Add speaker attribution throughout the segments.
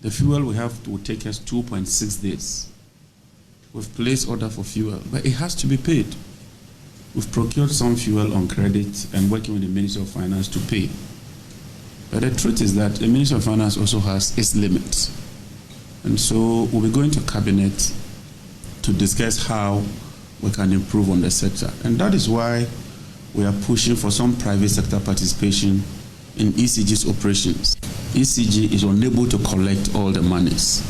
Speaker 1: The fuel we have will take us 2.6 days. We've placed order for fuel, but it has to be paid. We've procured some fuel on credit and working with the Ministry of Finance to pay. But the truth is that the Ministry of Finance also has its limits. And so we'll be going to Cabinet to discuss how we can improve on the sector. And that is why we are pushing for some private sector participation in ECG's operations. ECG is unable to collect all the monies.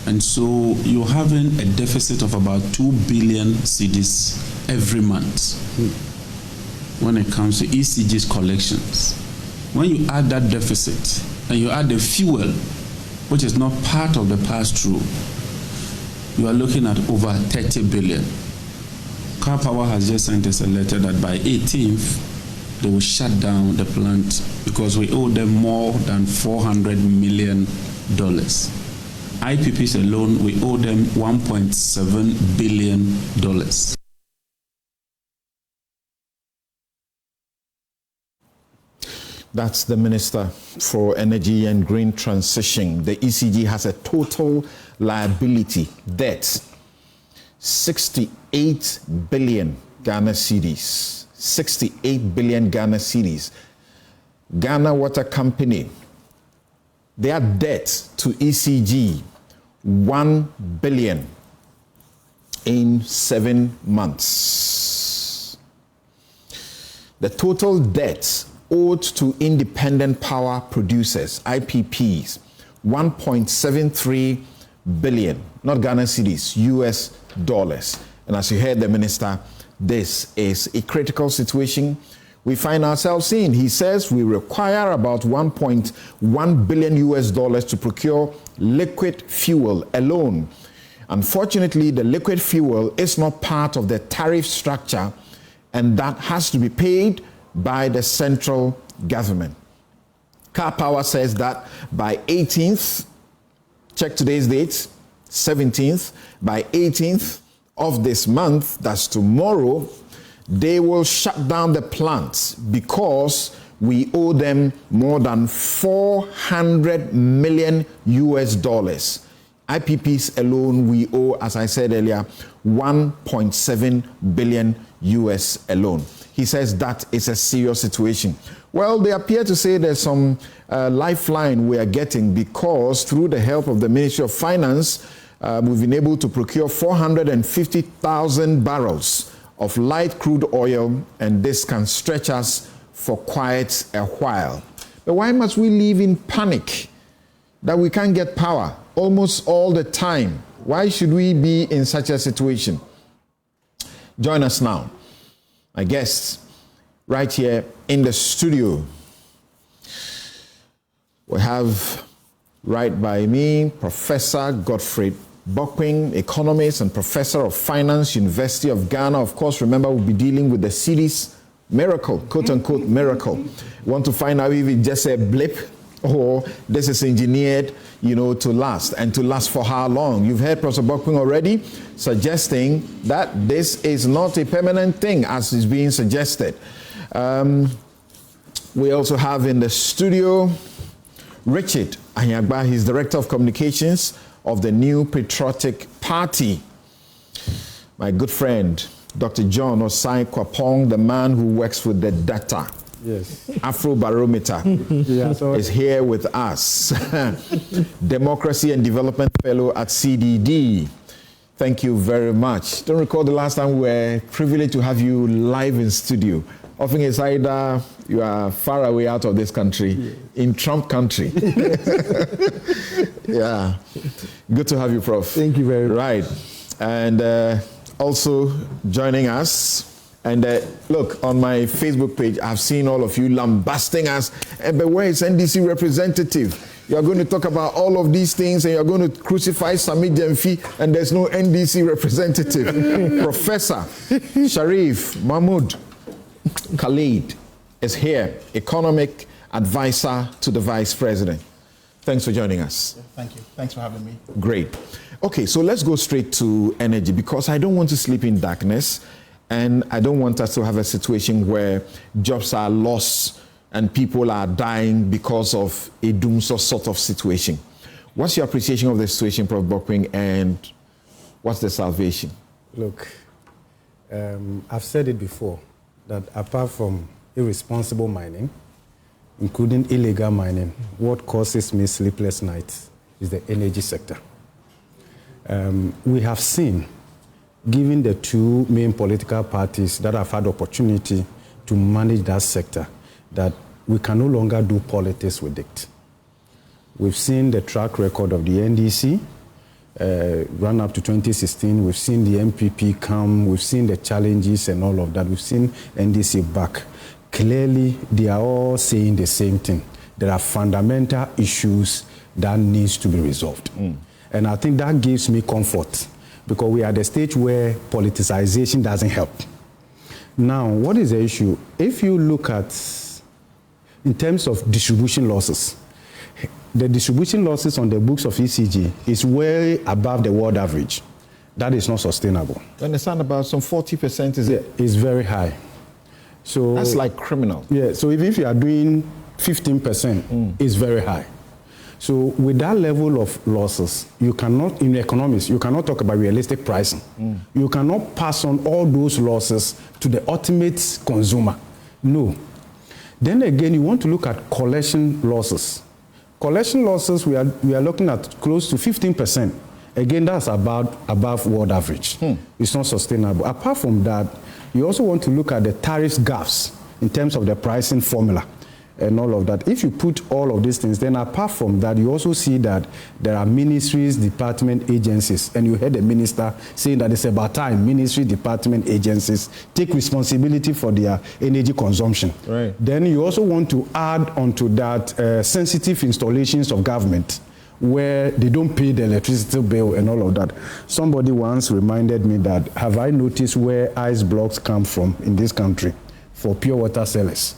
Speaker 1: And so you're having a deficit of about 2 billion cedis every month when it comes to ECG's collections. When you add that deficit and you add the fuel, which is not part of the pass-through, you are looking at over 30 billion. Car Power has just sent us a letter that by 18th, they will shut down the plant because we owe them more than $400 million. IPPs alone, we owe them $1.7 billion.
Speaker 2: That's the Minister for Energy and Green Transition. The ECG has a total liability debt, 68 billion Ghana cedis. 68 billion Ghana cedis. Ghana Water Company, their debt to ECG, 1 billion in 7 months. The total debt owed to independent power producers, IPPs, 1.73 billion, not Ghana cedis, US dollars. And as you heard the minister, this is a critical situation we find ourselves in. He says we require about 1.1 billion US dollars to procure liquid fuel alone. Unfortunately, the liquid fuel is not part of the tariff structure, and that has to be paid by the central government. Car Power says that by 18th, check today's date, 17th, by 18th of this month, that's tomorrow, they will shut down the plant because we owe them more than 400 million US dollars. IPPs alone, we owe, as I said earlier, 1.7 billion US alone. He says that is a serious situation. Well, they appear to say there's some lifeline we are getting because through the help of the Ministry of Finance, we've been able to procure 450,000 barrels of light crude oil, and this can stretch us for quite a while. But why must we live in panic that we can't get power almost all the time? Why should we be in such a situation? Join us now. My guests right here in the studio. We have right by me Professor Godfrey Bokwing, economist and professor of finance, University of Ghana. Of course, remember, we'll be dealing with the Cedi Miracle, quote-unquote miracle. Want to find out if it's just a blip or this is engineered, to last, and to last for how long. You've heard Professor Bokwing already suggesting that this is not a permanent thing as is being suggested. We also have in the studio Richard Anyagba. He's Director of Communications of the New Patriotic Party. My good friend, Dr. John Osai Kwapong, the man who works with the data.
Speaker 3: Yes.
Speaker 2: Afro Barometer is here with us. Democracy and Development Fellow at CDD. Thank you very much. Don't recall the last time we were privileged to have you live in studio. Often it's either you are far away out of this country, in Trump country. Yeah. Good to have you, Prof.
Speaker 3: Thank you very much.
Speaker 2: Right. And also joining us, and look, on my Facebook page, I've seen all of you lambasting us. But where is NDC representative? You're going to talk about all of these things and you're going to crucify Sami Jemfi and there's no NDC representative. Professor Sharif Mahmoud Khalid is here, economic advisor to the Vice President. Thanks for joining us.
Speaker 4: Thank you. Thanks for having me.
Speaker 2: Great. Okay, so let's go straight to energy because I don't want to sleep in darkness and I don't want us to have a situation where jobs are lost and people are dying because of a doomsday sort of situation. What's your appreciation of the situation, Prof. Bokwing, and what's the salvation?
Speaker 3: Look, I've said it before, that apart from irresponsible mining, including illegal mining, what causes me sleepless nights is the energy sector. We have seen, given the two main political parties that have had opportunity to manage that sector, that we can no longer do politics with it. We've seen the track record of the NDC, run up to 2016. We've seen the MPP come. We've seen the challenges and all of that. We've seen NDC back. Clearly, they are all saying the same thing. There are fundamental issues that needs to be resolved. And I think that gives me comfort, because we are at the stage where politicization doesn't help. Now, what is the issue? If you look at, in terms of distribution losses, the distribution losses on the books of ECG is way above the world average. That is not sustainable.
Speaker 2: You understand, about some 40%, is it?
Speaker 3: It's very high. So
Speaker 2: that's like criminal.
Speaker 3: Yeah, so if you are doing 15%, it's very high. So with that level of losses, you cannot, in economics, you cannot talk about realistic pricing. You cannot pass on all those losses to the ultimate consumer. No. Then again, you want to look at collection losses. Collection losses, we are looking at close to 15%. Again, that's above world average. It's not sustainable. Apart from that, you also want to look at the tariff gaps in terms of the pricing formula and all of that. If you put all of these things, then apart from that, you also see that there are ministries, department, agencies, and you heard the minister saying that it's about time ministry, department, agencies take responsibility for their energy consumption.
Speaker 2: Right.
Speaker 3: Then you also want to add onto that sensitive installations of government, where they don't pay the electricity bill and all of that. Somebody once reminded me that, have I noticed where ice blocks come from in this country for pure water sellers?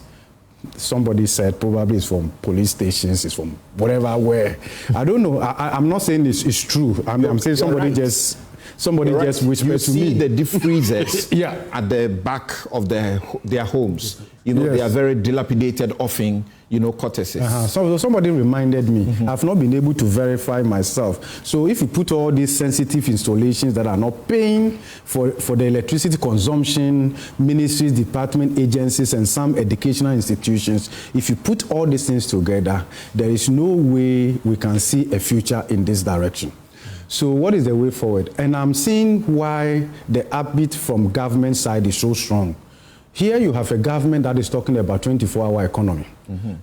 Speaker 3: Somebody said probably it's from police stations, it's from whatever, where. I don't know. I'm not saying it's true. I'm saying somebody right. just whispered to me.
Speaker 2: You see the deep freezers
Speaker 3: yeah.
Speaker 2: at the back of their homes. You know, yes. They are very dilapidated, often, you know, courtesies.
Speaker 3: So somebody reminded me. I've not been able to verify myself. So if you put all these sensitive installations that are not paying for the electricity consumption, ministries, department, agencies, and some educational institutions, if you put all these things together, there is no way we can see a future in this direction. So what is the way forward? And I'm seeing why the upbeat from government side is so strong. Here you have a government that is talking about 24-hour economy.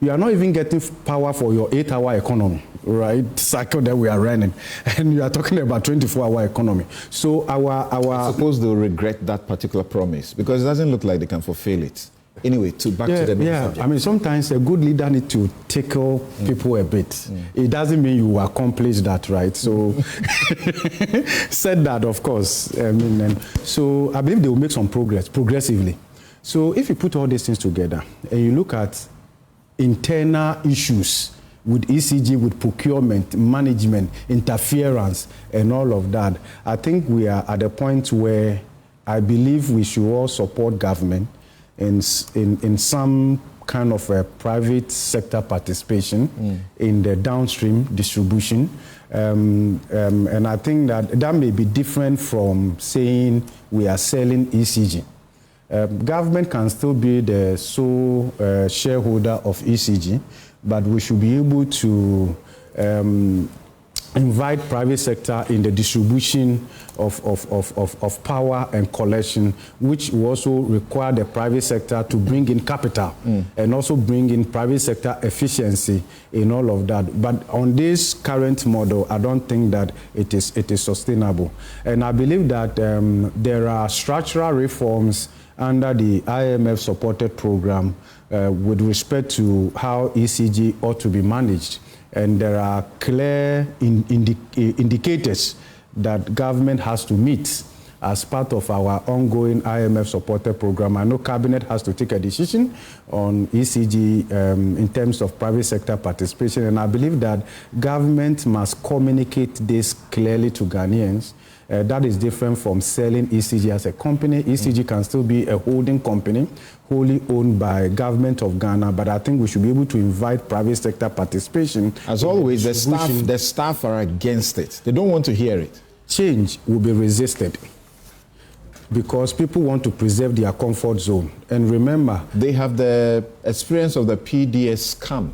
Speaker 3: You are not even getting power for your 8-hour economy, right? Cycle that we are running. And you are talking about 24-hour economy. So I suppose
Speaker 2: they'll regret that particular promise, because it doesn't look like they can fulfill it. Anyway, back to the main subject.
Speaker 3: I mean, sometimes a good leader needs to tickle people a bit. It doesn't mean you accomplish that, right? So, said that, of course. I mean, so I believe they will make some progress, progressively. So if you put all these things together and you look at internal issues with ECG, with procurement, management, interference, and all of that, I think we are at a point where I believe we should all support government in some kind of a private sector participation in the downstream distribution. And I think that may be different from saying we are selling ECG. Government can still be the sole shareholder of ECG, but we should be able to invite private sector in the distribution of power and collection, which will also require the private sector to bring in capital and also bring in private sector efficiency in all of that. But on this current model, I don't think that it is sustainable. And I believe that there are structural reforms under the IMF-supported program with respect to how ECG ought to be managed. And there are clear indicators that government has to meet as part of our ongoing IMF-supported program. I know Cabinet has to take a decision on ECG in terms of private sector participation, and I believe that government must communicate this clearly to Ghanaians That is different from selling ECG as a company. ECG can still be a holding company, wholly owned by government of Ghana, but I think we should be able to invite private sector participation.
Speaker 2: As always, the staff are against it. They don't want to hear it.
Speaker 3: Change will be resisted because people want to preserve their comfort zone. And remember,
Speaker 2: they have the experience of the PDS scam.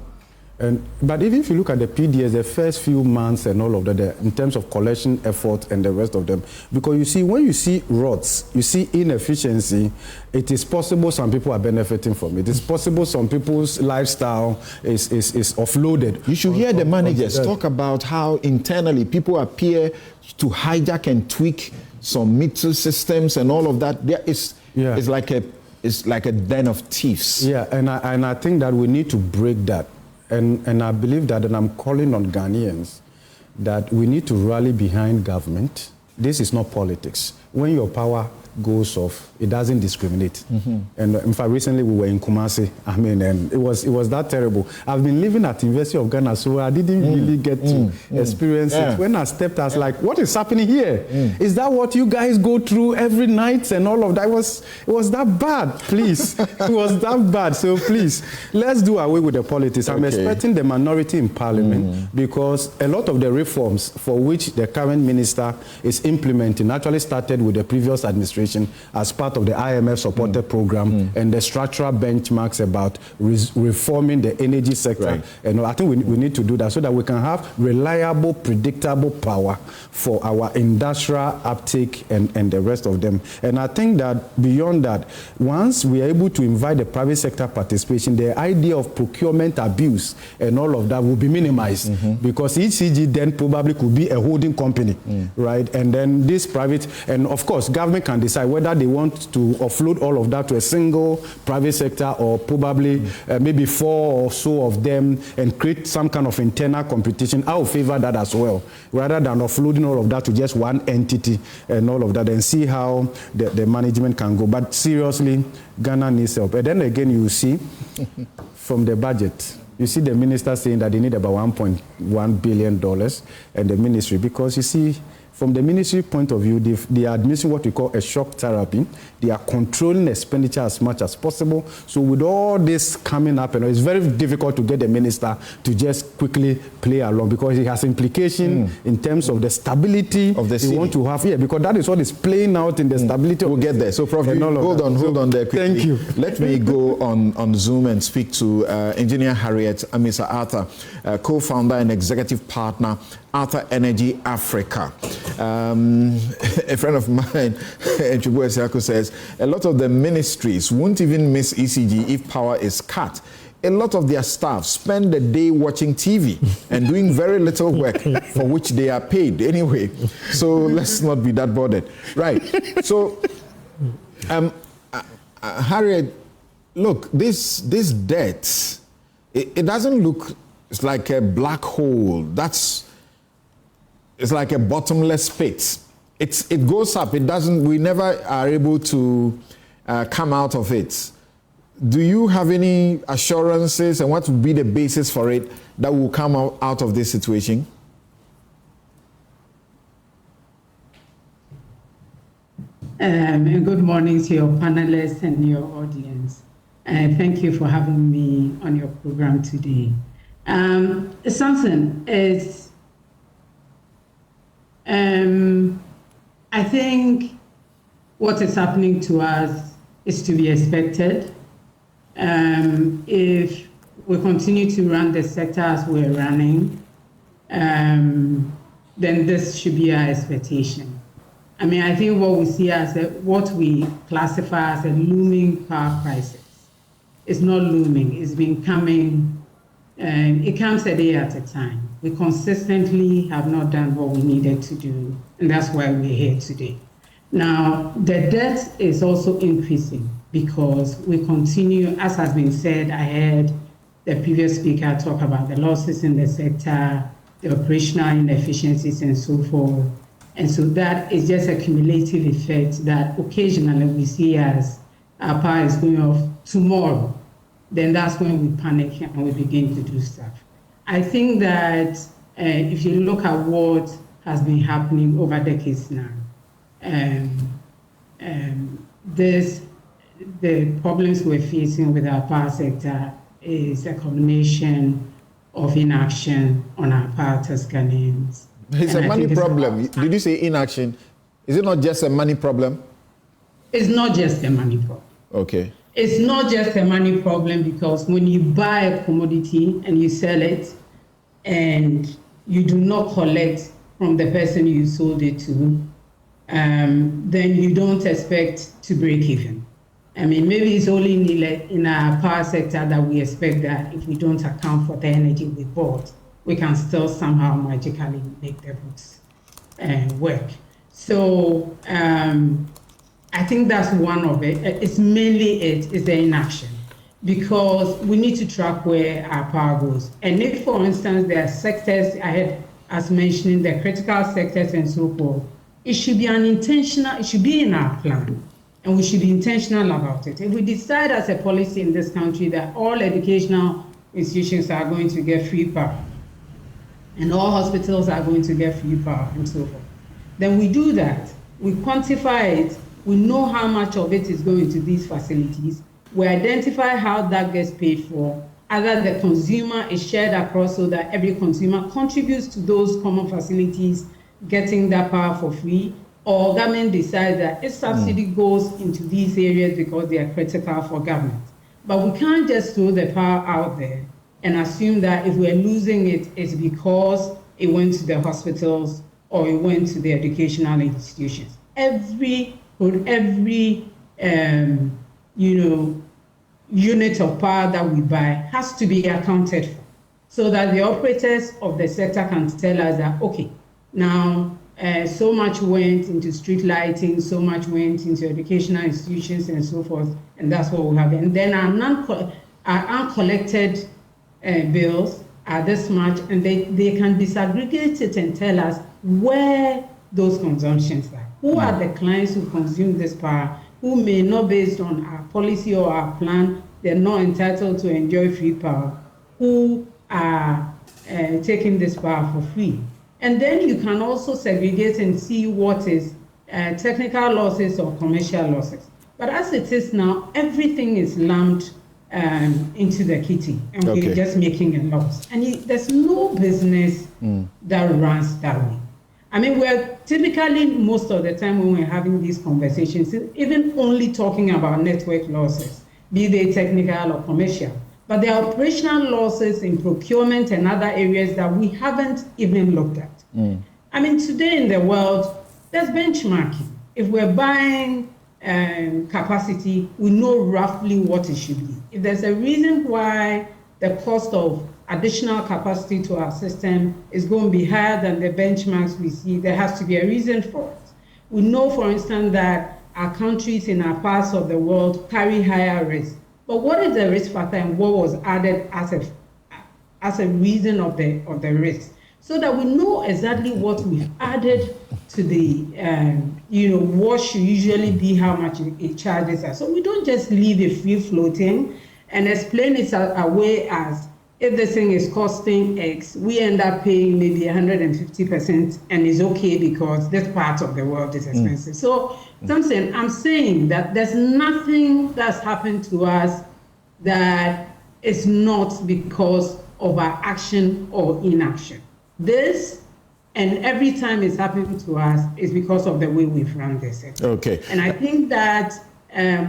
Speaker 3: But even if you look at the PDS, the first few months and all of that, in terms of collection effort and the rest of them, because you see, when you see rots, you see inefficiency, it is possible some people are benefiting from it. It's possible some people's lifestyle is offloaded.
Speaker 2: You should hear the managers talk about how internally people appear to hijack and tweak some meter systems and all of that. It's like a den of thieves.
Speaker 3: Yeah, and I think that we need to break that. And I believe that, and I'm calling on Ghanaians, that we need to rally behind government. This is not politics. When your power goes off, it doesn't discriminate. And in fact, recently we were in Kumasi, and it was that terrible. I've been living at the University of Ghana, so I didn't really get to experience it. When I stepped, I was like, what is happening here? Is that what you guys go through every night and all of that? It was that bad, please. It was that bad, so please, let's do away with the politics. I'm expecting the minority in parliament because a lot of the reforms for which the current minister is implementing actually started with the previous administration as part of the IMF-supported program and the structural benchmarks about reforming the energy sector. And I think we need to do that so that we can have reliable, predictable power for our industrial uptake and the rest of them. And I think that beyond that, once we are able to invite the private sector participation, the idea of procurement abuse and all of that will be minimized because ECG then probably could be a holding company, right? And then this private, and of course, government can decide whether they want to offload all of that to a single private sector or probably maybe 4 or so of them and create some kind of internal competition. I will favor that as well, rather than offloading all of that to just one entity and all of that and see how the management can go. But seriously, Ghana needs help. And then again, you see from the budget, you see the minister saying that they need about $1.1 billion and the ministry, because you see, from the ministry point of view, they are administering what we call a shock therapy. They are controlling expenditure as much as possible. So with all this coming up, it's very difficult to get the minister to just quickly play along because it has implication in terms of the stability
Speaker 2: of the city.
Speaker 3: We want to have. Yeah, because that is what is playing out in the stability.
Speaker 2: We'll get there. So, Prof, hold on there quickly.
Speaker 3: Thank you.
Speaker 2: Let me go on Zoom and speak to Engineer Harriet Amisa Arthur, co-founder and executive partner, Arthur Energy Africa. A friend of mine, Chubu Esiako, says a lot of the ministries won't even miss ECG if power is cut. A lot of their staff spend the day watching TV and doing very little work for which they are paid anyway. So let's not be that bothered. Right. So, Harriet, look, this debt, it doesn't look, it's like a black hole. It's like a bottomless pit. It goes up. It doesn't. We never are able to come out of it. Do you have any assurances, and what would be the basis for it that will come out of this situation?
Speaker 4: Good morning to your panelists and your audience. Thank you for having me on your program today. Samson, I think what is happening to us is to be expected. If we continue to run the sector as we're running, then this should be our expectation. I mean, I think what we see as what we classify as a looming power crisis is not looming. It's been coming. It comes a day at a time. We consistently have not done what we needed to do, and that's why we're here today. Now, the debt is also increasing because we continue, as has been said, I heard the previous speaker talk about the losses in the sector, the operational inefficiencies, and so forth. And so that is just a cumulative effect that occasionally we see as our power is going off tomorrow. Then that's when we panic and we begin to do stuff. I think that if you look at what has been happening over decades now, the problems we're facing with our power sector is a combination of inaction on our part as Ghanaians.
Speaker 2: It's a money problem. Did you say inaction? Is it not just a money problem?
Speaker 4: It's not just a money problem.
Speaker 2: Okay.
Speaker 4: It's not just a money problem because when you buy a commodity and you sell it and you do not collect from the person you sold it to, then you don't expect to break even. I mean, maybe it's only in our power sector that we expect that if we don't account for the energy we bought, we can still somehow magically make the books work. So I think that's one of it. It's mainly is the inaction, because we need to track where our power goes. And if, for instance, there are sectors, I had, as mentioning, the critical sectors and so forth, it should be it should be in our plan, and we should be intentional about it. If we decide as a policy in this country that all educational institutions are going to get free power, and all hospitals are going to get free power and so forth, then we do that. We quantify it. We know how much of it is going to these facilities. We identify how that gets paid for. Either the consumer is shared across so that every consumer contributes to those common facilities getting that power for free, or government decides that its subsidy goes into these areas because they are critical for government. But we can't just throw the power out there and assume that if we're losing it, it's because it went to the hospitals or it went to the educational institutions. Every unit of power that we buy has to be accounted for, so that the operators of the sector can tell us that, okay, now so much went into street lighting, so much went into educational institutions and so forth, and that's what we have. And then our uncollected bills are this much, and they can disaggregate it and tell us where those consumptions are. Who are the clients who consume this power, who may not, based on our policy or our plan, they're not entitled to enjoy free power, who are taking this power for free. And then you can also segregate and see what is technical losses or commercial losses. But as it is now, everything is lumped into the kitty, and we're just making a loss. And there's no business that runs that way. I mean, we're typically, most of the time when we're having these conversations, even only talking about network losses, be they technical or commercial. But there are operational losses in procurement and other areas that we haven't even looked at. I mean, today in the world, there's benchmarking. If we're buying capacity, we know roughly what it should be. If there's a reason why the cost of additional capacity to our system is going to be higher than the benchmarks we see, there has to be a reason for it. We know, for instance, that our countries in our parts of the world carry higher risk. But what is the risk factor and what was added as a reason of the risk? So that we know exactly what we've added to the, what should usually be how much it charges us. So we don't just leave it free floating and explain it away as, if the thing is costing X, we end up paying maybe 150%, and it's okay because this part of the world is expensive. So, Samson, I'm saying that there's nothing that's happened to us that is not because of our action or inaction. This, and every time it's happening to us, is because of the way we've run this.
Speaker 2: Okay.
Speaker 4: And I think that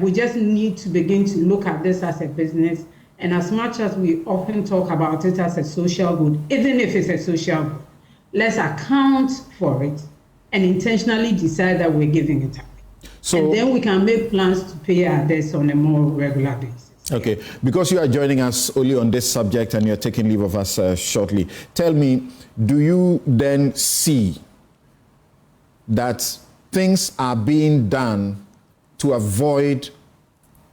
Speaker 4: we just need to begin to look at this as a business. And as much as we often talk about it as a social good, even if it's a social good, let's account for it and intentionally decide that we're giving it up. So, and then we can make plans to pay our debts on a more regular basis.
Speaker 2: Okay, because you are joining us only on this subject and you're taking leave of us shortly, tell me, do you then see that things are being done to avoid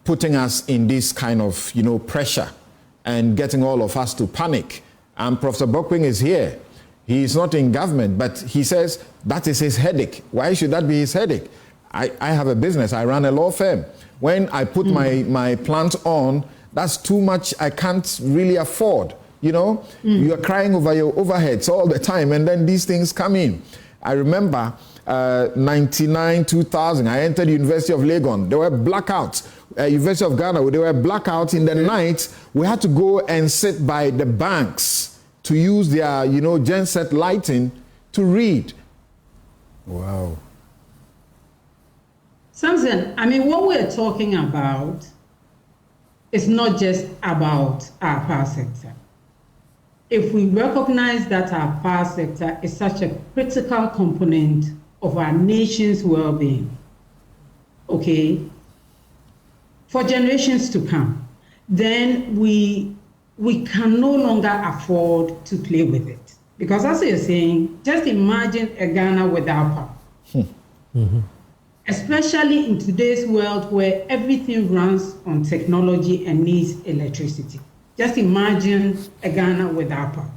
Speaker 2: putting us in this kind of, pressure and getting all of us to panic? And Professor Bokwing is here. He is not in government, but he says that is his headache. Why should that be his headache? I have a business. I run a law firm. When I put my plant on, that's too much I can't really afford. You are crying over your overheads all the time, and then these things come in. I remember 99, 2000, I entered the University of Legon. There were blackouts. University of Ghana, there were blackouts in the night. We had to go and sit by the banks to use their, genset lighting to read.
Speaker 3: Wow.
Speaker 4: Samson, I mean, what we're talking about is not just about our power sector. If we recognize that our power sector is such a critical component of our nation's well-being, okay, for generations to come, then we can no longer afford to play with it. Because as you're saying, just imagine a Ghana without power. Mm-hmm. Especially in today's world where everything runs on technology and needs electricity. Just imagine a Ghana without power.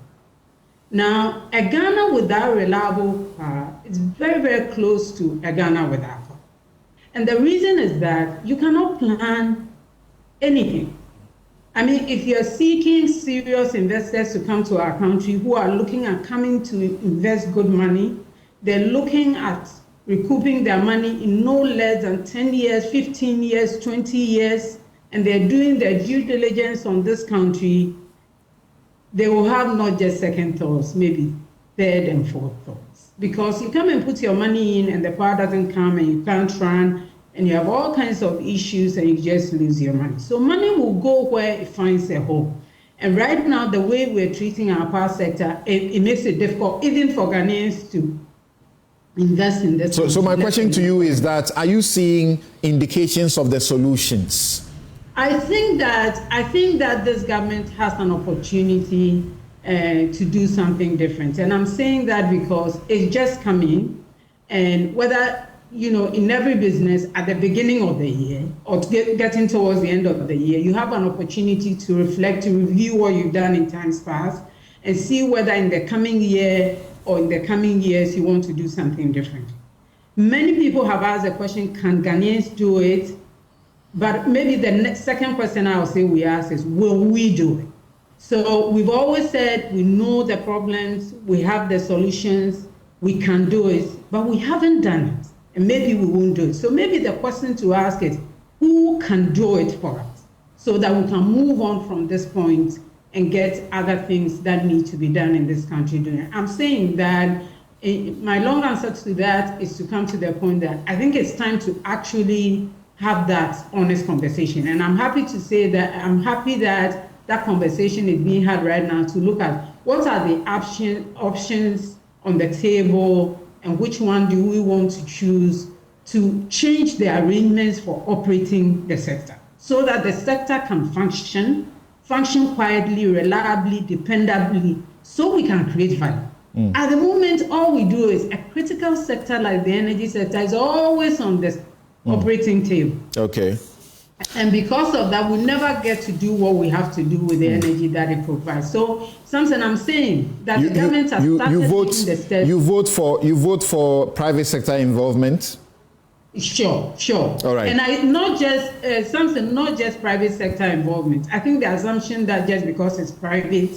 Speaker 4: Now, a Ghana without reliable power is very, very close to a Ghana without power. And the reason is that you cannot plan anything. I mean, if you're seeking serious investors to come to our country who are looking at coming to invest good money, they're looking at recouping their money in no less than 10 years, 15 years, 20 years, and they're doing their due diligence on this country, they will have not just second thoughts, maybe third and fourth thoughts. Because you come and put your money in and the power doesn't come and you can't run and you have all kinds of issues and you just lose your money. So money will go where it finds a home. And right now, the way we're treating our power sector, it makes it difficult even for Ghanaians to invest in this.
Speaker 2: So my question to you is that, are you seeing indications of the solutions?
Speaker 4: I think that this government has an opportunity to do something different. And I'm saying that because it's just coming, and whether, in every business at the beginning of the year or getting towards the end of the year, you have an opportunity to reflect, to review what you've done in times past and see whether in the coming year or in the coming years you want to do something different. Many people have asked the question, can Ghanaians do it? But maybe the second question I would say we ask is, will we do it? So we've always said we know the problems, we have the solutions, we can do it, but we haven't done it, and maybe we won't do it. So maybe the question to ask is, who can do it for us so that we can move on from this point and get other things that need to be done in this country doing. I'm saying that my long answer to that is to come to the point that I think it's time to actually have that honest conversation. And I'm happy to say that I'm happy that that conversation is being had right now to look at what are the options on the table and which one do we want to choose to change the arrangements for operating the sector so that the sector can function quietly, reliably, dependably, so we can create value. At the moment, all we do is a critical sector like the energy sector is always on the operating table.
Speaker 2: Okay.
Speaker 4: And because of that, we never get to do what we have to do with the energy that it provides. So, Samson, I'm saying that the government has started taking the steps.
Speaker 2: You vote for private sector involvement?
Speaker 4: Sure.
Speaker 2: All right.
Speaker 4: And not just private sector involvement. I think the assumption that just because it's private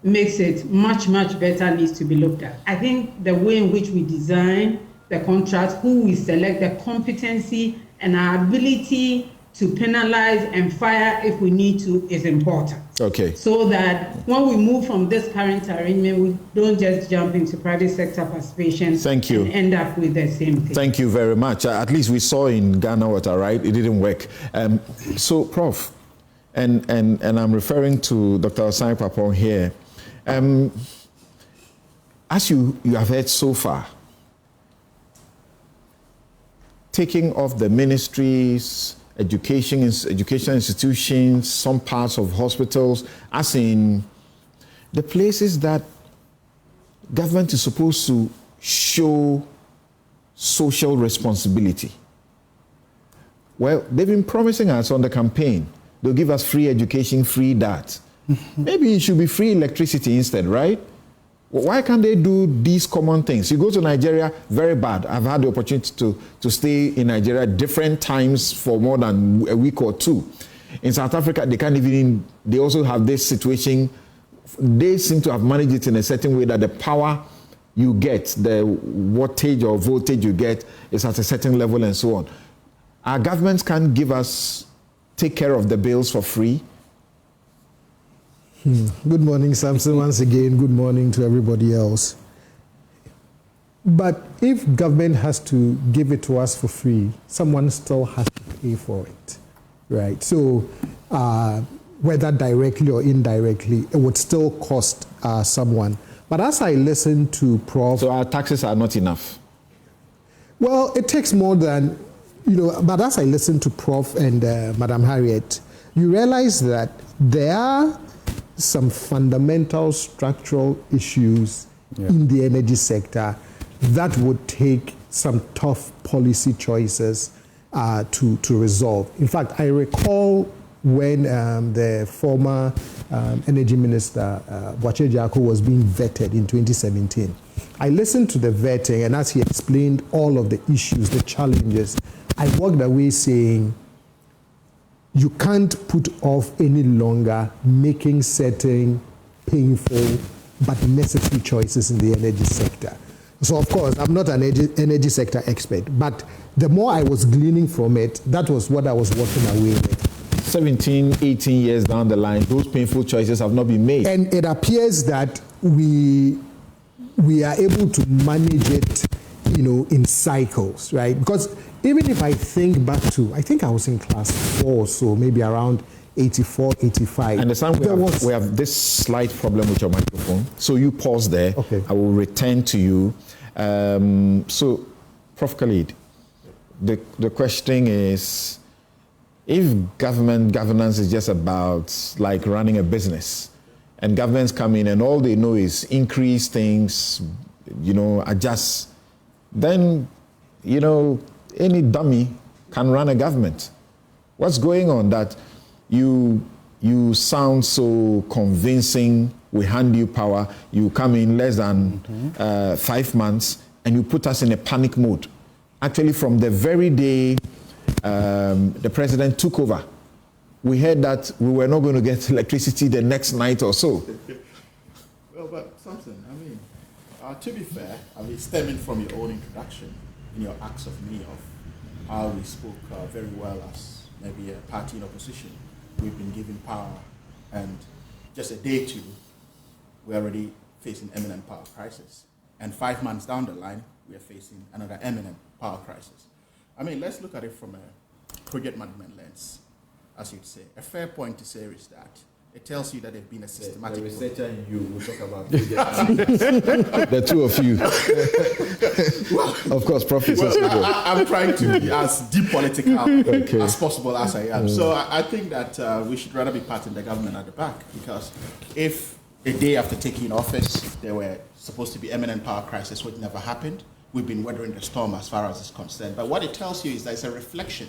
Speaker 4: makes it much, much better needs to be looked at. I think the way in which we design the contract, who we select, the competency, and our ability to penalize and fire if we need to is important.
Speaker 2: Okay.
Speaker 4: So that when we move from this current arrangement, we don't just jump into private sector participation.
Speaker 2: Thank you.
Speaker 4: And end up with the same thing.
Speaker 2: Thank you very much. At least we saw in Ghana Water, right? It didn't work. So, Prof, and I'm referring to Dr. Osai Papon here. As you have heard so far, taking off the ministries, education institutions, some parts of hospitals, as in the places that government is supposed to show social responsibility. Well, they've been promising us on the campaign, they'll give us free education, free that. Maybe it should be free electricity instead, right? Why can't they do these common things? You go to Nigeria, very bad. I've had the opportunity to stay in Nigeria different times for more than a week or two. In South Africa, they also have this situation. They seem to have managed it in a certain way that the power you get, the wattage or voltage you get is at a certain level and so on. Our governments can't take care of the bills for free.
Speaker 5: Good morning, Samson. Once again, good morning to everybody else. But if government has to give it to us for free, someone still has to pay for it, right? So whether directly or indirectly, it would still cost someone. But as I listen to Prof...
Speaker 2: So our taxes are not enough?
Speaker 5: Well, it takes more than, but as I listen to Prof and Madam Harriet, you realize that there are some fundamental structural issues in the energy sector that would take some tough policy choices to resolve. In fact, I recall when the former Energy Minister, Boakye Agyarko, was being vetted in 2017. I listened to the vetting, and as he explained all of the issues, the challenges, I walked away saying, you can't put off any longer making certain painful but necessary choices in the energy sector. So, of course, I'm not an energy sector expert, but the more I was gleaning from it, that was what I was walking away with. 17, 18 years down the line, those painful choices have not been made. And it appears that we are able to manage it, in cycles, right? Because even if I think back to, I think I was in class 4, so maybe around 84, 85.
Speaker 2: Understand, we have this slight problem with your microphone. So you pause there.
Speaker 5: Okay.
Speaker 2: I will return to you. So, Prof. Khalid, the question is, if governance is just about like running a business, and governments come in and all they know is increase things, adjust, then, any dummy can run a government. What's going on that you sound so convincing, we hand you power, you come in less than 5 months, and you put us in a panic mode. Actually, from the very day the president took over, we heard that we were not going to get electricity the next night or so.
Speaker 6: Well, but Samson, to be fair, stemming from your own introduction, in your acts of me of how we spoke very well as maybe a party in opposition, we've been given power, and just a day or two, we're already facing imminent power crisis. And 5 months down the line, we are facing another imminent power crisis. Let's look at it from a project management lens, as you'd say. A fair point to say is that it tells you that there's been a systematic...
Speaker 2: The researcher and you will talk about the two of you. Of course, Professor.
Speaker 6: Well, I'm trying to be as depolitical as possible as I am. So I think that we should rather be patting the government at the back, because if a day after taking office there were supposed to be imminent power crisis, which never happened, we've been weathering the storm as far as it's concerned. But what it tells you is that it's a reflection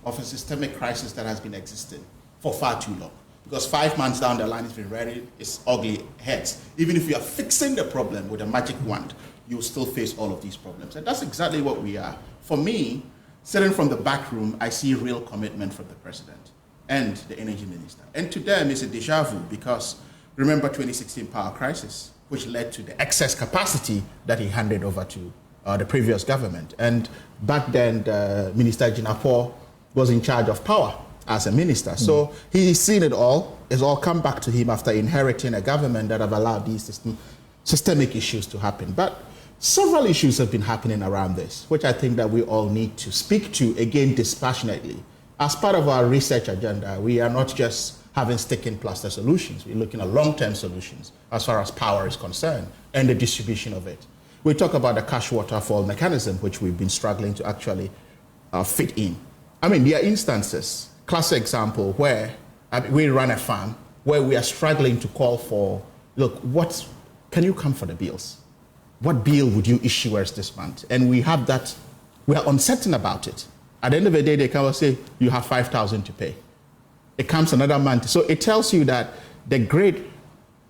Speaker 6: of a systemic crisis that has been existing for far too long. Because 5 months down the line, it's been rearing its ugly heads. Even if you are fixing the problem with a magic wand, you'll still face all of these problems. And that's exactly what we are. For me, sitting from the back room, I see real commitment from the president and the energy minister. And to them, it's a deja vu, because remember 2016 power crisis, which led to the excess capacity that he handed over to the previous government. And back then, Minister Jinapor was in charge of power as a minister. So he's seen it all. It's all come back to him after inheriting a government that have allowed these systemic issues to happen. But several issues have been happening around this, which I think that we all need to speak to, again, dispassionately. As part of our research agenda, we are not just having stick and plaster solutions. We're looking at long-term solutions as far as power is concerned and the distribution of it. We talk about the cash waterfall mechanism, which we've been struggling to actually fit in. There are instances, classic example, where we run a farm where we are struggling to call for, look, can you come for the bills? What bill would you issue us this month? And we have that, we are uncertain about it. At the end of the day, they come and say, you have 5,000 to pay. It comes another month. So it tells you that the grid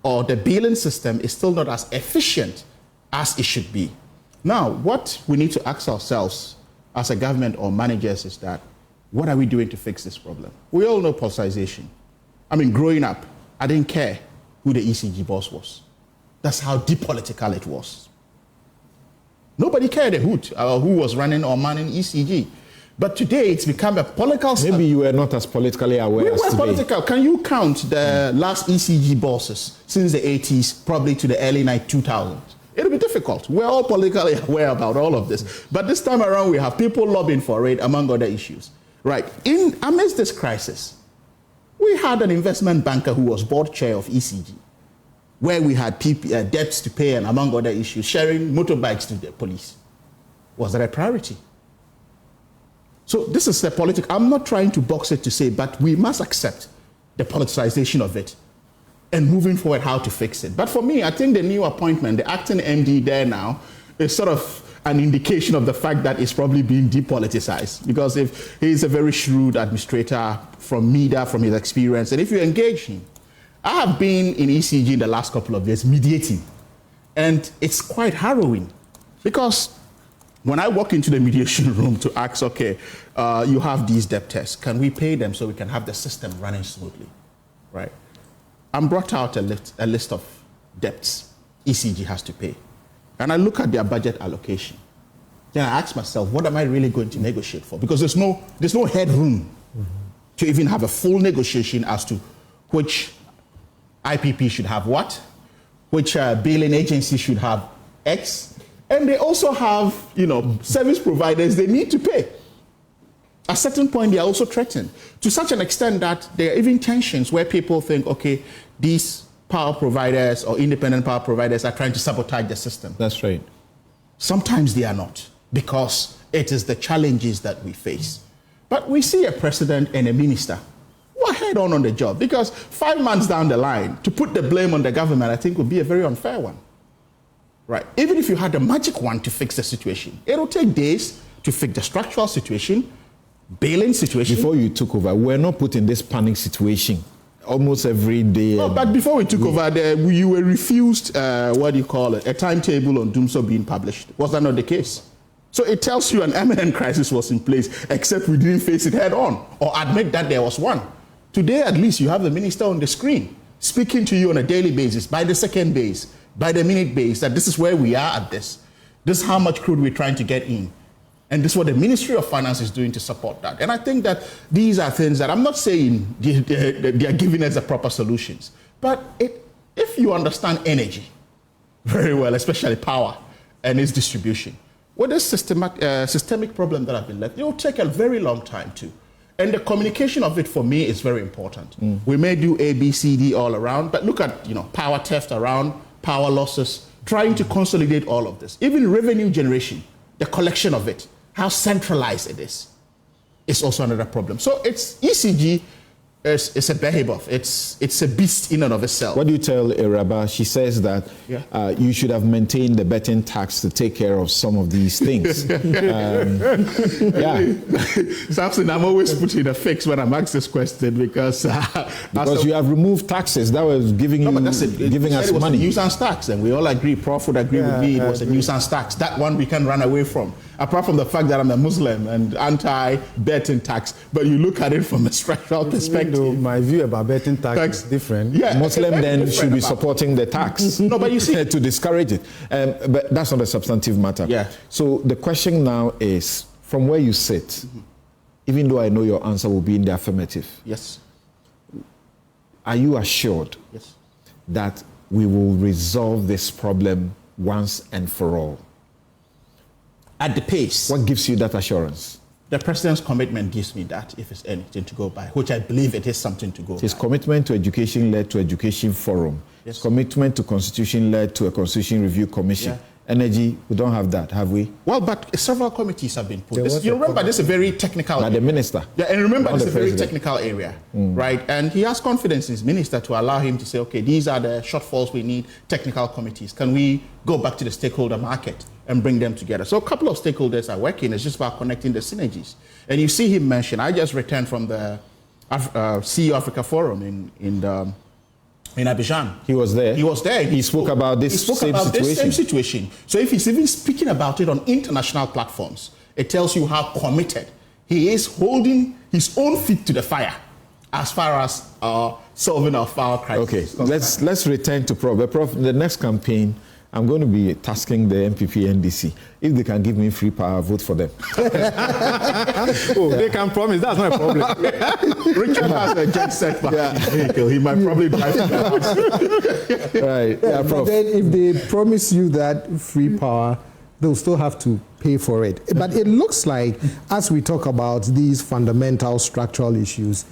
Speaker 6: or the billing system is still not as efficient as it should be. Now, what we need to ask ourselves as a government or managers is that, what are we doing to fix this problem? We all know politicization. Growing up, I didn't care who the ECG boss was. That's how depolitical it was. Nobody cared a hoot who was running or manning ECG. But today it's become a political...
Speaker 2: Maybe you were not as politically aware as today.
Speaker 6: We were political. Can you count the last ECG bosses since the 80s, probably to the early 2000s? It'll be difficult. We're all politically aware about all of this. But this time around, we have people lobbying for it, among other issues. Right. Amidst this crisis, we had an investment banker who was board chair of ECG, where we had debts to pay and, among other issues, sharing motorbikes to the police. Was that a priority? So this is the politics. I'm not trying to box it to say, but we must accept the politicization of it and moving forward how to fix it. But for me, I think the new appointment, the acting MD there now, is sort of an indication of the fact that it's probably being depoliticized. Because if he's a very shrewd administrator from MEDA, from his experience, and if you engage him, I have been in ECG in the last couple of years mediating, and it's quite harrowing because when I walk into the mediation room to ask, okay, you have these debtors, can we pay them so we can have the system running smoothly, right? I'm brought out a list of debts ECG has to pay. And I look at their budget allocation. Then I ask myself, what am I really going to negotiate for? Because there's no headroom to even have a full negotiation as to which IPP should have what, which billing agency should have X, and they also have, service providers they need to pay. At a certain point, they are also threatened to such an extent that there are even tensions where people think, okay, these power providers or independent power providers are trying to sabotage the system.
Speaker 2: That's right.
Speaker 6: Sometimes they are not, because it is the challenges that we face. But we see a president and a minister who are head on the job, because 5 months down the line, to put the blame on the government, I think would be a very unfair one. Right. Even if you had a magic one to fix the situation, it will take days to fix the structural situation, bailing situation.
Speaker 2: Before you took over, we're not put in this panic situation almost every day.
Speaker 6: No, but before we took over, you were refused, a timetable on Doomso being published. Was that not the case? So it tells you an imminent crisis was in place, except we didn't face it head on or admit that there was one. Today, at least, you have the minister on the screen speaking to you on a daily basis, by the second base, by the minute base, that this is where we are at this. This is how much crude we're trying to get in. And this is what the Ministry of Finance is doing to support that. And I think that these are things that I'm not saying they are giving us the proper solutions. But if you understand energy very well, especially power and its distribution, with this systemic problem that have been left, it will take a very long time too. And the communication of it, for me, is very important. We may do A, B, C, D all around, but look at power theft around, power losses, trying to consolidate all of this. Even revenue generation, the collection of it, how centralized it is also another problem. So it's ECG is a behemoth. It's a beast in and of itself.
Speaker 2: What do you tell Iraba? She says that you should have maintained the betting tax to take care of some of these things.
Speaker 6: Samson, I'm always put in a fix when I'm asked this question because
Speaker 2: you have removed taxes that was giving us money.
Speaker 6: A nuisance tax, and we all agree. Prof would agree with me. It was a nuisance tax. That one we can run away from. Apart from the fact that I'm a Muslim and anti-betting tax, but you look at it from a structural perspective.
Speaker 3: My view about betting tax is different.
Speaker 2: Yeah, Muslim then should be supporting the tax.
Speaker 6: No, but you see,
Speaker 2: to discourage it. But that's not a substantive matter.
Speaker 6: Yeah.
Speaker 2: So the question now is, from where you sit, even though I know your answer will be in the affirmative.
Speaker 6: Yes.
Speaker 2: Are you assured that we will resolve this problem once and for all?
Speaker 6: At the pace.
Speaker 2: What gives you that assurance?
Speaker 6: The president's commitment gives me that, if it's anything to go by, which I believe it is something to go by.
Speaker 2: His commitment to education led to Education Forum. His commitment to Constitution led to a Constitution Review Commission. Energy, we don't have that, have we?
Speaker 6: Well, but several committees have been put. You remember, this is a very technical
Speaker 2: area. The minister.
Speaker 6: Yeah, and remember, this is a very technical area, right? And he has confidence in his minister to allow him to say, okay, these are the shortfalls we need, technical committees. Can we go back to the stakeholder market and bring them together? So a couple of stakeholders are working. It's just about connecting the synergies. And you see him mention, I just returned from the CEO Africa Forum in Abidjan.
Speaker 2: He was there.
Speaker 6: He was there.
Speaker 2: He spoke about this same situation.
Speaker 6: So if he's even speaking about it on international platforms, it tells you how committed he is, holding his own feet to the fire as far as solving our power crisis.
Speaker 2: Okay, let's return to Prof. Prof, the next campaign, I'm going to be tasking the MPP NDC. If they can give me free power, I'll vote for them.
Speaker 3: Oh, they can promise. That's not a problem.
Speaker 6: Richard has a jet set vehicle. He might probably drive to the house.
Speaker 2: Right. Yeah,
Speaker 5: But
Speaker 2: Prof.
Speaker 5: then if they promise you that free power, they'll still have to pay for it. But it looks like, as we talk about these fundamental structural issues,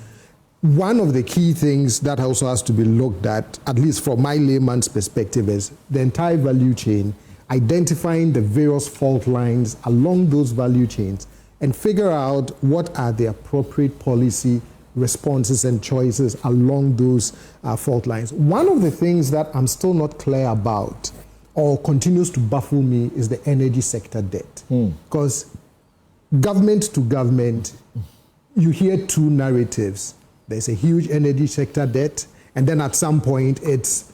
Speaker 5: one of the key things that also has to be looked at least from my layman's perspective, is the entire value chain, identifying the various fault lines along those value chains and figure out what are the appropriate policy responses and choices along those fault lines. One of the things that I'm still not clear about or continues to baffle me is the energy sector debt. Because government to government, you hear two narratives. There's a huge energy sector debt, and then at some point, it's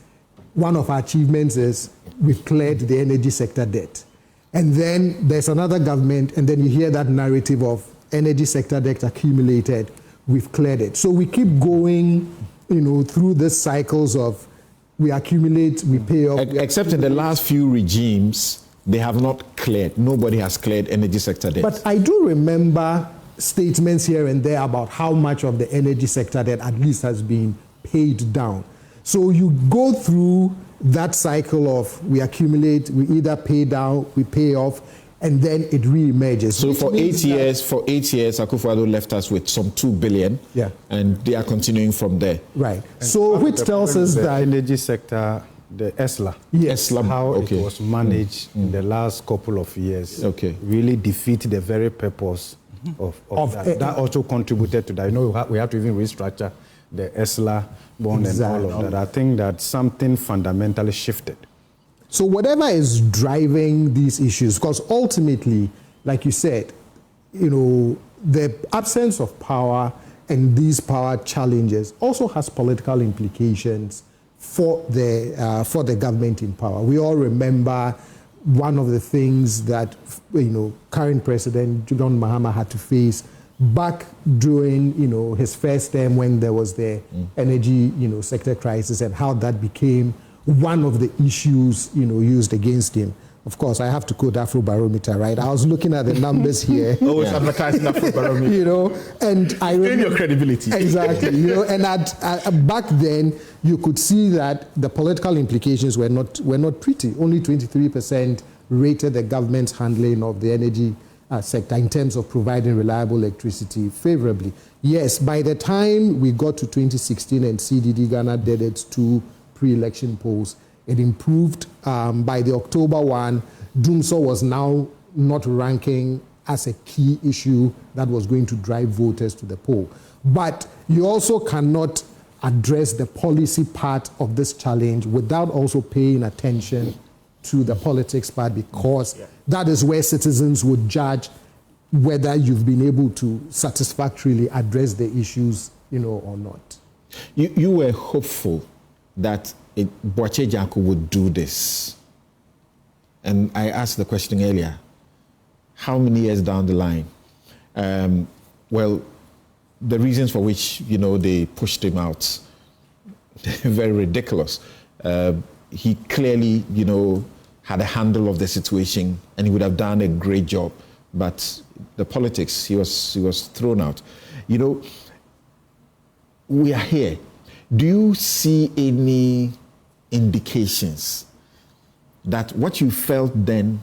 Speaker 5: one of our achievements is we've cleared the energy sector debt. And then there's another government, and then you hear that narrative of energy sector debt accumulated, we've cleared it. So we keep going, through these cycles of we accumulate, we pay off.
Speaker 2: Except in the last few regimes, they have not cleared. Nobody has cleared energy sector debt.
Speaker 5: But I do remember statements here and there about how much of the energy sector debt at least has been paid down. So you go through that cycle of we accumulate, we either pay down, we pay off, and then it re-emerges.
Speaker 2: So for 8 years, Akufo-Addo left us with some 2 billion, and they are continuing from there.
Speaker 5: Right. So which tells us
Speaker 3: the
Speaker 5: that
Speaker 3: energy sector, the ESLA, how it was managed in the last couple of years, really defeat the very purpose of that. That also contributed to that. We have to even restructure the ESLA bond and all of that. I think that something fundamentally shifted.
Speaker 5: So whatever is driving these issues, because ultimately, like you said, the absence of power and these power challenges also has political implications for the government in power. We all remember one of the things that current President John Mahama had to face back during his first term when there was the energy sector crisis, and how that became one of the issues used against him. Of course, I have to quote Afrobarometer, right? I was looking at the numbers here.
Speaker 6: Always advertising Afrobarometer.
Speaker 5: And I
Speaker 6: gain your credibility.
Speaker 5: Exactly, and back then you could see that the political implications were not pretty. Only 23% rated the government's handling of the energy sector in terms of providing reliable electricity favorably. Yes, by the time we got to 2016 and CDD Ghana did its 2 pre-election polls, it improved. By the October one, Dumso was now not ranking as a key issue that was going to drive voters to the poll. But you also cannot address the policy part of this challenge without also paying attention to the politics part, because that is where citizens would judge whether you've been able to satisfactorily address the issues, or not.
Speaker 2: You were hopeful that Boakye Janko would do this. And I asked the question earlier, how many years down the line? Well, the reasons for which, they pushed him out, very ridiculous. He clearly, had a handle of the situation, and he would have done a great job. But the politics, he was thrown out. We are here. Do you see any indications that what you felt then,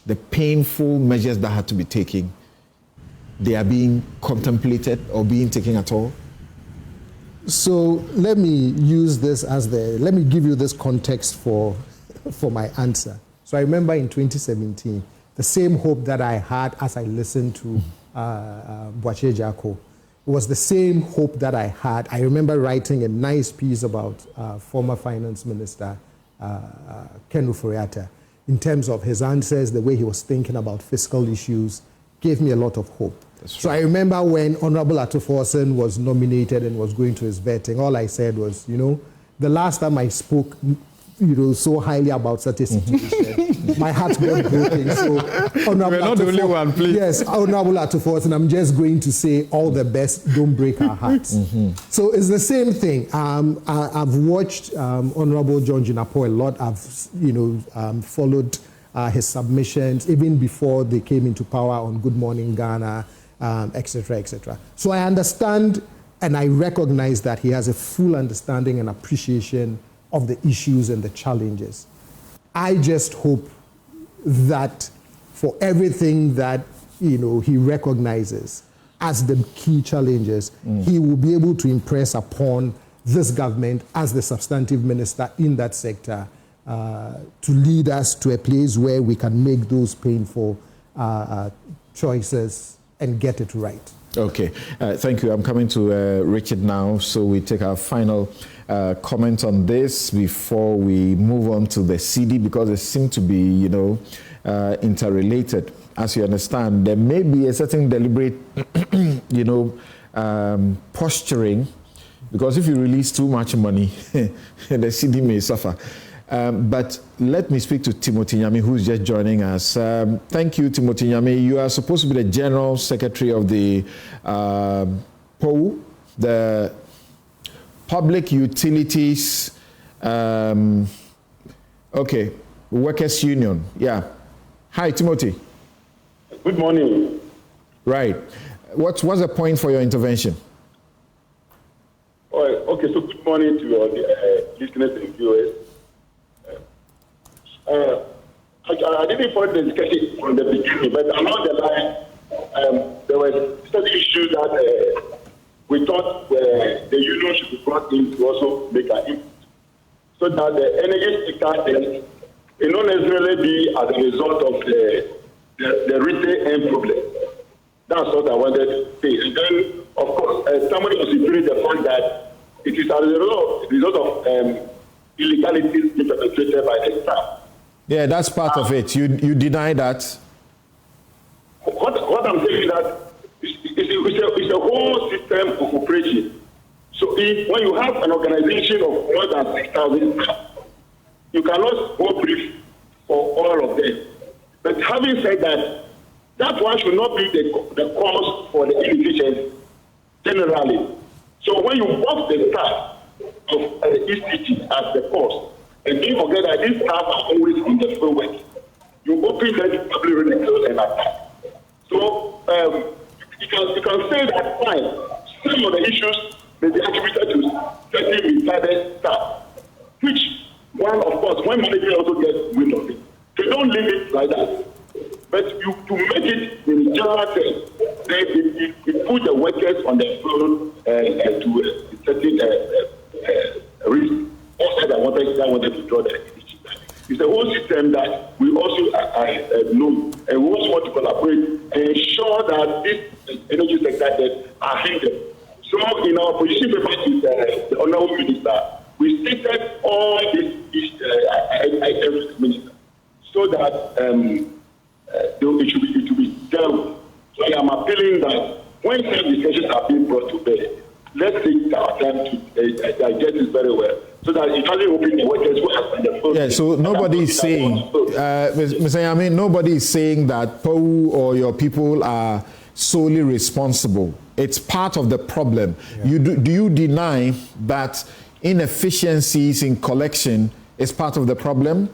Speaker 2: the painful measures that had to be taken, they are being contemplated or being taken at all?
Speaker 5: So let me use this let me give you this context for my answer. So I remember in 2017, the same hope that I had as I listened to Boakye Janko was the same hope that I had. I remember writing a nice piece about former finance minister Ken Ofori-Atta in terms of his answers, the way he was thinking about fiscal issues, gave me a lot of hope. So I remember when Honorable Atuforsen was nominated and was going to his vetting, all I said was, the last time I spoke, so highly about such a situation, my heart got broken. So, Honorable
Speaker 3: We're not the only one, please.
Speaker 5: Yes, Honorable Atufo, and I'm just going to say all the best. Don't break our hearts. So it's the same thing. I've watched Honorable John Jinapor a lot. I've followed his submissions even before they came into power on Good Morning Ghana, etc., etc. So I understand and I recognize that he has a full understanding and appreciation of the issues and the challenges. I just hope that for everything that he recognizes as the key challenges, he will be able to impress upon this government as the substantive minister in that sector to lead us to a place where we can make those painful choices and get it right.
Speaker 2: Okay, thank you. I'm coming to Richard now, so we take our final comment on this before we move on to the Cedi, because they seem to be, interrelated. As you understand, there may be a certain deliberate, posturing, because if you release too much money, the Cedi may suffer. But let me speak to Timothy Nyami, who's just joining us. Thank you, Timothy Nyami. You are supposed to be the General Secretary of the POU, the Public Utilities, Workers' Union. Yeah. Hi, Timothy.
Speaker 7: Good morning.
Speaker 2: Right. What's the point for your intervention?
Speaker 7: Okay, so good morning to all the listeners and viewers. I didn't follow the discussion from the beginning, but along the line, there were certain issues that we thought the union should be brought in to also make an input, so that the energy sector will not necessarily be as a result of the retail end problem. That's what I wanted to say. And then, of course, somebody was referring the point that it is as a result of illegalities being perpetrated by the staff.
Speaker 2: Yeah, that's part of it. You deny that?
Speaker 7: What I'm saying is that it's a whole system of operation. So when you have an organization of more than 6,000 staff, you cannot go brief for all of them. But having said that, that one should not be the cause for the inefficiency generally. So when you work the staff of the ECG as the cause, and don't forget that these staff are always on the field work, you open them to public ridicule and attack. So you can say that fine, some of the issues may be attributed to certain misguided staff, which one, of course, when management also gets wind of it, they don't leave it like that. But to make it in general terms, they put the workers on the field to a certain risk. Also, I wanted to draw the attention. It's a whole system that we also know, and we also want to collaborate and ensure that this energy sector are hindered. So, in our position paper to the Honourable Minister, we stated all these items to the Minister, so that it should be dealt with. So I am appealing that when some discussions are being brought to bear, let's take our time to digest it very well, so that it doesn't open the workers who have the first.
Speaker 2: Yeah, so nobody is saying, Mr. Yami, nobody is saying that POU or your people are solely responsible. It's part of the problem. Yeah. Do you deny that inefficiencies in collection is part of the problem?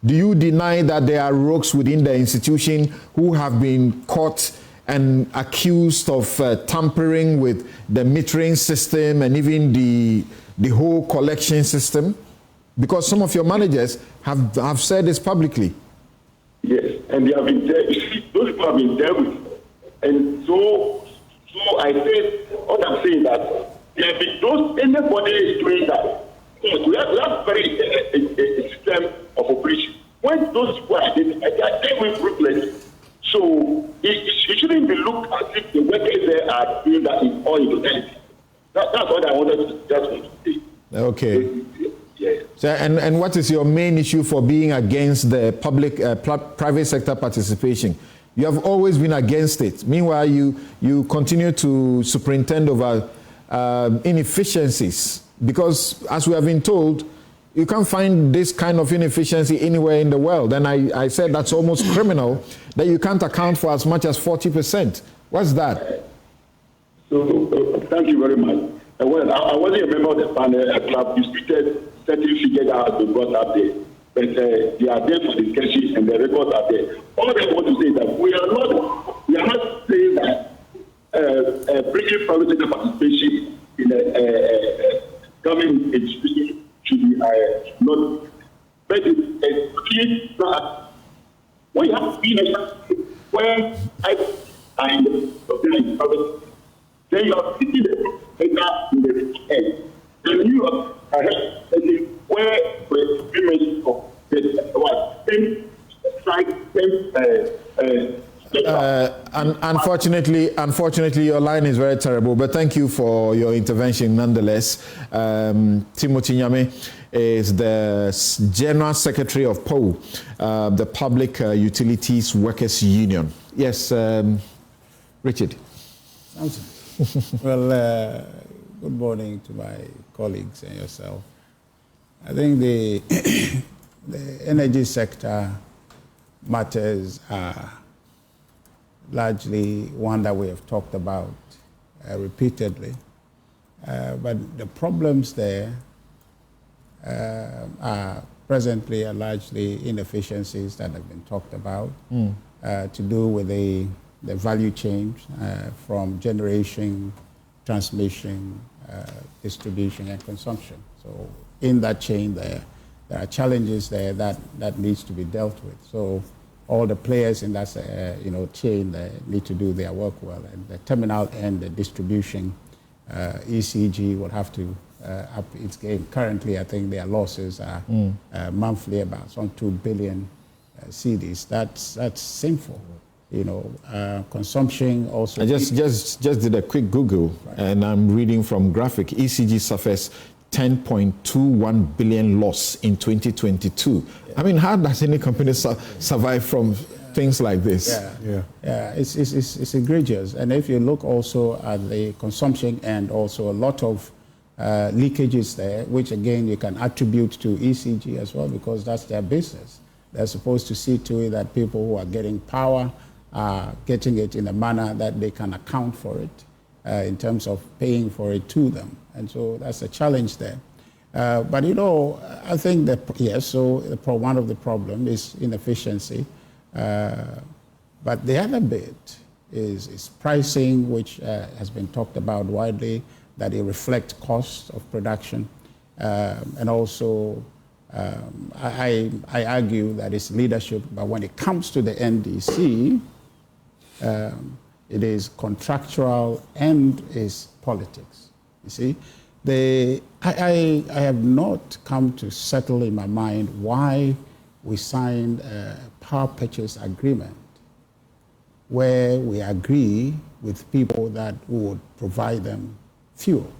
Speaker 2: Do you deny that there are rogues within the institution who have been caught and accused of tampering with the metering system and even the whole collection system? Because some of your managers have said this publicly.
Speaker 7: Yes, and they have been there. You see, those people have been dealt with. And so I say, what I'm saying that there have been anybody is doing that. So we have a system of operation. When those people are identified, they are dealt with ruthlessly. So it shouldn't be looked as if the workers there are doing that in all totality. That's what I wanted to just say.
Speaker 2: Okay.
Speaker 7: Yeah.
Speaker 2: So, and what is your main issue for being against the private sector participation? You have always been against it. Meanwhile, you continue to superintend over inefficiencies, because as we have been told, You can't find this kind of inefficiency anywhere in the world. And I said that's almost criminal that you can't account for as much as 40%. What's that?
Speaker 7: So, thank you very much. Well, I wasn't a member of the panel club. You stated certain figures that have been brought up there. But they are there for discussion and the records are there. All I want to say is that we are not saying that bringing private sector participation in a government institution should be not. But it's not. We have been where I in the private. Then you are sitting the data in the end. Then you are where women of
Speaker 2: unfortunately, your line is very terrible, but thank you for your intervention nonetheless. Timothy Nyame is the General Secretary of POU, the Public Utilities Workers Union. Yes, Richard.
Speaker 8: Samson. Well, good morning to my colleagues and yourself. I think the energy sector matters are largely one that we have talked about repeatedly. But the problems there are presently largely inefficiencies that have been talked about to do with the value chain from generation, transmission, distribution, and consumption. So in that chain there are challenges there that needs to be dealt with. So all the players in that chain need to do their work well. And the terminal end, the distribution, ECG will have to up its game. Currently, I think their losses are monthly about some 2 billion cedis. That's sinful. Consumption also.
Speaker 2: I just did a quick Google, and I'm reading from graphic. ECG suffers 10.21 billion loss in 2022. Yeah. I mean, how does any company survive from things like this?
Speaker 8: It's egregious. And if you look also at the consumption and also a lot of leakages there, which again you can attribute to ECG as well, because that's their business. They're supposed to see to it that people who are getting power are getting it in a manner that they can account for it in terms of paying for it to them. And so that's a challenge there. But I think that, one of the problems is inefficiency. But the other bit is pricing, which has been talked about widely, that it reflects cost of production. And also, I argue that it's leadership, but when it comes to the NDC, it is contractual and is politics. You see, I have not come to settle in my mind why we signed a power purchase agreement where we agree with people that would provide them fuel,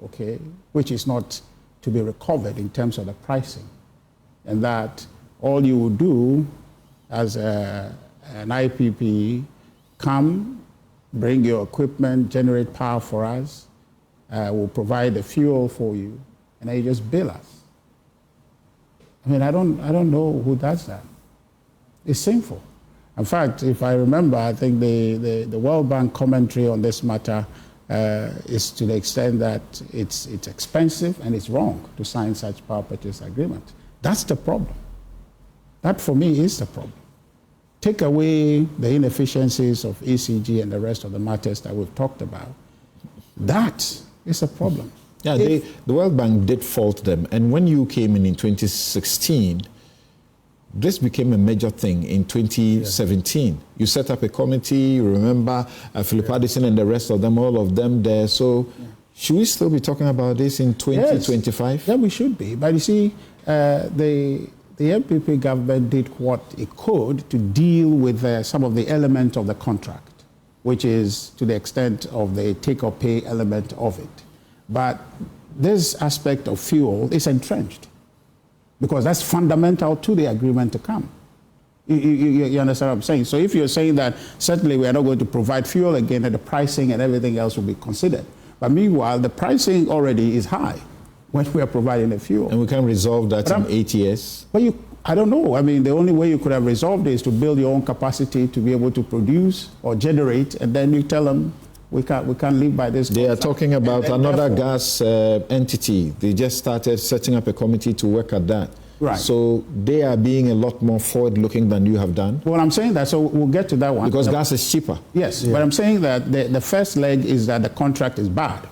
Speaker 8: okay, which is not to be recovered in terms of the pricing, and that all you would do as an IPP, come, bring your equipment, generate power for us, we'll provide the fuel for you, and then you just bill us. I mean, I don't know who does that. It's sinful. In fact, if I remember, I think the World Bank commentary on this matter is to the extent that it's expensive and it's wrong to sign such power purchase agreement. That's the problem. That, for me, is the problem. Take away the inefficiencies of ECG and the rest of the matters that we've talked about. That is a problem.
Speaker 2: Yeah, the World Bank did fault them. And when you came in 2016, this became a major thing in 2017. Yeah. You set up a committee, you remember Philip Addison and the rest of them, all of them there. So should we still be talking about this in 2025?
Speaker 8: Yes. Yeah, we should be. But you see, the MPP government did what it could to deal with some of the elements of the contract, which is to the extent of the take-or-pay element of it. But this aspect of fuel is entrenched, because that's fundamental to the agreement to come. You understand what I'm saying? So if you're saying that certainly we are not going to provide fuel again, and the pricing and everything else will be considered. But meanwhile, the pricing already is high. when we are providing the fuel.
Speaker 2: And we can resolve that in 8 years?
Speaker 8: Well, I don't know. I mean, the only way you could have resolved it is to build your own capacity to be able to produce or generate, and then you tell them, we can't live by this.
Speaker 2: They are talking about another gas entity. They just started setting up a committee to work at that.
Speaker 8: Right.
Speaker 2: So they are being a lot more forward-looking than you have done.
Speaker 8: Well, I'm saying that, so we'll get to that one.
Speaker 2: Because gas is cheaper.
Speaker 8: Yes, but I'm saying that the first leg is that the contract is bad.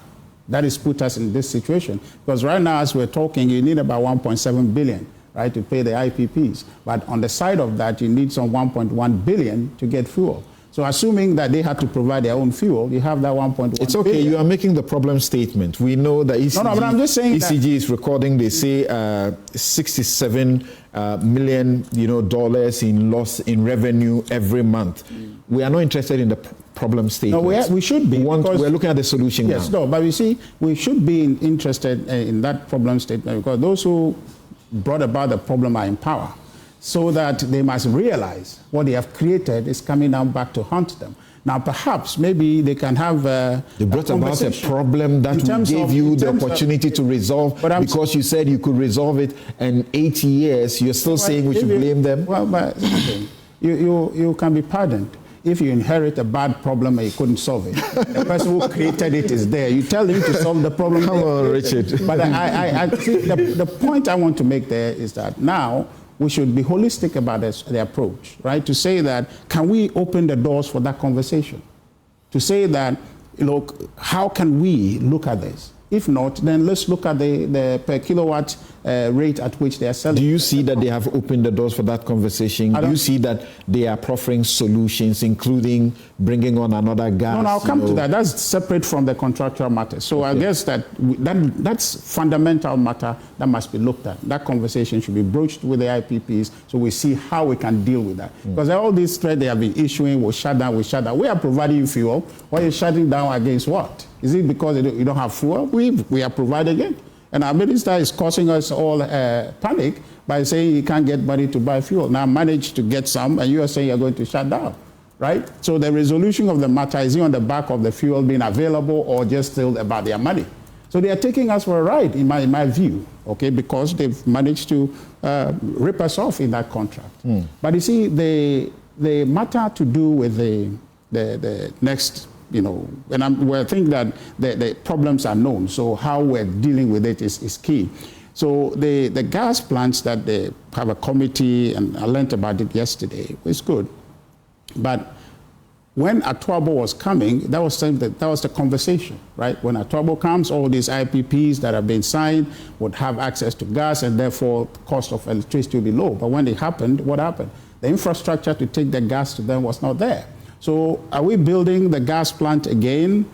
Speaker 8: That has put us in this situation. Because right now, as we're talking, you need about 1.7 billion, right, to pay the IPPs. But on the side of that, you need some 1.1 billion to get fuel. So assuming that they had to provide their own fuel, you have that 1.1
Speaker 2: It's okay,
Speaker 8: billion.
Speaker 2: you are making the problem statement. We know that ECG,
Speaker 8: but I'm just saying
Speaker 2: ECG is recording, they say, $67 million, dollars in loss in revenue every month. We are not interested in the problem statement.
Speaker 8: No, we should be.
Speaker 2: We're looking at the solution now.
Speaker 8: Yes, no, but you see, we should be interested in that problem statement because those who brought about the problem are in power. So that they must realize what they have created is coming down back to haunt them. Now, perhaps, maybe they can have
Speaker 2: They brought about a problem that we gave you the opportunity to resolve because you said you could resolve it in 80 years. You're still saying we should blame them?
Speaker 8: Well, but you can be pardoned. If you inherit a bad problem and you couldn't solve it, the person who created it is there. You tell him to solve the problem.
Speaker 2: Come on, Richard.
Speaker 8: But I think the point I want to make there is that now, we should be holistic about the approach, right? To say that, can we open the doors for that conversation? To say that, look, how can we look at this? If not, then let's look at the per kilowatt rate at which they are selling.
Speaker 2: Do you see that they have opened the doors for that conversation? Do you see that they are proffering solutions, including bringing on another gas?
Speaker 8: No, I'll come to that. That's separate from the contractual matter. So I guess that's fundamental matter that must be looked at. That conversation should be broached with the IPPs so we see how we can deal with that. Because all these threats they have been issuing will shut down, We are providing you fuel. Why are you shutting down against what? Is it because you don't have fuel? We are providing it. And our minister is causing us all panic by saying he can't get money to buy fuel. Now managed to get some, and you are saying you're going to shut down, right? So the resolution of the matter is on the back of the fuel being available or just still about their money. So they are taking us for a ride, in my view, okay, because they've managed to rip us off in that contract. But you see, the matter to do with the next, and I think that the problems are known, so how we're dealing with it is key. So the gas plants that they have a committee, and I learned about it yesterday, it's good. But when Atuabo was coming, that was the conversation, right? When Atuabo comes, all these IPPs that have been signed would have access to gas, and therefore the cost of electricity will be low. But when it happened, what happened? The infrastructure to take the gas to them was not there. So are we building the gas plant again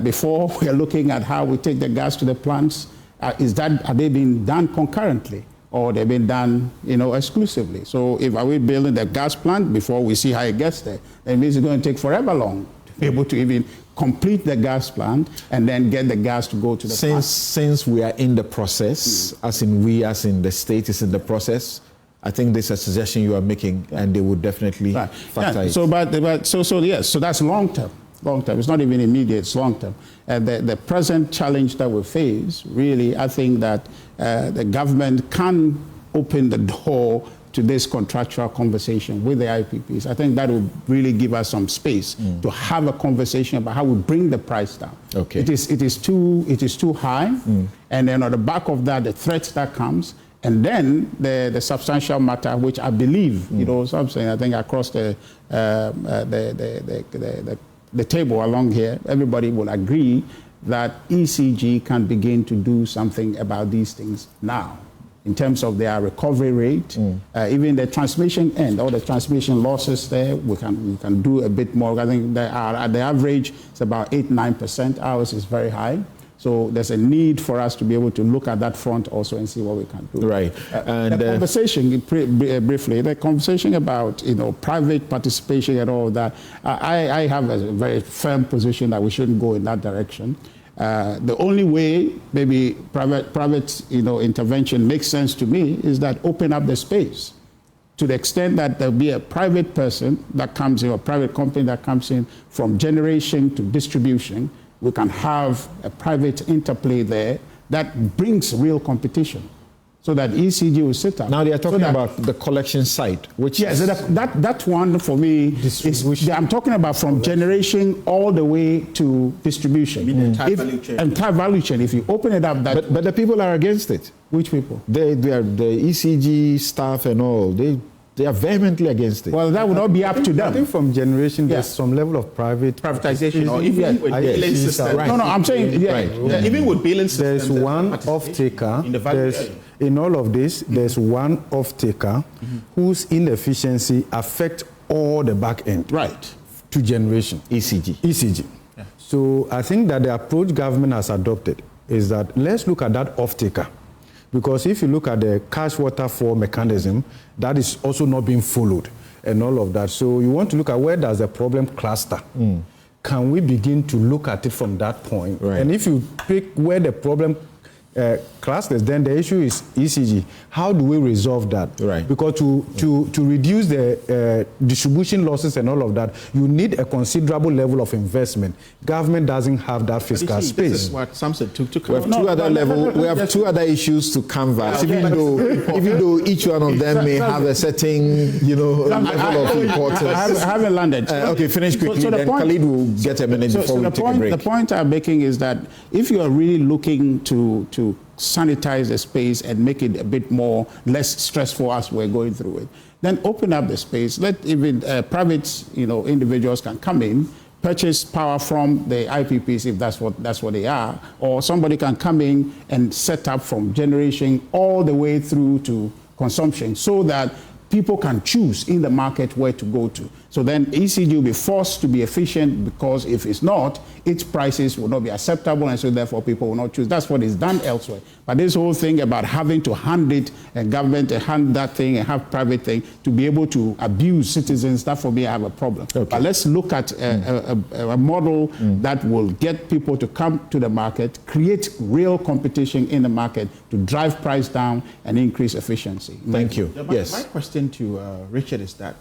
Speaker 8: before we are looking at how we take the gas to the plants? Are they being done concurrently, or they've been done, exclusively? So are we building the gas plant before we see how it gets there? That means it's going to take forever long to be able to even complete the gas plant and then get the gas to go to the plant.
Speaker 2: Since we are in the process, as in the state is in the process, I think this is a suggestion you are making, and they would definitely factor it.
Speaker 8: So that's long term. Long term. It's not even immediate. It's long term. The present challenge that we face, really, I think that the government can open the door to this contractual conversation with the IPPs. I think that will really give us some space to have a conversation about how we bring the price down.
Speaker 2: Okay.
Speaker 8: It is too high, and then on the back of that, the threat that comes. And then the substantial matter, which I believe, something I think across the table along here, everybody will agree that ECG can begin to do something about these things now, in terms of their recovery rate, even the transmission end, all the transmission losses there, we can do a bit more. I think at the average, it's about 8-9%. Ours is very high. So there's a need for us to be able to look at that front also and see what we can do.
Speaker 2: Right.
Speaker 8: And the conversation, briefly, the conversation about private participation and all that, I have a very firm position that we shouldn't go in that direction. The only way maybe private intervention makes sense to me is that open up the space to the extent that there'll be a private person that comes in, or a private company that comes in from generation to distribution. We can have a private interplay there that brings real competition, so that ECG will sit up.
Speaker 2: Now they are talking about the collection site, which
Speaker 8: yes, that one for me is, I'm talking about from generation all the way to distribution.
Speaker 6: Entire value chain.
Speaker 8: Entire value chain. If you open it up, that.
Speaker 2: But the people are against it.
Speaker 8: Which people?
Speaker 2: They are the ECG staff and all. They are vehemently against it.
Speaker 8: Well, that would not be up to them.
Speaker 3: I think from generation, there's some level of
Speaker 6: privatization, or even with billing system.
Speaker 2: Right.
Speaker 8: No, I'm saying,
Speaker 6: Even with billing systems.
Speaker 3: There's one off-taker.
Speaker 6: In the value chain.
Speaker 3: In all of this, there's one off-taker whose inefficiency affects all the back end.
Speaker 8: Right.
Speaker 3: To generation. ECG. Yeah. So I think that the approach government has adopted is that let's look at that off-taker. Because if you look at the cash waterfall mechanism, that is also not being followed and all of that. So you want to look at where does the problem cluster. Can we begin to look at it from that point?
Speaker 2: Right.
Speaker 3: And if you pick where the problem clusters, then the issue is ECG. How do we resolve that?
Speaker 2: Right.
Speaker 3: Because to reduce the distribution losses and all of that, you need a considerable level of investment. Government doesn't have that fiscal space.
Speaker 6: This is what Samson took to
Speaker 2: We have two other issues to canvass, even though each one of them may have a certain, level of importance.
Speaker 8: I haven't landed.
Speaker 2: Okay, finish quickly. So then Khalid will get a minute before we take a break.
Speaker 8: The point I'm making is that if you are really looking to sanitize the space and make it a bit less stressful as we're going through it, then open up the space. Let even private, individuals can come in, purchase power from the IPPs if that's what they are, or somebody can come in and set up from generation all the way through to consumption, so that people can choose in the market where to go to. So then ECG will be forced to be efficient, because if it's not, its prices will not be acceptable, and so therefore people will not choose. That's what is done elsewhere. But this whole thing about having to hand it, and government to hand that thing and have private thing to be able to abuse citizens, that for me I have a problem. Okay. But let's look at a model that will get people to come to the market, create real competition in the market to drive price down and increase efficiency.
Speaker 2: Thank you.
Speaker 6: My question to Richard is that,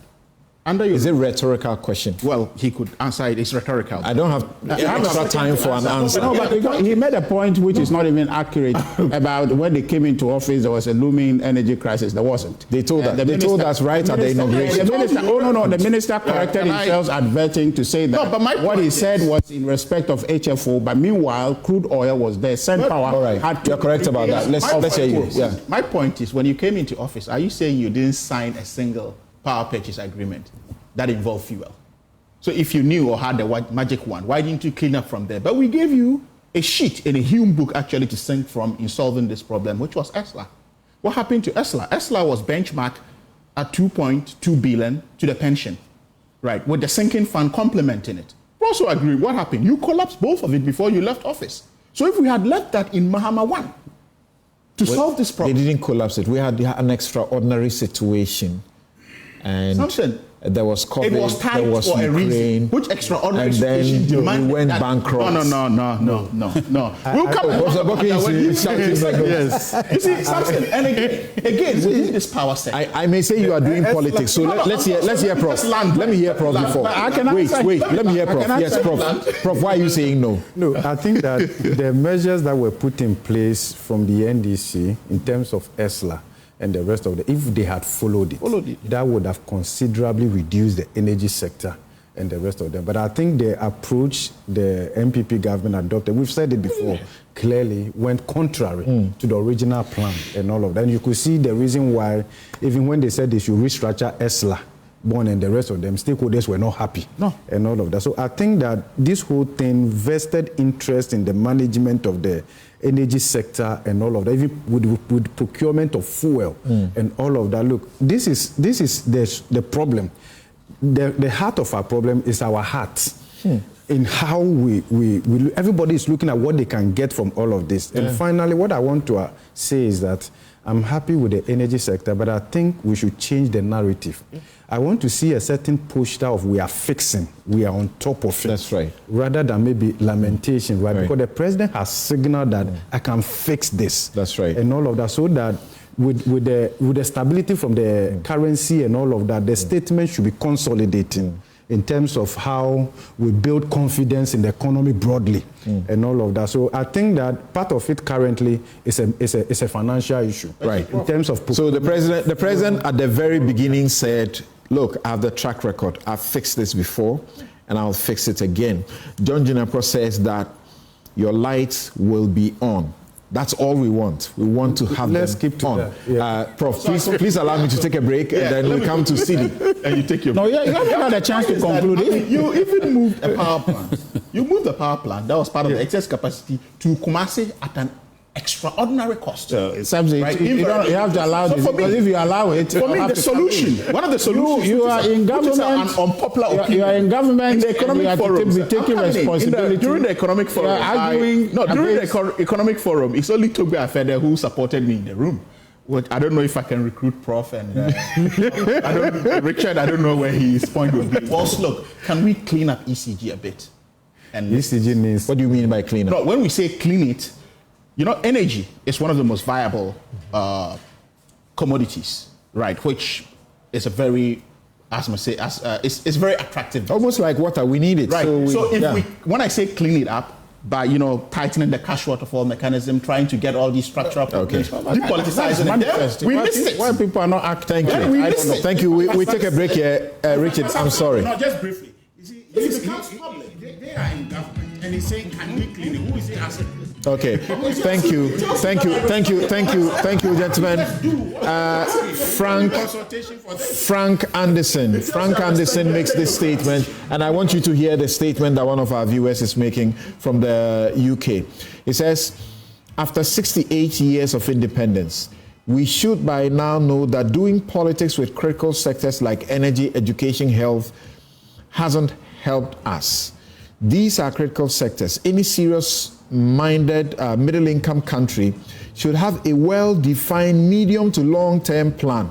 Speaker 2: is it a rhetorical question?
Speaker 6: Well, he could answer it. It's rhetorical.
Speaker 2: I don't have extra time for an answer.
Speaker 8: No, but he made a point which is not even accurate about when they came into office, there was a looming energy crisis. There wasn't.
Speaker 2: They told us right at the inauguration.
Speaker 8: The minister corrected himself, adverting to say that what he said was in respect of HFO, but meanwhile, crude oil was there. Send power.
Speaker 2: All right. You're correct about that. Let's hear you. Yeah.
Speaker 6: My point is, when you came into office, are you saying you didn't sign a single power purchase agreement that involved fuel? So if you knew or had the magic one, why didn't you clean up from there? But we gave you a sheet in a Hume book actually to sink from in solving this problem, which was ESLA. What happened to ESLA? ESLA was benchmarked at 2.2 billion to the pension, right, with the sinking fund complementing it. We also agree. What happened? You collapsed both of it before you left office. So if we had left that in Mahama 1 to solve this problem.
Speaker 2: They didn't collapse it. We had an extraordinary situation. And
Speaker 6: Samson,
Speaker 2: there was COVID,
Speaker 6: it was tight
Speaker 2: there was
Speaker 6: for
Speaker 2: Ukraine,
Speaker 6: a reason. Which extraordinary
Speaker 2: and
Speaker 6: situation
Speaker 2: then we went bankrupt.
Speaker 6: No. We'll come back. Yes. You see, Samson, and again, within this power sector.
Speaker 2: I may say you are doing politics, so let's hear Prof. Let me hear Prof before. Wait, let me hear Prof. Yes, Prof. Prof, why are you saying no?
Speaker 3: No, I think that the measures that were put in place from the NDC in terms of ESLA and the rest of if they had followed it, that would have considerably reduced the energy sector and the rest of them. But I think the approach the MPP government adopted, we've said it before, clearly went contrary to the original plan and all of that. And you could see the reason why, even when they said they should restructure ESLA, Bond and the rest of them, stakeholders were not happy and all of that. So I think that this whole thing vested interest in the management of the energy sector and all of that, even with procurement of fuel and all of that. Look, this is the problem. The heart of our problem is our heart. In how we everybody is looking at what they can get from all of this. And finally, what I want to say is that I'm happy with the energy sector, but I think we should change the narrative. I want to see a certain posture of we are fixing, we are on top of it.
Speaker 2: That's right.
Speaker 3: Rather than maybe lamentation, right? Because the president has signaled that I can fix this.
Speaker 2: That's right.
Speaker 3: And all of that, so that with the stability from the currency and all of that, the statement should be consolidating. in terms of how we build confidence in the economy broadly and all of that. So I think that part of it currently is a financial issue.
Speaker 2: Right.
Speaker 3: In terms of
Speaker 2: so the president at the very beginning said, look, I have the track record. I've fixed this before and I'll fix it again. John Jinapro says that your lights will be on. That's all we want. We want to have
Speaker 3: Let's
Speaker 2: them
Speaker 3: keep to
Speaker 2: on.
Speaker 3: that. Yeah.
Speaker 2: Prof, please allow me to take a break, and then we come to Cedi.
Speaker 6: And you take your
Speaker 8: No, yeah, you haven't had a chance to conclude it.
Speaker 6: You even moved a power plant. You moved the power plant. That was part of the excess capacity to Kumasi at an extraordinary cost.
Speaker 8: Samson,
Speaker 6: Right.
Speaker 8: you have to allow
Speaker 6: So
Speaker 8: this,
Speaker 6: for me-
Speaker 8: because if you allow it,
Speaker 6: For me,
Speaker 8: have
Speaker 6: the
Speaker 8: to
Speaker 6: solution, one of the solutions,
Speaker 8: you are in
Speaker 6: which is
Speaker 8: government,
Speaker 6: an unpopular opinion.
Speaker 8: you are in government,
Speaker 6: in the economic
Speaker 8: and you
Speaker 6: forum.
Speaker 8: have to be taking responsibility.
Speaker 6: During the economic forum,
Speaker 8: arguing
Speaker 6: during the
Speaker 8: against-
Speaker 6: economic forum, it's only Togbe Afede who supported me in the room. Well, I don't know if I can recruit Prof and Richard. I don't know where his point would be. Well, look, can we clean up ECG a bit? And
Speaker 3: ECG means...
Speaker 2: What do you mean by clean up?
Speaker 6: no, when we say clean it, you know, energy is one of the most viable commodities, right? Which is a very, as I say, it's very attractive.
Speaker 2: Almost like water, we need it.
Speaker 6: Right. So,
Speaker 2: yeah.
Speaker 6: when I say clean it up, by tightening the cash waterfall mechanism, trying to get all these structural problems, depoliticizing it, we missed it.
Speaker 8: Why people are not acting?
Speaker 2: Thank you.
Speaker 6: we missed it.
Speaker 2: Thank you. We take a break here. Richard, I'm sorry.
Speaker 6: No, just briefly. You see, they are in government, and he's saying, "Can we clean it?" Who is it asking?
Speaker 2: Okay. Thank you, gentlemen. Frank Anderson makes this statement, and I want you to hear the statement that one of our viewers is making from the UK. It says, after 68 years of independence, we should by now know that doing politics with critical sectors like energy, education, health hasn't helped us. These are critical sectors. Any serious-minded middle-income country should have a well-defined medium to long-term plan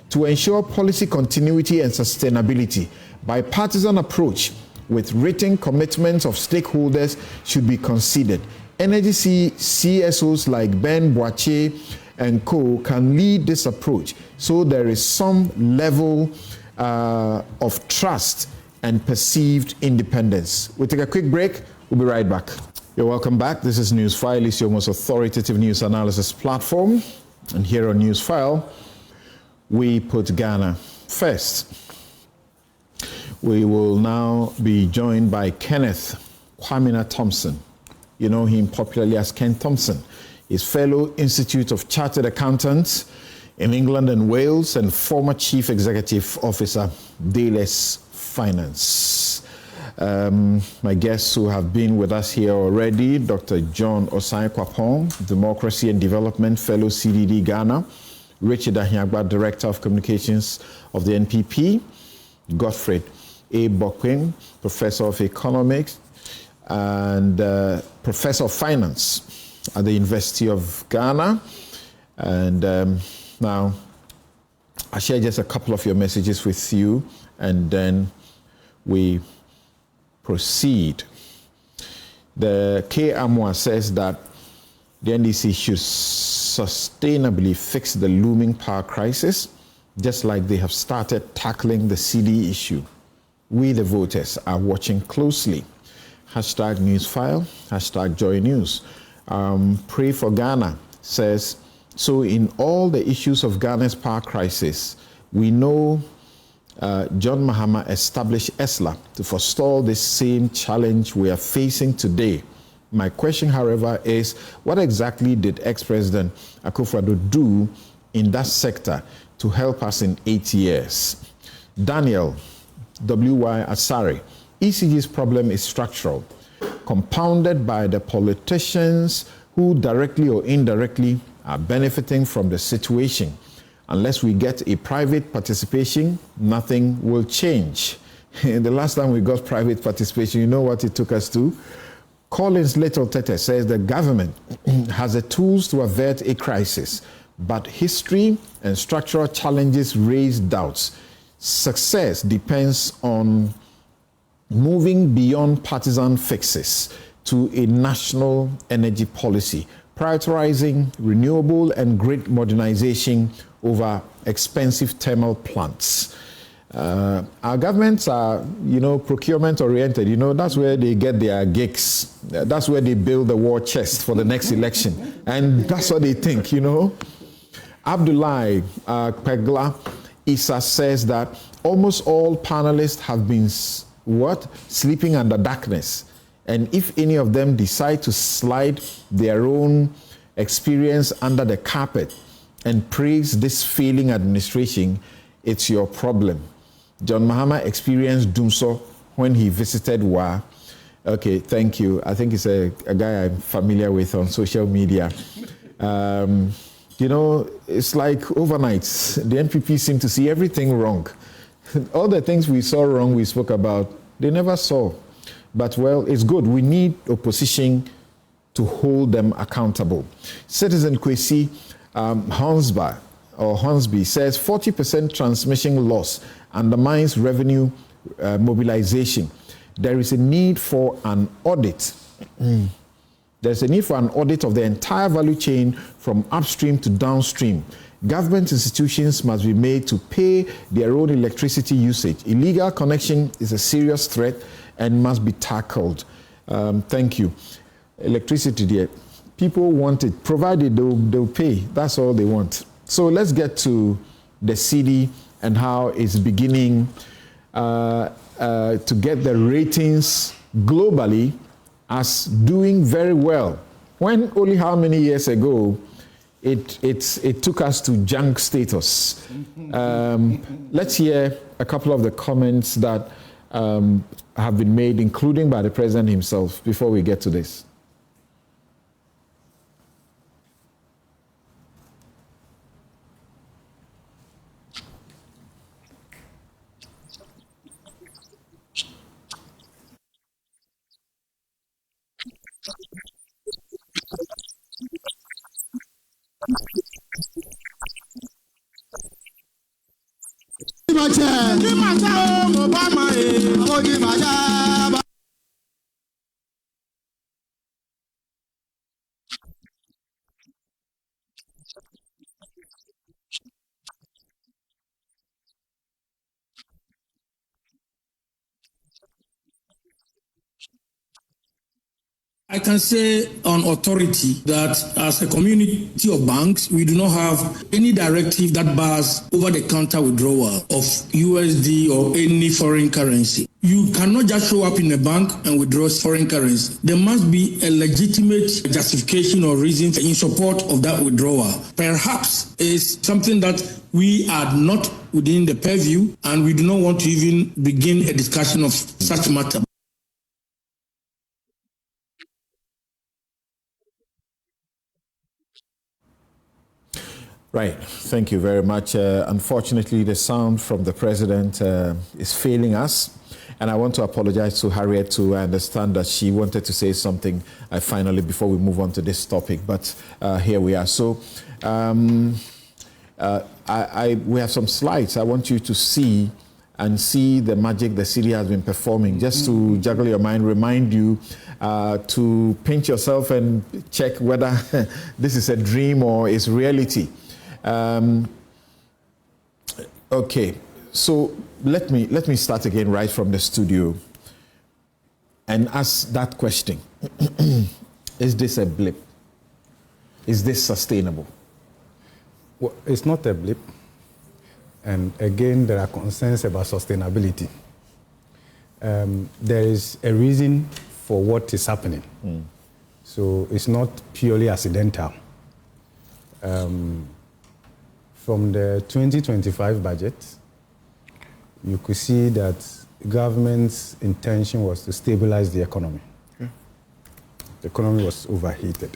Speaker 2: to ensure policy continuity and sustainability. Bipartisan approach with written commitments of stakeholders should be considered. Energy CSOs like Ben Boache and co can lead this approach so there is some level of trust and perceived independence. We'll take a quick break. We'll be right back. You're welcome back. This is Newsfile. It's your most authoritative news analysis platform. And here on Newsfile, we put Ghana first. We will now be joined by Kenneth Kwamina Thompson. You know him popularly as Ken Thompson. He's fellow Institute of Chartered Accountants in England and Wales and former Chief Executive Officer, Dales Finance. My guests who have been with us here already, Dr. John Osai-Kwapong, Democracy and Development Fellow, CDD Ghana, Richard Ahiagba, Director of Communications of the NPP, Godfred A. Bokwin, Professor of Economics and Professor of Finance at the University of Ghana. And now, I'll share just a couple of your messages with you, and then we proceed. The K. Amwa says that the NDC should sustainably fix the looming power crisis, just like they have started tackling the CD issue. We, the voters, are watching closely. Hashtag Newsfile, hashtag Joy News. Pray for Ghana says, so in all the issues of Ghana's power crisis, we know John Mahama established ESLA to forestall this same challenge we are facing today. My question, however, is what exactly did ex-President Akufo-Addo do in that sector to help us in 8 years? Daniel W.Y. Asari, ECG's problem is structural, compounded by the politicians who directly or indirectly are benefiting from the situation. Unless we get a private participation, nothing will change. The last time we got private participation, you know what it took us to? Collins Little Tete says the government has the tools to avert a crisis, but history and structural challenges raise doubts. Success depends on moving beyond partisan fixes to a national energy policy, prioritizing renewable and grid modernization over expensive thermal plants. Our governments are, procurement oriented. That's where they get their gigs. That's where they build the war chest for the next election. And that's what they think, Abdullahi Pegla Issa says that almost all panelists have been, sleeping under darkness. And if any of them decide to slide their own experience under the carpet and praise this failing administration, it's your problem. John Mahama experienced Dumso when he visited WA. Okay, thank you. I think it's a guy I'm familiar with on social media. It's like overnight, the NPP seem to see everything wrong. All the things we saw wrong, we spoke about, they never saw. But, well, it's good. We need opposition to hold them accountable. Citizen Kwesi Hornsby says 40% transmission loss undermines revenue mobilization. There is a need for an audit. There's a need for an audit of the entire value chain from upstream to downstream. Government institutions must be made to pay their own electricity usage. Illegal connection is a serious threat and must be tackled. Thank you. Electricity, dear. People want it, provided they'll pay. That's all they want. So let's get to the city and how it's beginning to get the ratings globally as doing very well. When only how many years ago it took us to junk status. Let's hear a couple of the comments that have been made, including by the president himself, before we get to this.
Speaker 9: I can say on authority that as a community of banks, we do not have any directive that bars over-the-counter withdrawal of USD or any foreign currency. You cannot just show up in a bank and withdraw foreign currency. There must be a legitimate justification or reason in support of that withdrawal. Perhaps it's something that we are not within the purview, and we do not want to even begin a discussion of such matter.
Speaker 2: Right. Thank you very much. Unfortunately, the sound from the president is failing us. And I want to apologize to Harriet too. I understand that she wanted to say something finally before we move on to this topic. But here we are. So we have some slides. I want you to see the magic the city has been performing. Just to juggle your mind, remind you to pinch yourself and check whether this is a dream or is reality. Okay, so let me start again right from the studio and ask that question. Is this a blip? Is this sustainable?
Speaker 3: Well, it's not a blip. And again, there are concerns about sustainability. There is a reason for what is happening. So it's not purely accidental. From the 2025 budget, you could see that government's intention was to stabilize the economy. The economy was overheated.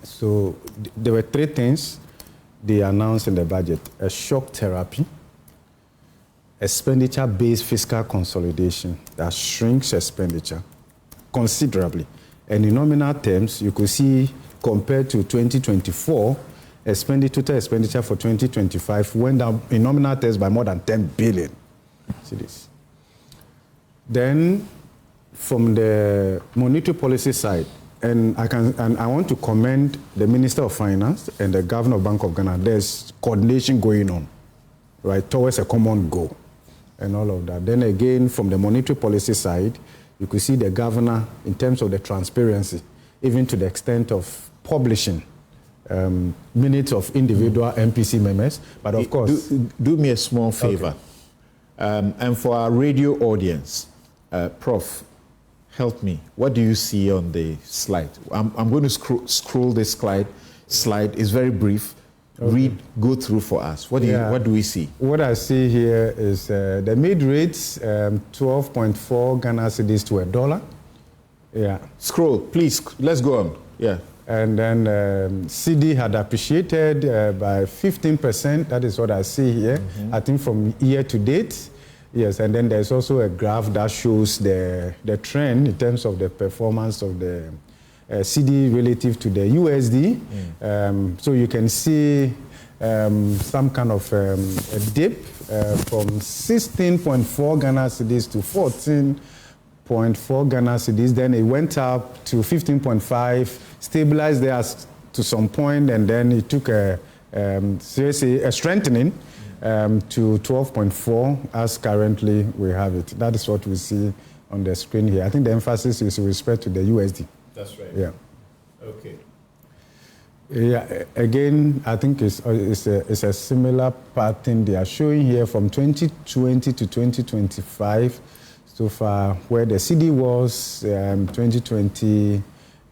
Speaker 3: So there were three things they announced in the budget: a shock therapy, expenditure-based fiscal consolidation that shrinks expenditure considerably. And in nominal terms, you could see, compared to 2024, total expenditure for 2025 went down in nominal terms by more than 10 billion. See this. Then, from the monetary policy side, and I want to commend the Minister of Finance and the Governor of Bank of Ghana. There's coordination going on, right, towards a common goal. and all of that. Then again, from the monetary policy side, you could see the governor in terms of the transparency, even to the extent of publishing minutes of individual MPC members. But of course...
Speaker 2: Do me a small favor. Okay. And for our radio audience, Prof, help me. What do you see on the slide? I'm going to scroll this slide. It's very brief. Okay. Go through for us. What do we see?
Speaker 3: What I see here is the mid rates, 12.4 Ghana cedis to $1. Yeah.
Speaker 2: Scroll, please. Let's go on. Yeah.
Speaker 3: And then CD had appreciated by 15%. That is what I see here. Mm-hmm. I think from year to date. Yes, and then there's also a graph that shows the trend in terms of the performance of the CD relative to the USD. So you can see some kind of a dip from 16.4 Ghana cedis to 14.4 Ghana cedis. Then it went up to 15.5, stabilized there to some point, and then it took a strengthening to 12.4 as currently we have it. That is what we see on the screen here. I think the emphasis is with respect to the USD.
Speaker 2: That's right.
Speaker 3: Yeah.
Speaker 2: Okay.
Speaker 3: Yeah. Again, I think it's a similar pattern they are showing here from 2020 to 2025 so far, where the CD was 2020,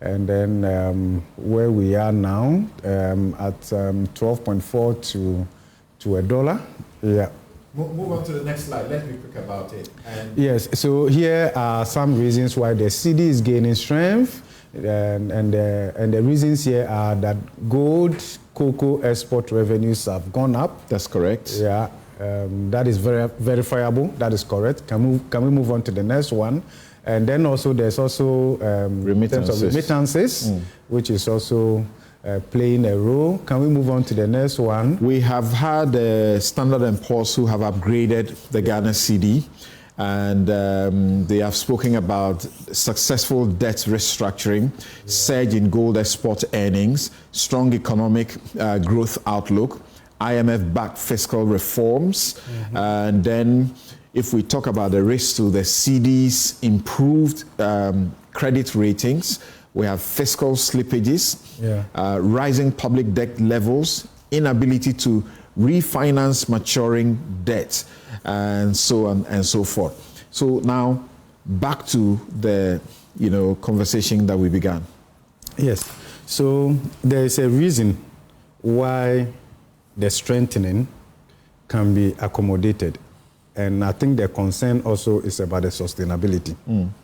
Speaker 3: and then where we are now at 12.4 to $1. Yeah.
Speaker 2: Move on to the next slide. Let's be quick about it.
Speaker 3: Yes. So here are some reasons why the CD is gaining strength. And the reasons here are that gold, cocoa export revenues have gone up.
Speaker 2: That's correct.
Speaker 3: Yeah, that is very verifiable. That is correct. Can we move on to the next one? And then also there's also remittances, which is also playing a role. Can we move on to the next one?
Speaker 2: We have had Standard & Poor's who have upgraded the Ghana CD. And they have spoken about successful debt restructuring, surge in gold export earnings, strong economic growth outlook, IMF-backed fiscal reforms, and then if we talk about the risk to the CD's improved credit ratings, we have fiscal slippages, rising public debt levels, inability to refinance maturing debt, and so on and so forth. So now, back to the conversation that we began.
Speaker 3: Yes. So there is a reason why the strengthening can be accommodated, and I think the concern also is about the sustainability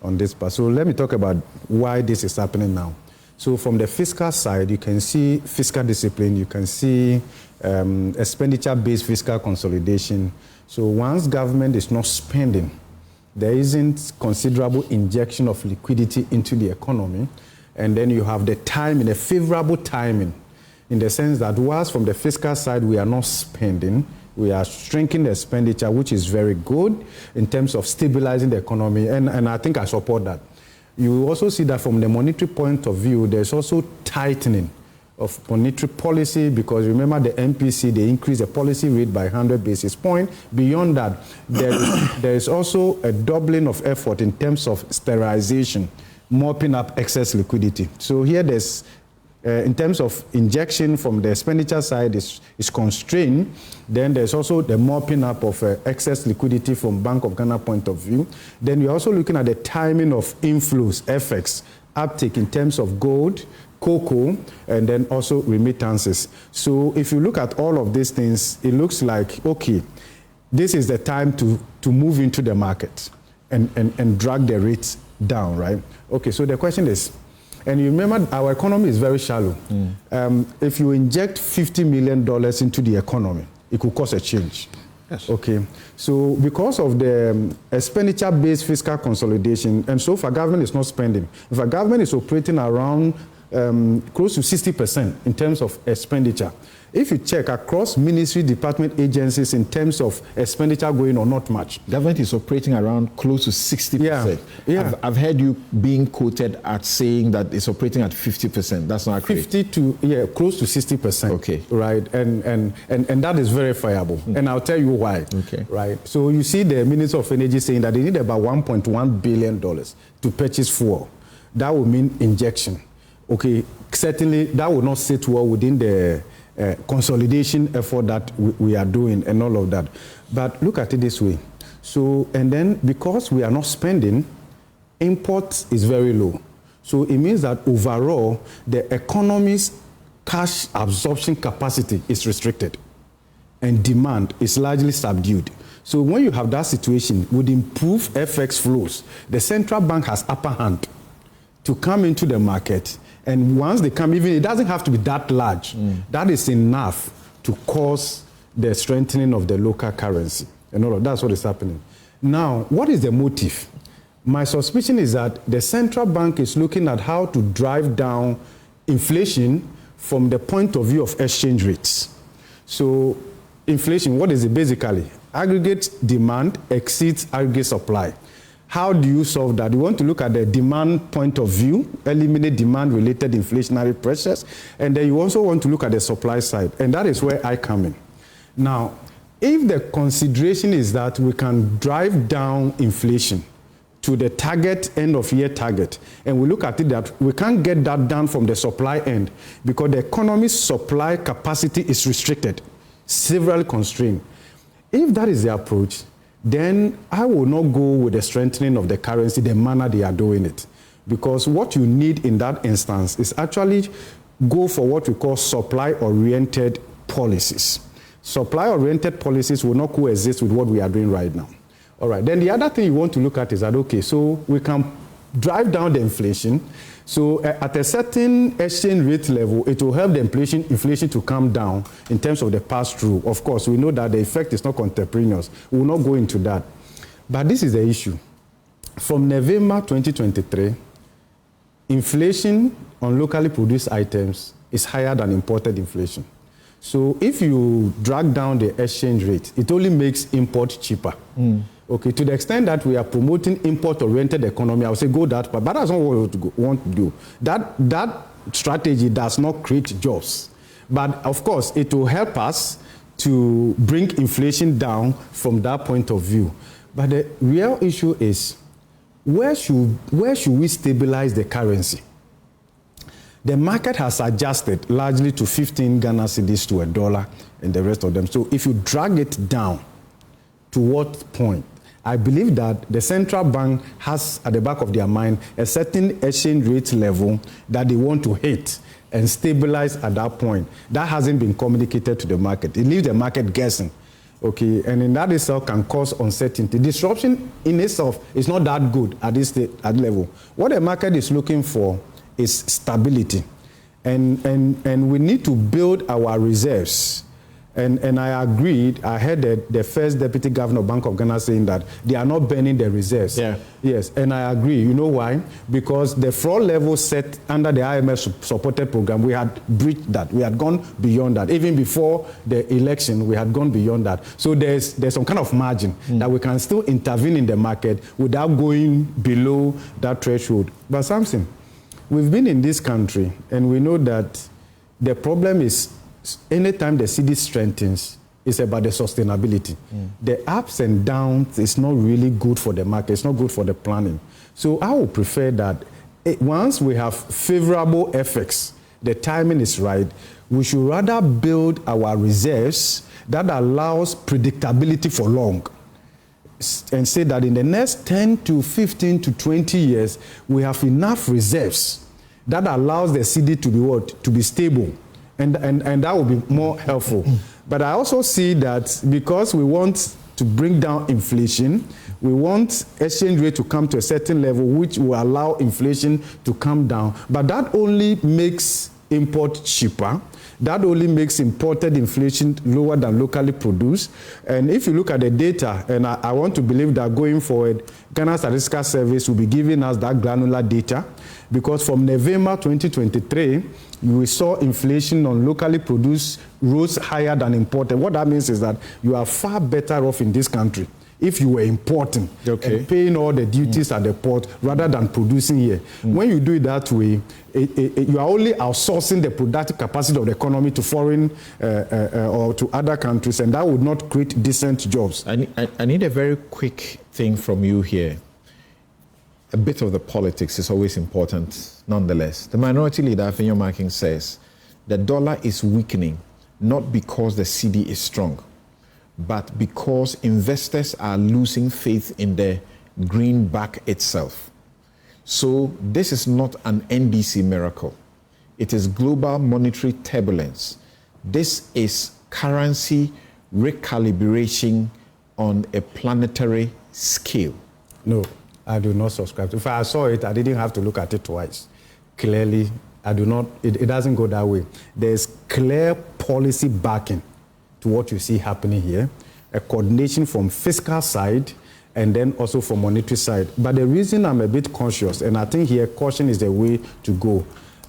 Speaker 3: on this part. So let me talk about why this is happening now. So from the fiscal side, you can see fiscal discipline, you can see expenditure-based fiscal consolidation. So once government is not spending, there isn't considerable injection of liquidity into the economy, and then you have the timing, a favorable timing, in the sense that whilst from the fiscal side we are not spending, we are shrinking the expenditure, which is very good in terms of stabilizing the economy, and I think I support that. You will also see that from the monetary point of view, there's also tightening of monetary policy, because remember the MPC, they increased the policy rate by 100 basis points. Beyond that, there is also a doubling of effort in terms of sterilization, mopping up excess liquidity. So here there's, in terms of injection from the expenditure side is constrained. Then there's also the mopping up of excess liquidity from Bank of Ghana point of view. Then you're also looking at the timing of inflows, FX, uptake in terms of gold, cocoa, and then also remittances. So if you look at all of these things, it looks like, okay, this is the time to move into the market and drag the rates down, right? Okay, so the question is, and you remember our economy is very shallow. If you inject $50 million into the economy, it could cause a change. Yes. Okay, so because of the expenditure-based fiscal consolidation, and so far government is not spending. If a government is operating around close to 60% in terms of expenditure. If you check across ministry, department, agencies in terms of expenditure going on, not much.
Speaker 2: Government is operating around close to 60%.
Speaker 3: Yeah.
Speaker 2: I've heard you being quoted at saying that it's operating at 50%. That's not accurate.
Speaker 3: 50 to, close to 60%.
Speaker 2: Okay.
Speaker 3: Right, and that is verifiable. And I'll tell you why.
Speaker 2: Okay.
Speaker 3: Right, so you see the Minister of Energy saying that they need about $1.1 billion to purchase fuel. That will mean injection. Okay, certainly that will not sit well within the consolidation effort that we are doing and all of that. But look at it this way. So, and then because we are not spending, import is very low. So it means that overall, the economy's cash absorption capacity is restricted and demand is largely subdued. So when you have that situation, with improved FX flows, the central bank has upper hand to come into the market. And once they come, even it doesn't have to be that large. That is enough to cause the strengthening of the local currency. And all of that's what is happening. Now, what is the motive? My suspicion is that the central bank is looking at how to drive down inflation from the point of view of exchange rates. So, inflation, what is it basically? Aggregate demand exceeds aggregate supply. How do you solve that? You want to look at the demand point of view, eliminate demand-related inflationary pressures, and then you also want to look at the supply side, and that is where I come in. Now, if the consideration is that we can drive down inflation to the target, end-of-year target, and we look at it that we can't get that done from the supply end because the economy's supply capacity is restricted, severely constrained. If that is the approach, then I will not go with the strengthening of the currency, the manner they are doing it. Because what you need in that instance is actually go for what we call supply-oriented policies. Supply-oriented policies will not coexist with what we are doing right now. All right, then the other thing you want to look at is that, okay, so we can drive down the inflation. So at a certain exchange rate level, it will help the inflation to come down in terms of the pass-through. Of course, we know that the effect is not contemporaneous. We will not go into that. But this is the issue. From November 2023, inflation on locally produced items is higher than imported inflation. So if you drag down the exchange rate, it only makes import cheaper. Okay, to the extent that we are promoting import-oriented economy, I would say go that part, but that's not what we want to do. That strategy does not create jobs. But of course, it will help us to bring inflation down from that point of view. But the real issue is, where should we stabilize the currency? The market has adjusted largely to 15 Ghana cedis to $1 and the rest of them. So if you drag it down, to what point? I believe that the central bank has at the back of their mind a certain exchange rate level that they want to hit and stabilize at that point. That hasn't been communicated to the market. It leaves the market guessing. Okay, and in that itself can cause uncertainty. Disruption in itself is not that good at this level. What the market is looking for is stability. And we need to build our reserves. And I agreed. I heard the first deputy governor of Bank of Ghana saying that they are not burning the reserves.
Speaker 2: Yeah.
Speaker 3: Yes, and I agree. You know why? Because the fraud level set under the IMF supported program, we had breached that. We had gone beyond that. Even before the election, we had gone beyond that. So there's some kind of margin that we can still intervene in the market without going below that threshold. But Samson, we've been in this country, and we know that the problem is anytime the city strengthens, it's about the sustainability. The ups and downs is not really good for the market. It's not good for the planning. So I would prefer that once we have favorable effects, the timing is right, we should rather build our reserves that allows predictability for long. And say that in the next 10 to 15 to 20 years, we have enough reserves that allows the city to be what? To be stable. And that will be more helpful. But I also see that because we want to bring down inflation, we want exchange rate to come to a certain level which will allow inflation to come down. But that only makes import cheaper. That only makes imported inflation lower than locally produced. And if you look at the data, and I want to believe that going forward, Ghana Statistical Service will be giving us that granular data, because from November 2023, we saw inflation on locally produced rose higher than imported. What that means is that you are far better off in this country if you were importing and paying all the duties at the port rather than producing here. When you do it that way, you are only outsourcing the productive capacity of the economy to foreign or to other countries, and that would not create decent jobs.
Speaker 2: I need a very quick thing from you here. A bit of the politics is always important, nonetheless. The minority leader, Afenyo-Markin, says the dollar is weakening, not because the cedi is strong, but because investors are losing faith in the greenback itself. So this is not an NDC miracle. It is global monetary turbulence. This is currency recalibration on a planetary scale.
Speaker 3: No, I do not subscribe. If I saw it, I didn't have to look at it twice. Clearly, I do not, it doesn't go that way. There's clear policy backing to what you see happening here, a coordination from fiscal side and then also from monetary side. But the reason I'm a bit cautious, and I think here caution is the way to go,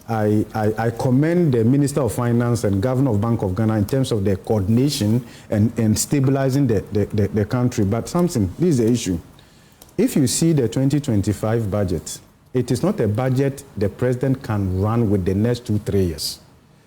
Speaker 3: I commend the Minister of Finance and Governor of Bank of Ghana in terms of their coordination and stabilizing the country. But Samson, this is the issue. If you see the 2025 budget, it is not a budget the president can run with the next 2-3 years.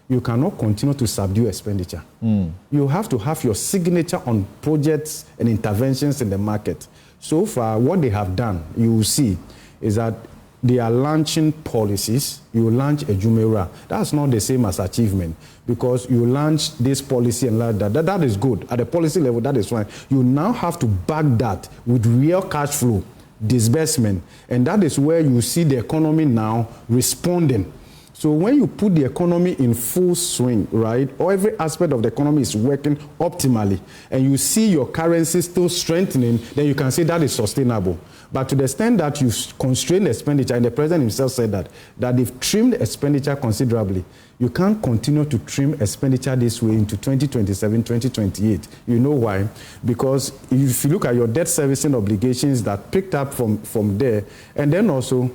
Speaker 3: You cannot continue to subdue expenditure. You have to have your signature on projects and interventions in the market. So far, what they have done, you will see, is that they are launching policies. You launch a Jumera. That's not the same as achievement, because you launch this policy and like that. That is good. At the policy level, that is fine. You now have to back that with real cash flow, disbursement, and that is where you see the economy now responding. So when you put the economy in full swing, right, or every aspect of the economy is working optimally, and you see your currency still strengthening, then you can say that is sustainable. But to the extent that you've constrained expenditure, and the president himself said that they've trimmed expenditure considerably, you can't continue to trim expenditure this way into 2027, 2028. You know why? Because if you look at your debt servicing obligations that picked up from there, and then also,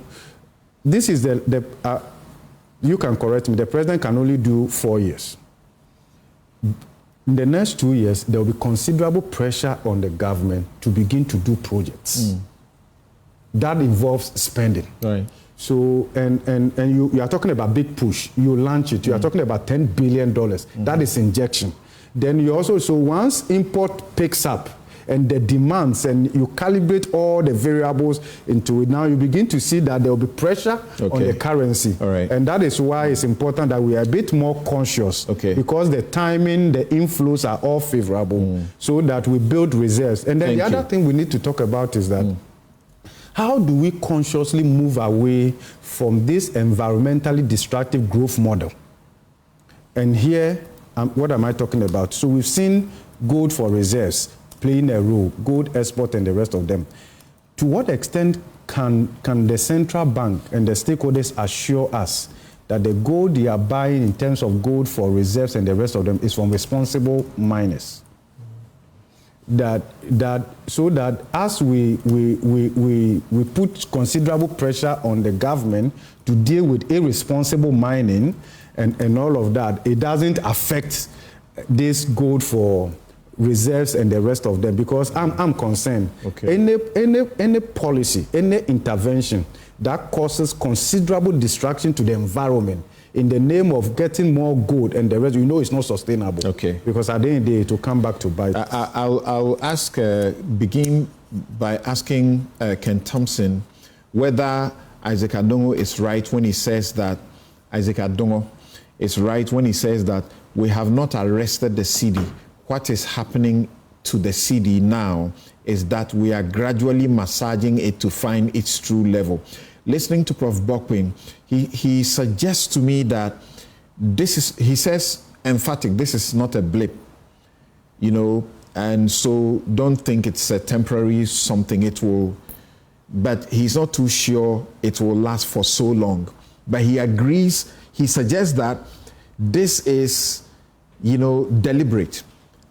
Speaker 3: this is you can correct me, the president can only do 4 years. In the next 2 years, there will be considerable pressure on the government to begin to do projects. That involves spending. Right. So, and you are talking about big push. You launch it. You are talking about $10 billion. That is injection. Then you also, so once import picks up, and the demands, and you calibrate all the variables into it, now you begin to see that there will be pressure on the currency. All right. And that is why it's important that we are a bit more conscious, because the timing, the inflows are all favorable, so that we build reserves. And then the other thing we need to talk about is that how do we consciously move away from this environmentally destructive growth model? And here, what am I talking about? So we've seen gold for reserves playing a role, gold export and the rest of them. To what extent can the central bank and the stakeholders assure us that the gold they are buying in terms of gold for reserves and the rest of them is from responsible miners? So that as we put considerable pressure on the government to deal with irresponsible mining and all of that, it doesn't affect this gold for reserves and the rest of them, because I'm concerned. Any policy, any intervention that causes considerable destruction to the environment in the name of getting more gold and the rest, you know it's not sustainable. Because at the end of the day, it will come back to bite.
Speaker 2: I'll ask, begin by asking Ken Thompson whether Isaac Adongo is right when he says that we have not arrested the cedi. What is happening to the cedi now is that we are gradually massaging it to find its true level. Listening to Prof. Bokwin, he suggests to me that he says emphatic, this is not a blip, and so don't think it's a temporary something, but he's not too sure it will last for so long. but he agrees, he suggests that this is, deliberate.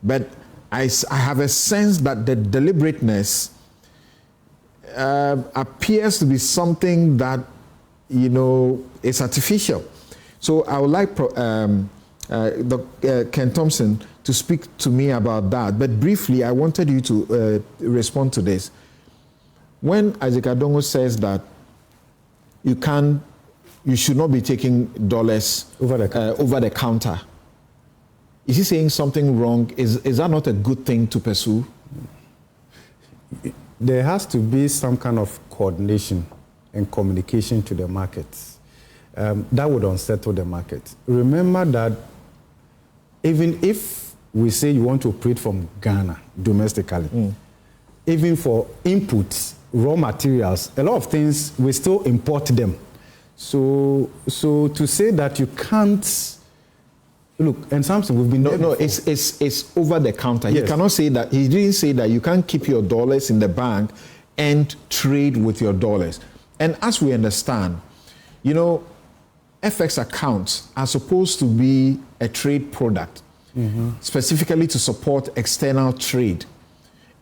Speaker 2: But I have a sense that the deliberateness appears to be something that, is artificial. So I would like Ken Thompson to speak to me about that. But briefly, I wanted you to respond to this. When Isaac Adongo says that you should not be taking dollars over the counter, is he saying something wrong? Is that not a good thing to pursue?
Speaker 3: There has to be some kind of coordination and communication to the markets. That would unsettle the market. Remember that even if we say you want to operate from Ghana domestically, even for inputs, raw materials, a lot of things, we still import them. So to say that you can't, look, and Samson, we've been
Speaker 2: it's over the counter.
Speaker 3: Yes.
Speaker 2: He cannot say that. He didn't say that you can't keep your dollars in the bank and trade with your dollars. And as we understand, FX accounts are supposed to be a trade product, specifically to support external trade.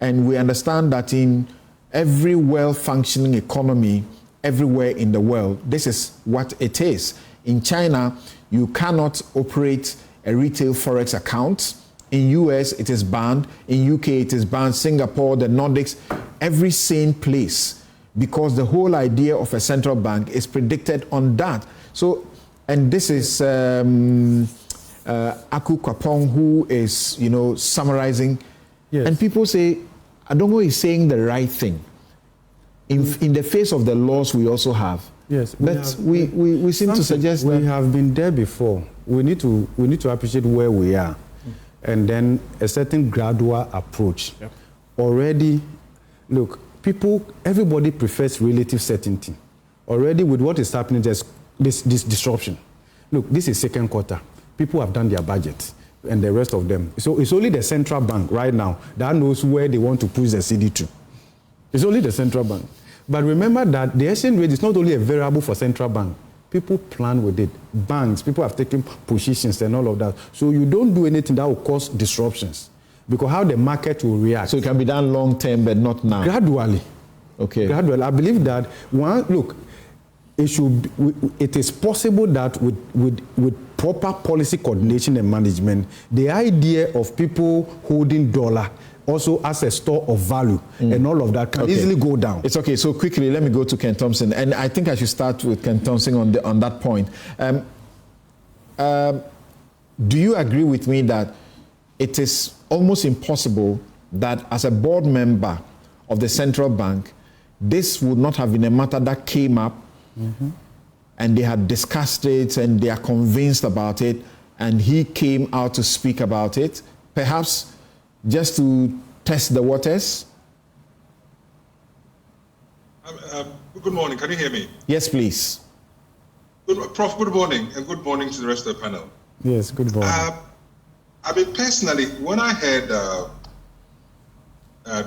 Speaker 2: And we understand that in every well-functioning economy, everywhere in the world, this is what it is. In China, you cannot operate a retail forex account. In US, it is banned. In UK, it is banned. Singapore, the Nordics, every sane place, because the whole idea of a central bank is predicted on that. So, and this is Aku Kwapong, who is, summarizing. Yes. And people say, Adongo is saying the right thing. In the face of the laws we also have.
Speaker 3: Yes,
Speaker 2: but we seem to suggest that
Speaker 3: we have been there before. We need to appreciate where we are, and then a certain gradual approach. Yep. Already, look, everybody prefers relative certainty. Already, with what is happening, there's this disruption. Look, this is second quarter. People have done their budget, and the rest of them. So it's only the central bank right now that knows where they want to push the cedi to. It's only the central bank. But remember that the exchange rate is not only a variable for central bank. People plan with it. Banks, people have taken positions and all of that. So you don't do anything that will cause disruptions. Because how the market will react.
Speaker 2: So it can be done long term, but not now.
Speaker 3: Gradually.
Speaker 2: Okay.
Speaker 3: Gradually. I believe that it is possible that with proper policy coordination and management, the idea of people holding dollar also as a store of value and all of that can easily go down.
Speaker 2: It's okay. So quickly, let me go to Ken Thompson. And I think I should start with Ken Thompson on that point. Do you agree with me that it is almost impossible that as a board member of the central bank, this would not have been a matter that came up and they had discussed it and they are convinced about it and he came out to speak about it, perhaps just to test the waters?
Speaker 10: Good morning. Can you hear me?
Speaker 2: Yes, please.
Speaker 10: Prof, good morning, and good morning to the rest of the panel.
Speaker 3: Yes, good morning.
Speaker 10: Personally, when I heard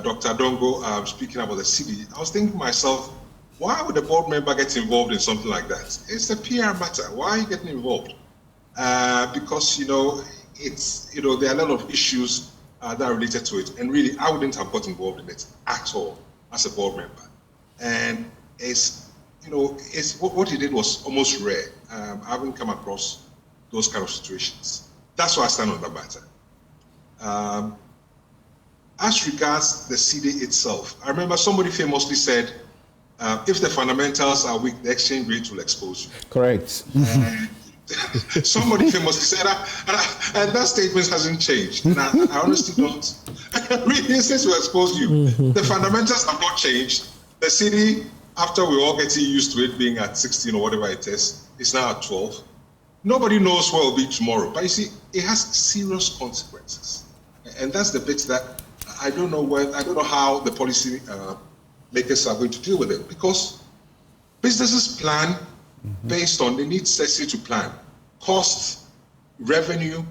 Speaker 10: Dr. Adongo speaking about the cedi, I was thinking to myself, why would a board member get involved in something like that? It's a PR matter. Why are you getting involved? Because, there are a lot of issues that are related to it. And really, I wouldn't have got involved in it at all as a board member. And what he did was almost rare. I haven't come across those kind of situations. That's why I stand on that matter. As regards the cedi itself, I remember somebody famously said, if the fundamentals are weak, the exchange rate will expose you.
Speaker 2: Correct.
Speaker 10: Somebody famously said that, and that statement hasn't changed. And I honestly don't. Really, it says to expose you. The fundamentals have not changed. The cedi, after we're all getting used to it being at 16 or whatever it is now at 12. Nobody knows where it'll be tomorrow. But you see, it has serious consequences. And that's the bit that I don't know how the policy makers are going to deal with it. Because businesses plan based on, they need necessary to plan. Cost, revenue,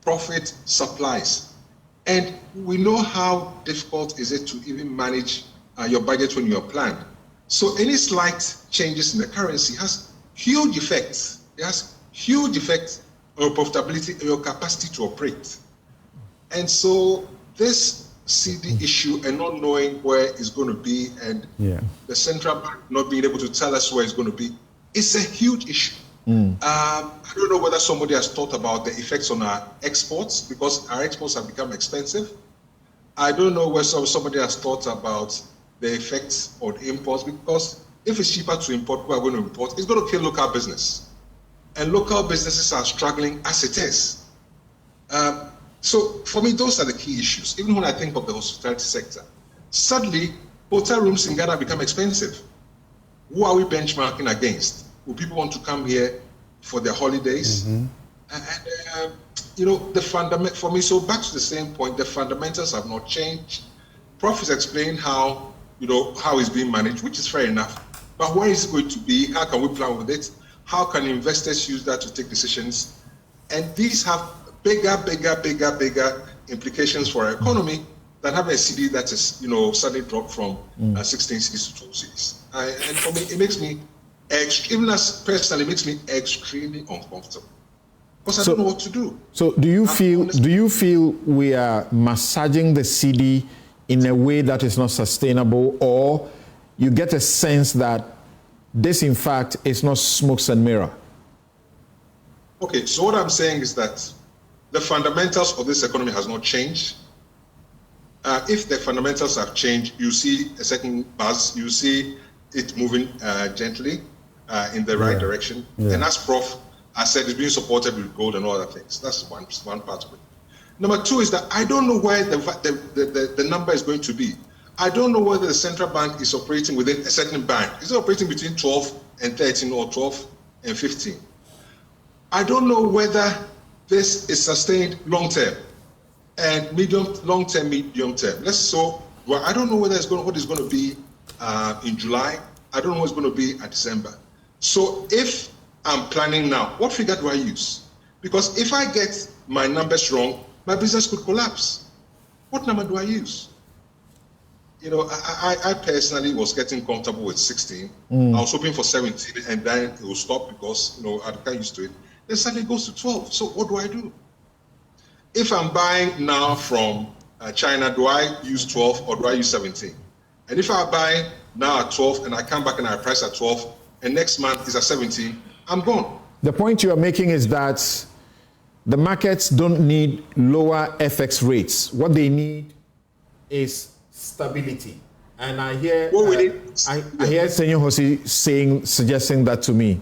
Speaker 10: profit, supplies. And we know how difficult is it to even manage your budget when you're planned. So any slight changes in the currency has huge effects. It has huge effects on your profitability and your capacity to operate. And so this CD issue and not knowing where it's going to be and the central bank not being able to tell us where it's going to be, it's a huge issue. I don't know whether somebody has thought about the effects on our exports, because our exports have become expensive. I don't know whether somebody has thought about the effects on imports, because if it's cheaper to import, people are going to import. It's going to kill local business. And local businesses are struggling as it is. So for me, those are the key issues. Even when I think of the hospitality sector, suddenly hotel rooms in Ghana become expensive. Who are we benchmarking against? Will people want to come here for their holidays? And you know, the fundament for me. So back to the same point, the fundamentals have not changed. Prof has explained how, you know, how it's being managed, which is fair enough. But where is it going to be? How can we plan with it? How can investors use that to take decisions? And these have bigger implications for our economy than having a CD that is, you know, suddenly dropped from 16 cities to 12 cities. And for me, it makes me, even as personally, it makes me extremely uncomfortable because I don't know what to do.
Speaker 2: So do you feel we are massaging the CD in a way that is not sustainable, or you get a sense that this, in fact, is not smokes and mirror?
Speaker 10: Okay, so what I'm saying is that the fundamentals of this economy has not changed. If the fundamentals have changed, you see a second buzz, you see it moving gently in the right direction. And as Prof has said, it's being supported with gold and all other things. That's one part of it. Number two is that I don't know where the number is going to be. I don't know whether the central bank is operating within a certain band. Is it operating between 12 and 13 or 12 and 15? I don't know whether this is sustained long term and long term, medium term. Well, I don't know whether what it's going to be in July. I don't know what's going to be at December. So if I'm planning now, what figure do I use? Because if I get my numbers wrong, my business could collapse. What number do I use? You know, I personally was getting comfortable with 16. I was hoping for 17, and then it will stop because, you know, I got used to it. Then suddenly it goes to 12. So what do I do? If I'm buying now from China, do I use 12 or do I use 17? And if I buy now at 12 and I come back and I price at 12 and next month is at 17, I'm gone.
Speaker 2: The point you are making is that the markets don't need lower FX rates. What they need is stability. And I hear I hear Senor Hosi suggesting that to me.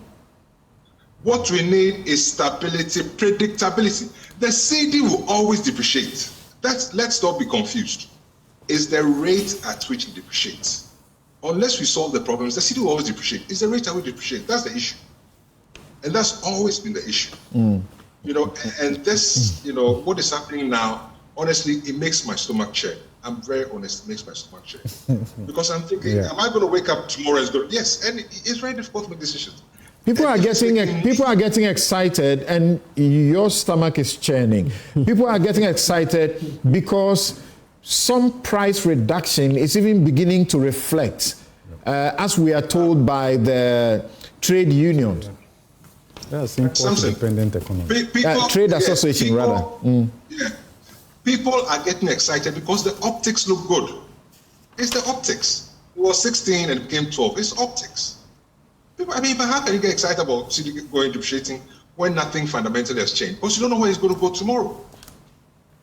Speaker 10: What we need is stability, predictability. The CD will always depreciate. Let's not be confused. It's the rate at which it depreciates. Unless we solve the problems, the CD will always depreciate. It's the rate at which it depreciates. That's the issue. And that's always been the issue. You know, and this, you know, what is happening now, honestly, it makes my stomach churn. I'm very honest, it makes my stomach churn. Because I'm thinking, am I going to wake up tomorrow and go, yes, and it's very difficult to make decisions.
Speaker 2: People are getting excited, and your stomach is churning. People are getting excited because some price reduction is even beginning to reflect, as we are told by the trade union.
Speaker 3: That's import-dependent economy.
Speaker 2: Trade association, rather.
Speaker 10: Yeah. People are getting excited because the optics look good. It's the optics. It was 16 and it became 12. It's optics. People, I mean, but how can you get excited about CD going depreciating when nothing fundamentally has changed? Because you don't know where it's going to go tomorrow.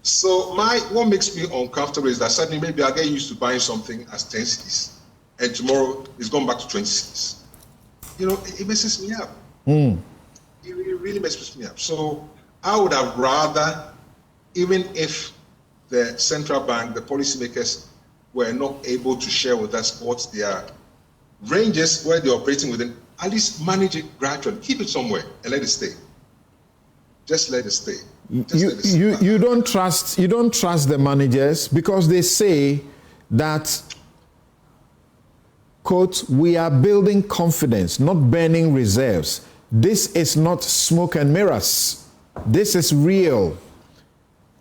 Speaker 10: So what makes me uncomfortable is that suddenly maybe I'll get used to buying something as 10 cedis, and tomorrow it's gone back to 20 cedis. You know, it messes me up. It really messes me up. So I would have rather, even if the central bank, the policymakers were not able to share with us what their ranges where they're operating within, at least manage it gradually. Keep it somewhere and let it stay. Just let it stay.
Speaker 2: You don't trust the managers because they say that, quote, we are building confidence, not burning reserves. This is not smoke and mirrors. This is real.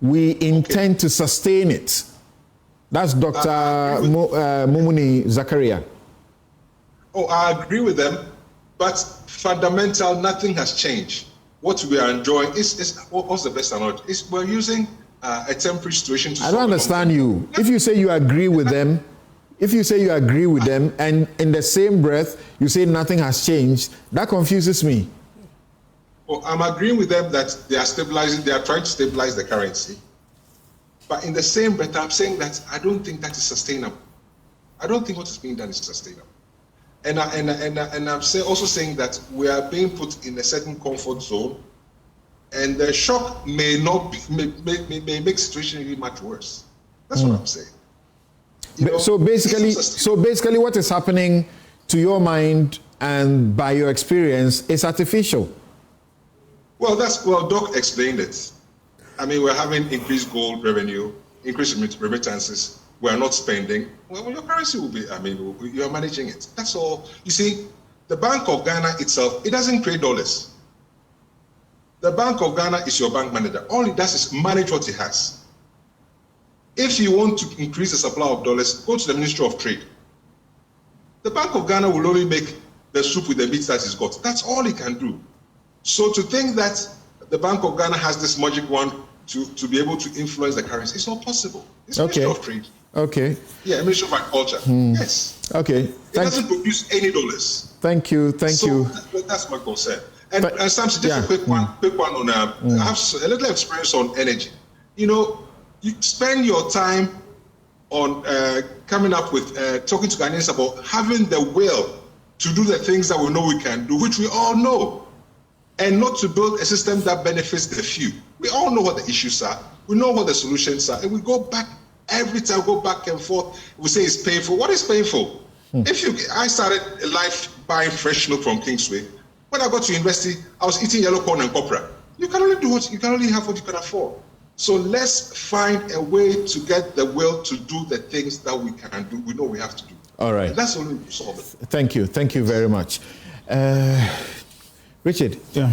Speaker 2: We intend to sustain it. That's Dr. Mumuni Zakaria.
Speaker 10: Oh, I agree with them, But fundamental, nothing has changed. What we are enjoying is what's the best analogy? Is we're using a temporary situation to.
Speaker 2: I don't understand you. If you say you agree with them, and in the same breath you say nothing has changed, that confuses me.
Speaker 10: Well, I'm agreeing with them that they are trying to stabilize the currency. But in the same breath, I'm saying that I don't think that is sustainable. I don't think what is being done is sustainable. And I'm also saying that we are being put in a certain comfort zone, and the shock may make situation really much worse. That's what I'm saying.
Speaker 2: So basically, what is happening to your mind and by your experience is artificial.
Speaker 10: Well, Doc explained it. I mean, we're having increased gold revenue, increased remittances. We're not spending. Well, your currency will be. I mean, you're managing it. That's all. You see, the Bank of Ghana itself, it doesn't create dollars. The Bank of Ghana is your bank manager. All it does is manage what it has. If you want to increase the supply of dollars, go to the Ministry of Trade. The Bank of Ghana will only make the soup with the meat that it's got. That's all it can do. So to think that the Bank of Ghana has this magic wand to be able to influence the currency, it's not possible. It's Ministry of Trade.
Speaker 2: Okay.
Speaker 10: Yeah, Ministry of Agriculture. Yes.
Speaker 2: Okay.
Speaker 10: It doesn't produce any dollars.
Speaker 2: Thank you.
Speaker 10: That's my concern. And Samson, just a quick one on. I have a little experience on energy. You know, you spend your time on coming up with talking to Ghanaians about having the will to do the things that we know we can do, which we all know, and not to build a system that benefits the few. We all know what the issues are. We know what the solutions are, and we go back every time. Go back and forth. We say it's painful. What is painful? I started life buying fresh milk from Kingsway. When I got to university, I was eating yellow corn and copra. You can only have what you can afford. So let's find a way to get the will to do the things that we can do. We know we have to do.
Speaker 2: All right.
Speaker 10: And that's the only way to solve it.
Speaker 2: Thank you. Thank you very much. Richard.
Speaker 8: Yeah.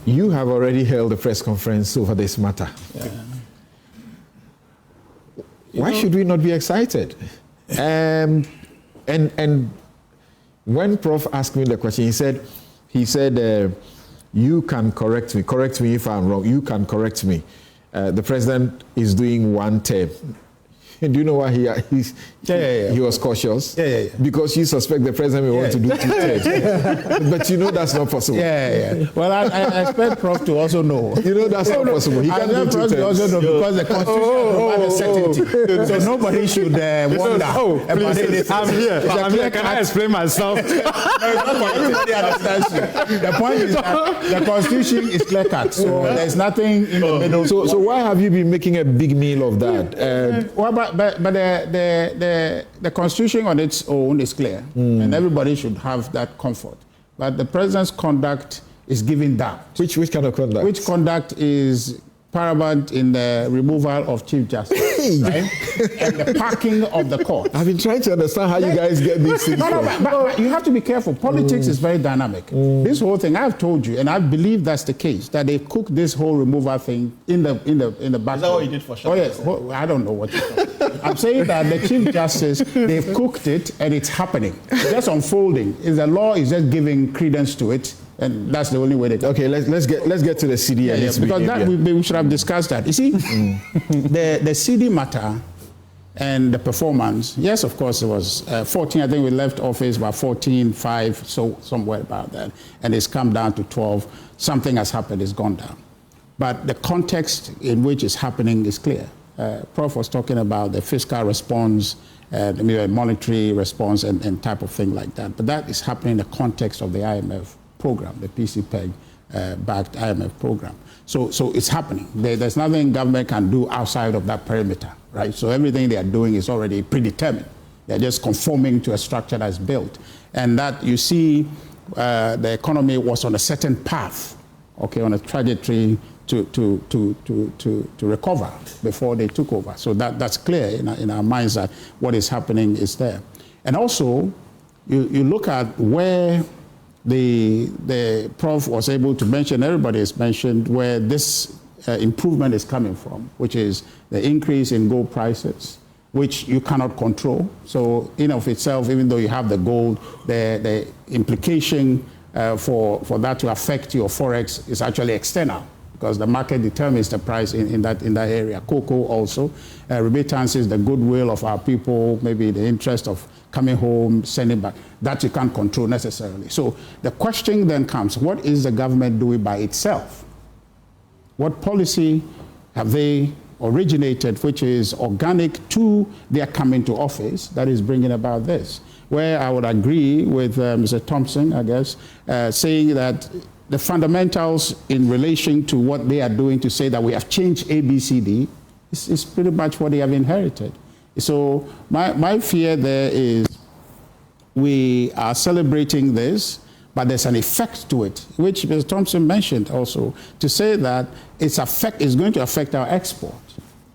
Speaker 2: You have already held a press conference over this matter.
Speaker 8: Yeah.
Speaker 2: Why should we not be excited? And when Prof asked me the question, he said, you can correct me if I'm wrong. You can correct me. The president is doing one term. Do you know why he was cautious?
Speaker 8: Yeah.
Speaker 2: Because you suspect the president may want to do 2 terms. But you know that's not possible.
Speaker 8: Yeah. Well, I expect Prof to also know.
Speaker 2: You know that's not possible. He can't do 2 terms.
Speaker 8: To also know because the Constitution provides certainty. So nobody should wonder about it.
Speaker 3: I'm here. Can I explain myself?
Speaker 8: Everybody understands you. The point is that the Constitution is clear cut. So there's nothing in the middle.
Speaker 2: So why have you been making a big meal of that?
Speaker 8: But the Constitution on its own is clear, and everybody should have that comfort. But the president's conduct is giving doubt.
Speaker 2: Which kind of conduct?
Speaker 8: Which conduct is paramount in the removal of Chief Justice, right? And the packing of the court.
Speaker 2: I've been trying to understand how you guys get these things from.
Speaker 8: But you have to be careful. Politics is very dynamic. This whole thing, I've told you, and I believe that's the case, that they cooked this whole removal thing in the back.
Speaker 6: Is that what you did for sure?
Speaker 8: Oh yes. I don't know what you're talking about. I'm saying that the Chief Justice, they've cooked it and it's happening. It's just unfolding. The law is just giving credence to it. And that's the only way they can.
Speaker 2: Okay, let's get to the Cedi.
Speaker 8: Because we should have discussed that. You see, the Cedi matter and the performance. Yes, of course, it was 14. I think we left office about 14.5, so somewhere about that, and it's come down to 12. Something has happened. It's gone down. But the context in which it's happening is clear. Prof was talking about the fiscal response, the monetary response, and type of thing like that. But that is happening in the context of the IMF program, the PCPEG-backed IMF program. So it's happening. There's nothing government can do outside of that perimeter, right? So everything they are doing is already predetermined. They're just conforming to a structure that's built. And that you see the economy was on a certain path, okay, on a trajectory to recover before they took over. So that's clear in our minds that what is happening is there. And also, you look at where the Prof was able to mention, everybody has mentioned where this improvement is coming from, which is the increase in gold prices, which you cannot control. So in of itself, even though you have the gold, the implication for that to affect your forex is actually external, because the market determines the price in that area. Cocoa also, remittances, the goodwill of our people, maybe the interest of coming home, sending back, that you can't control necessarily. So the question then comes, what is the government doing by itself? What policy have they originated, which is organic to their coming to office, that is bringing about this? Where I would agree with Mr. Thompson, I guess, saying that the fundamentals in relation to what they are doing to say that we have changed ABCD is pretty much what they have inherited. So my fear there is we are celebrating this, but there's an effect to it, which Mr. Thompson mentioned also, to say that it's going to affect our export,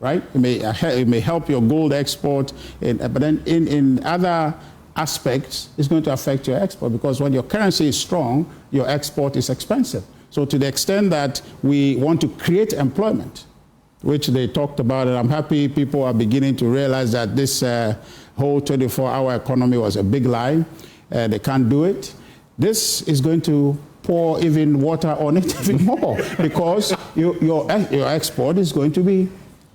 Speaker 8: right? It may help your gold export, but then in other aspects, it's going to affect your export, because when your currency is strong, your export is expensive. So to the extent that we want to create employment, which they talked about, and I'm happy people are beginning to realize that this whole 24-hour economy was a big lie. They can't do it. This is going to pour even water on it even more, because your export is going to be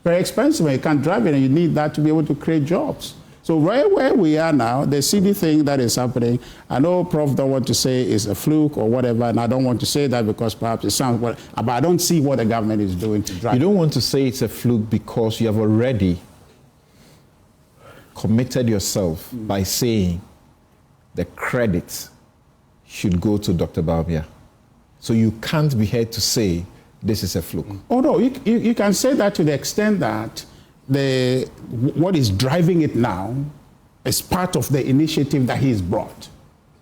Speaker 8: very expensive, and you can't drive it, and you need that to be able to create jobs. So right where we are now, the CD thing that is happening, I know Prof don't want to say it's a fluke or whatever, and I don't want to say that because perhaps it sounds, but I don't see what the government is doing to drive.
Speaker 2: You don't want to say it's a fluke because you have already committed yourself by saying the credit should go to Dr. Bawumia. So you can't be here to say this is a fluke.
Speaker 8: Oh no, you can say that to the extent that what is driving it now is part of the initiative that he's brought,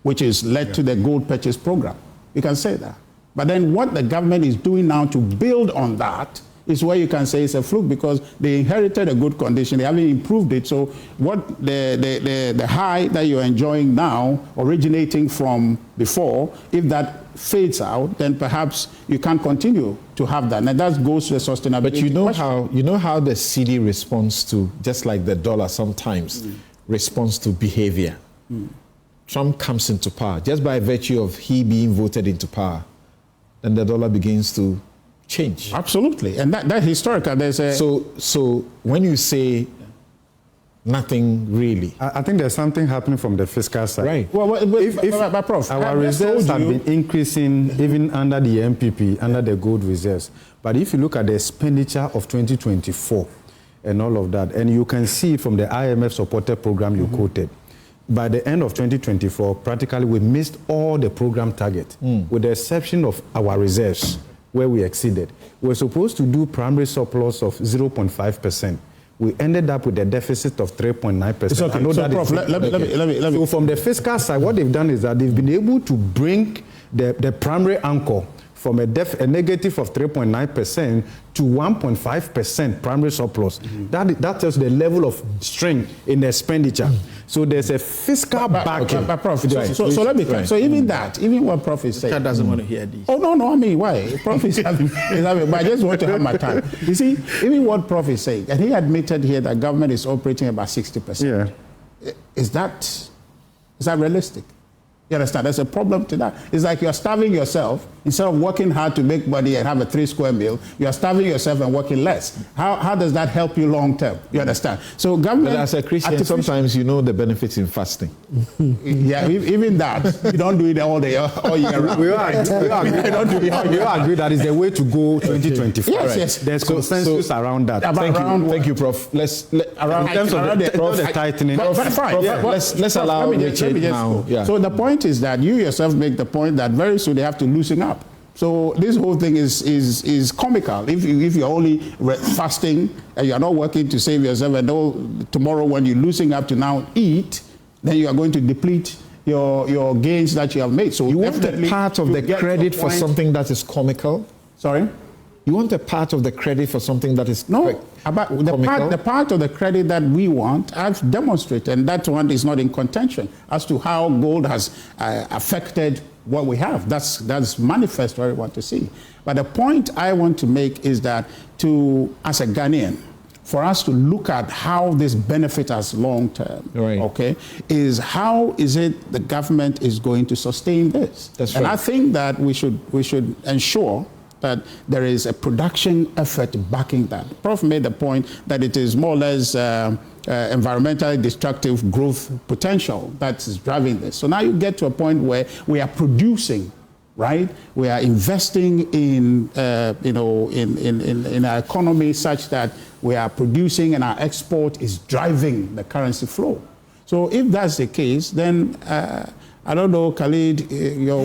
Speaker 8: which is led to the gold purchase program. You can say that. But then what the government is doing now to build on that is where you can say it's a fluke, because they inherited a good condition, they haven't improved it. So what the high that you're enjoying now, originating from before, if that fades out, then perhaps you can't continue to have that. And that goes to the sustainability.
Speaker 2: But you know how the CD responds to, just like the dollar sometimes responds to behavior. Trump comes into power just by virtue of he being voted into power, then the dollar begins to change.
Speaker 8: Absolutely, and that historical. There's a
Speaker 2: so when you say nothing really,
Speaker 3: I think there's something happening from the fiscal side.
Speaker 2: Right.
Speaker 8: Well, but Prof,
Speaker 3: our reserves have been increasing even under the MPP, under the gold reserves. But if you look at the expenditure of 2024 and all of that, and you can see from the IMF supported program you quoted, by the end of 2024, practically we missed all the program targets, with the exception of our reserves, where we exceeded. We're supposed to do primary surplus of 0.5%. We ended up with a deficit of 3.9%.
Speaker 8: It's okay. So, Prof, let me.
Speaker 3: So from the fiscal side, what they've done is that they've been able to bring the primary anchor from a negative of 3.9% to 1.5% primary surplus. That tells the level of strength in the expenditure. So there's a fiscal backing.
Speaker 8: But Prof, so let me. Right. So even what Prof is saying.
Speaker 6: That doesn't want to hear this.
Speaker 8: Oh no, I mean why? Prof is having, but I just want to have my time. You see, even what Prof is saying, and he admitted here that government is operating about 60%.
Speaker 3: Yeah.
Speaker 8: Is that realistic? You understand? There's a problem to that. It's like you're starving yourself. Instead of working hard to make money and have a 3-square meal, you're starving yourself and working less. How does that help you long term? You understand? So government...
Speaker 2: But as a Christian, sometimes you know the benefits in fasting.
Speaker 8: Yeah, even that. You don't do it all year round.
Speaker 3: We agree that is the way to go 2024.
Speaker 8: Yes.
Speaker 3: There's consensus around that.
Speaker 2: Thank you, Prof. In terms of the
Speaker 3: tightening.
Speaker 2: Let's allow Richard now. Yeah.
Speaker 8: So the point is that you yourself make the point that very soon they have to loosen up. So this whole thing is comical. If you're only fasting and you're not working to save yourself, and tomorrow when you're loosening up to now eat, then you are going to deplete your gains that you have made. So
Speaker 2: you want a part of the credit for something that is comical?
Speaker 8: Sorry?
Speaker 2: You want a part of the credit for something that is
Speaker 8: about the part of the credit that we want, I've demonstrated, and that one is not in contention as to how gold has affected what we have. That's manifest what we want to see. But the point I want to make is that as a Ghanaian, for us to look at how this benefits us long term,
Speaker 2: Right.
Speaker 8: okay, is how is it the government is going to sustain this?
Speaker 2: That's
Speaker 8: and
Speaker 2: right.
Speaker 8: I think that we should ensure that there is a production effort backing that. Prof made the point that it is more or less environmentally destructive growth potential that is driving this. So now you get to a point where we are producing, right? We are investing in, in our economy such that we are producing and our export is driving the currency flow. So if that's the case, then I don't know, Khalid,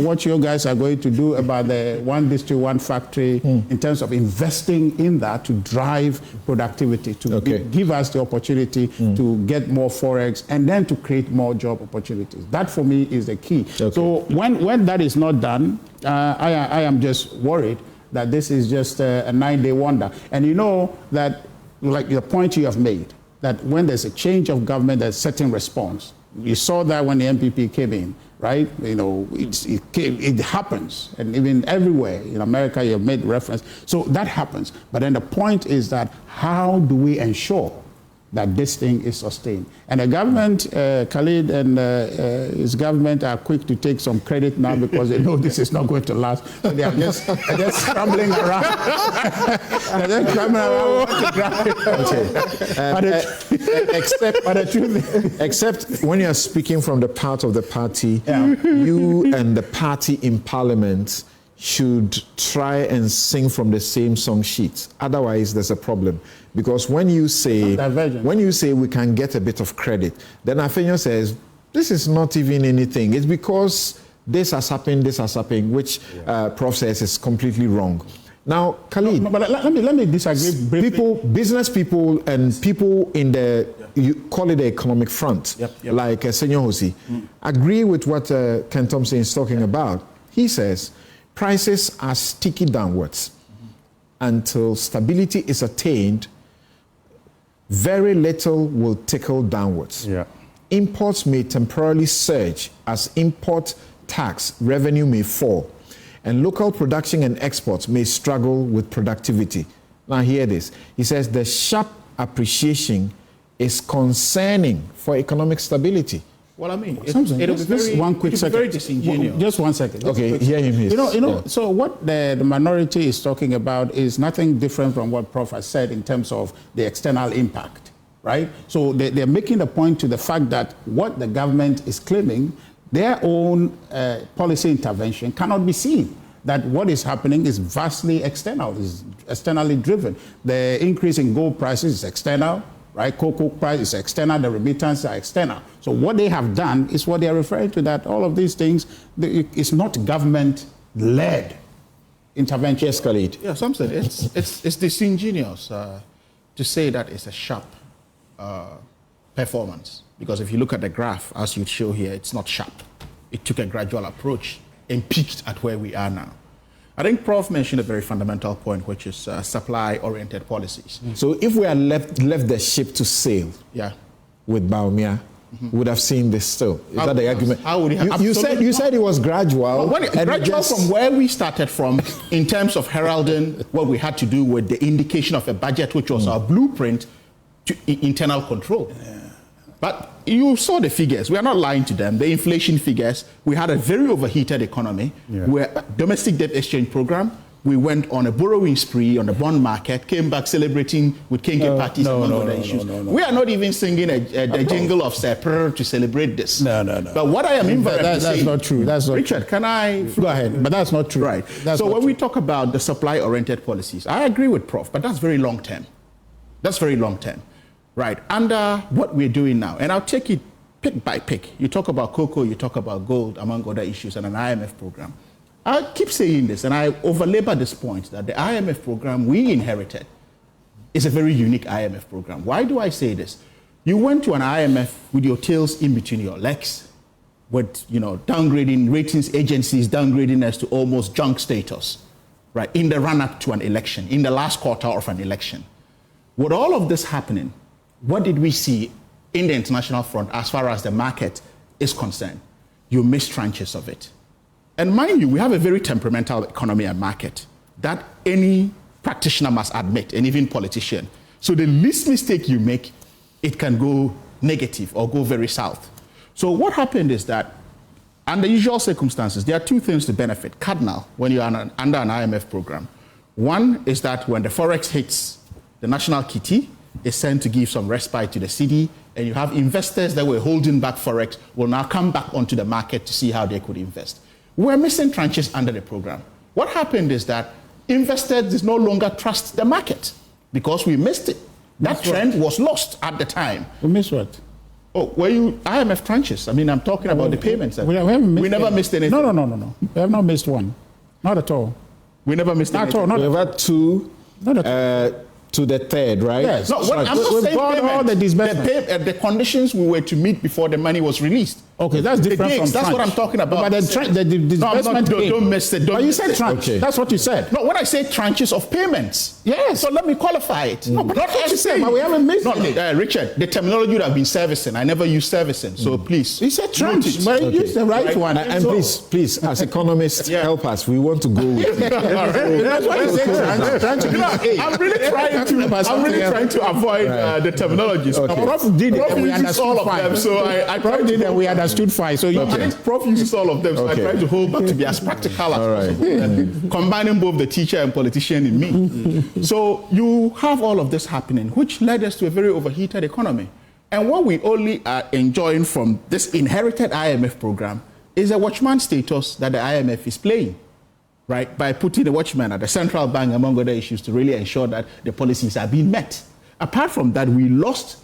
Speaker 8: what you guys are going to do about the one district, one factory in terms of investing in that to drive productivity, to give us the opportunity to get more forex and then to create more job opportunities. That for me is the key. Okay. So when that is not done, I am just worried that this is just a 9-day wonder. And you know that, like the point you have made, that when there's a change of government, there's a certain response. You saw that when the MPP came in, right? You know, it happens, and even everywhere in America, you have made reference. So that happens. But then the point is that how do we ensure that this thing is sustained? And the government, Khalid and his government are quick to take some credit now because they know this is not going to last. So they are just scrambling around. They're just scrambling around.
Speaker 2: Except when you are speaking from the part of the party, you and the party in parliament should try and sing from the same song sheet. Otherwise, there's a problem. Because when you say we can get a bit of credit, then Afenyo says, this is not even anything. It's because this has happened, which Prof says is completely wrong. Now, Khalid,
Speaker 8: but let me disagree briefly.
Speaker 2: Business people and people in the, you call it the economic front, like Senyor Hosi, agree with what Ken Thompson is talking about. He says, prices are sticky downwards. Until stability is attained, very little will tickle downwards. Imports may temporarily surge as import tax revenue may fall, and local production and exports may struggle with productivity. Now hear this. He says the sharp appreciation is concerning for economic stability.
Speaker 6: Well, I mean,
Speaker 8: one quick second.
Speaker 6: Very disingenuous.
Speaker 8: Just 1 second.
Speaker 2: Okay, hear him.
Speaker 8: So what the minority is talking about is nothing different from what Prof has said in terms of the external impact, right? So they're making the point to the fact that what the government is claiming, their own policy intervention cannot be seen. That what is happening is vastly external, is externally driven. The increase in gold prices is external. Right, cocoa price is external, the remittances are external. So what they have done is what they are referring to, that all of these things, it's not government-led intervention.
Speaker 2: Yes, Khalid.
Speaker 6: Yeah, Samson, it's disingenuous to say that it's a sharp performance. Because if you look at the graph, as you show here, it's not sharp. It took a gradual approach and peaked at where we are now. I think Prof mentioned a very fundamental point, which is supply-oriented policies.
Speaker 2: So if we had left the ship to sail with Baumia, we would have seen this still. Is that the argument?
Speaker 6: How would it
Speaker 2: you said it was gradual.
Speaker 6: Gradual from where we started from in terms of heralding what we had to do with the indication of a budget, which was our blueprint to internal control. But you saw the figures. We are not lying to them. The inflation figures. We had a very overheated economy. Where domestic debt exchange program. We went on a borrowing spree on the bond market. Came back celebrating with Kenke parties among other issues. We are not even singing a jingle of Sepr to celebrate this. But what I am invariably saying,
Speaker 8: that's not true. That's not
Speaker 6: Richard,
Speaker 8: true.
Speaker 6: can I
Speaker 8: go ahead? But that's not true.
Speaker 6: Right. So when we talk about the supply-oriented policies, I agree with Prof. But that's very long term. That's very long term. Right, under what we're doing now, and I'll take it pick by pick. You talk about cocoa, you talk about gold, among other issues, and an IMF program. I keep saying this, and I overlabor this point, that the IMF program we inherited is a very unique IMF program. Why do I say this? You went to an IMF with your tails in between your legs, with downgrading ratings agencies, downgrading us to almost junk status, right, in the run-up to an election, in the last quarter of an election. With all of this happening, what did we see in the international front as far as the market is concerned? You missed tranches of it. And mind you, we have a very temperamental economy and market that any practitioner must admit, and even politician. So the least mistake you make, it can go negative or go very south. So what happened is that under usual circumstances, there are two things to benefit cardinal when you're under an IMF program. One is that when the Forex hits, the national kitty is sent to give some respite to the cedi, and you have investors that were holding back Forex will now come back onto the market to see how they could invest. We're missing tranches under the program. What happened is that investors no longer trust the market because we missed it. That trend was lost at the time.
Speaker 8: We missed what?
Speaker 6: Oh, were you IMF tranches? I mean, I'm talking about the payments.
Speaker 8: We never
Speaker 6: missed anything.
Speaker 8: No. We have not missed one. Not at all.
Speaker 6: We never missed anything.
Speaker 8: Not at all.
Speaker 2: We've had two to the third, right?
Speaker 8: Yes.
Speaker 6: No, what I'm not saying
Speaker 8: all the disbursements.
Speaker 6: the conditions we were to meet before the money was released.
Speaker 8: Okay, that's different from
Speaker 6: That's
Speaker 8: tranche.
Speaker 6: what I'm talking about.
Speaker 8: But the disbursement
Speaker 6: don't miss it.
Speaker 8: But you said tranche.
Speaker 2: Okay.
Speaker 8: That's what you said.
Speaker 6: No, when I say tranches of payments.
Speaker 8: Yes.
Speaker 6: So let me qualify it.
Speaker 8: No, but that's what you said,
Speaker 6: everything.
Speaker 8: but we haven't missed
Speaker 6: it. Richard, the terminology would have been servicing. I never use servicing. So please.
Speaker 8: You said tranche, but you used the right one.
Speaker 2: And please, as economists, help us. We want to go with it.
Speaker 8: That's why you said tranche.
Speaker 6: I'm really trying to avoid the terminologies.
Speaker 2: Okay.
Speaker 8: Prof did it, and we
Speaker 6: uses
Speaker 8: understood
Speaker 6: all of
Speaker 8: fine.
Speaker 6: them. So I
Speaker 8: Prof did it, and we understood fine. So you
Speaker 6: I think Prof uses all of them, so
Speaker 2: Okay.
Speaker 6: I try to hold back to be as practical as possible, combining both the teacher and politician in me. So you have all of this happening, which led us to a very overheated economy. And what we only are enjoying from this inherited IMF program is a watchman status that the IMF is playing, right? By putting the watchman at the central bank, among other issues, to really ensure that the policies are being met. Apart from that, we lost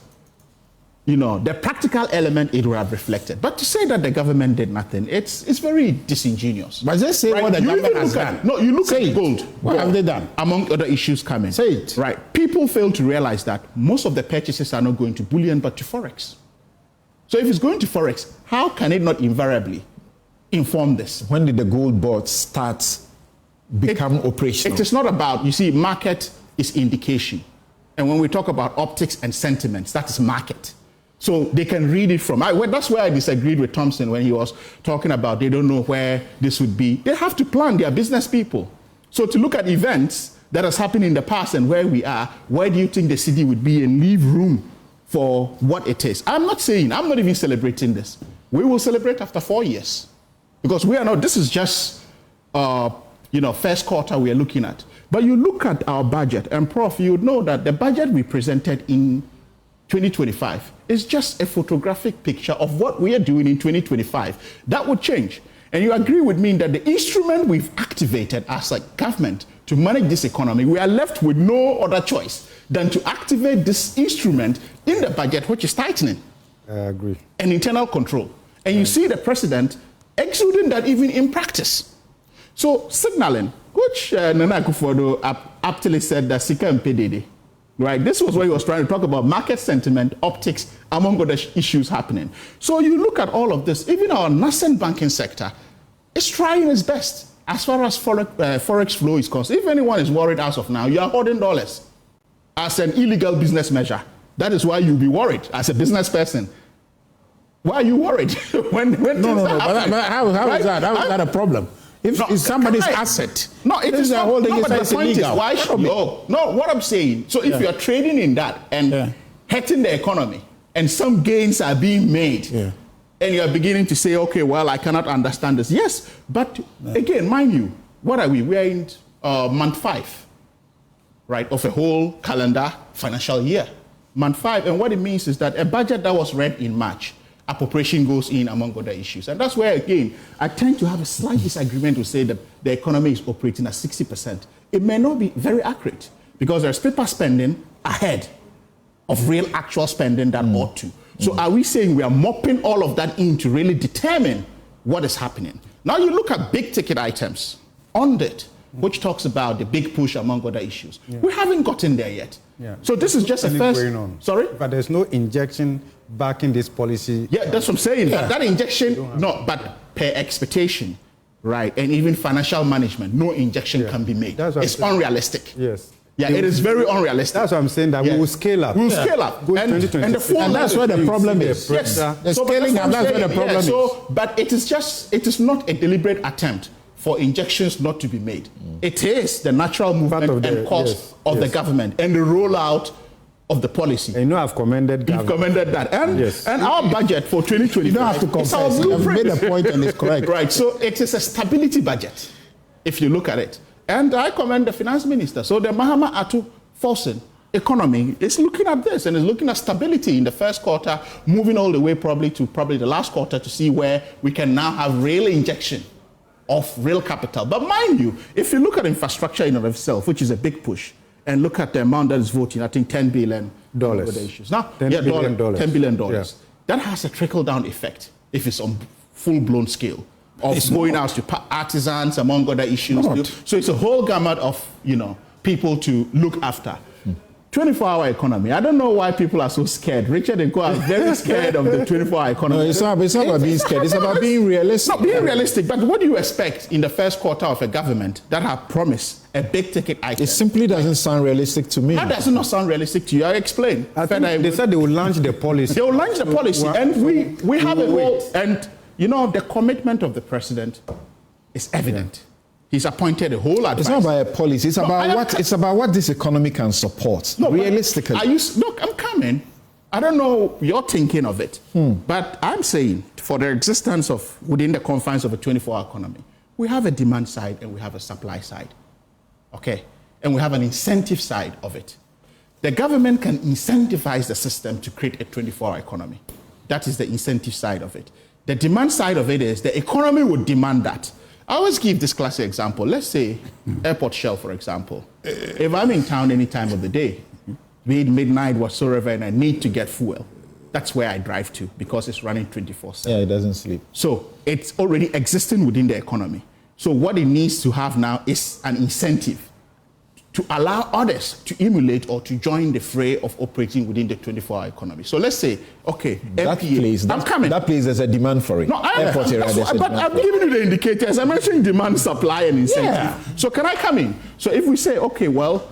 Speaker 6: the practical element it would have reflected. But to say that the government did nothing, it's very disingenuous.
Speaker 8: But just say what the government has done.
Speaker 6: No, you look at gold.
Speaker 8: What have they done?
Speaker 6: Among other issues coming.
Speaker 8: Say it.
Speaker 6: Right. People fail to realize that most of the purchases are not going to bullion, but to Forex. So if it's going to Forex, how can it not invariably inform this?
Speaker 2: When did the gold board start become operational?
Speaker 6: It is not about, market is indication. And when we talk about optics and sentiments, that is market. So they can read it from. That's where I disagreed with Thompson when he was talking about they don't know where this would be. They have to plan. They are business people. So to look at events that has happened in the past and where we are, where do you think the cedi would be and leave room for what it is? I'm not even celebrating this. We will celebrate after 4 years. Because this is just, first quarter we are looking at. But you look at our budget, and Prof, you would know that the budget we presented in 2025 is just a photographic picture of what we are doing in 2025. That would change. And you agree with me that the instrument we've activated as a government to manage this economy, we are left with no other choice than to activate this instrument in the budget, which is tightening.
Speaker 3: I agree.
Speaker 6: And internal control. And you see the president exuding that even in practice. So signaling, which Nana Akufo-Addo aptly said that Sika Mpedede. Right, this was where he was trying to talk about market sentiment, optics, among other issues happening. So you look at all of this, even our nascent banking sector is trying its best as far as Forex flow is concerned. If anyone is worried as of now, you are holding dollars as an illegal business measure. That is why you'll be worried as a business person. Why are you worried? when
Speaker 8: No. But how is that? How is that a problem? If it's somebody's asset.
Speaker 6: No, it is not holding it.
Speaker 8: It's illegal.
Speaker 6: Why should no, what I'm saying, so if you're trading in that and hurting the economy and some gains are being made and you're beginning to say, okay, well, I cannot understand this. Yes, but again, mind you, what are we? We are in month 5, right, of a whole calendar financial year. Month 5, and what it means is that a budget that was read in March, appropriation goes in among other issues. And that's where, again, I tend to have a slight disagreement to say that the economy is operating at 60%. It may not be very accurate because there's paper spending ahead of real actual spending that ought to. So are we saying we are mopping all of that in to really determine what is happening? Now you look at big ticket items on it, which talks about the big push among other issues. We haven't gotten there yet. So this is just a first. Sorry?
Speaker 3: But there's no injection back in this policy.
Speaker 6: Yeah, that's what I'm saying. But that injection, but per expectation, right? And even financial management, no injection can be made. It's unrealistic.
Speaker 3: Yes.
Speaker 6: Yeah, it is very unrealistic.
Speaker 3: That's what I'm saying, that we will scale up.
Speaker 6: We will scale up.
Speaker 3: And
Speaker 8: that's where the problem is.
Speaker 6: Yes.
Speaker 8: The scaling up, that's where the problem is.
Speaker 6: But it is not a deliberate attempt for injections not to be made. It is the natural movement and course of the government and the rollout of the policy.
Speaker 3: And I've commended
Speaker 6: You've commended that. And, and our budget for 2020.
Speaker 8: You don't have to confess. You've made a point and it's correct.
Speaker 6: Right. So it is a stability budget, if you look at it. And I commend the finance minister. So the Mahama Atu Forcing economy is looking at this and is looking at stability in the first quarter, moving all the way probably to the last quarter to see where we can now have real injection of real capital. But mind you, if you look at infrastructure in and of itself, which is a big push, and look at the amount that is voting, I think $10 billion. Now,
Speaker 3: $10 billion.
Speaker 6: $10 billion.
Speaker 3: Yeah.
Speaker 6: That has a trickle-down effect if it's on full-blown scale of going out to artisans, among other issues. So it's a whole gamut of, people to look after. 24-hour economy. I don't know why people are so scared. Richard and Co are very scared of the 24-hour economy.
Speaker 2: No, it's not about being scared. It's about being realistic.
Speaker 6: Not being realistic, but what do you expect in the first quarter of a government that have promised a big ticket item?
Speaker 2: It simply doesn't sound realistic to me.
Speaker 6: How does it not sound realistic to you? I explain.
Speaker 3: I think they said they will launch the policy.
Speaker 6: They will launch the policy, and we have a whole, and the commitment of the president is evident. He's appointed a whole advice.
Speaker 2: It's not about a policy. It's about what this economy can support. No, realistically.
Speaker 6: Look, I'm coming. I don't know your thinking of it, but I'm saying for the existence of within the confines of a 24-hour economy, we have a demand side and we have a supply side, okay, and we have an incentive side of it. The government can incentivize the system to create a 24-hour economy. That is the incentive side of it. The demand side of it is the economy would demand that. I always give this classic example. Let's say Airport Shell, for example. If I'm in town any time of the day, be it midnight, whatsoever, and I need to get fuel, that's where I drive to because it's running 24/7.
Speaker 2: Yeah, it doesn't sleep.
Speaker 6: So it's already existing within the economy. So what it needs to have now is an incentive to allow others to emulate or to join the fray of operating within the 24-hour economy. So let's say, okay,
Speaker 2: that place,
Speaker 6: I'm coming.
Speaker 2: That place, there's a demand for it.
Speaker 6: No, but I'm giving you the indicators. I mentioned demand, supply, and incentive. Yeah. So can I come in? So if we say, okay, well,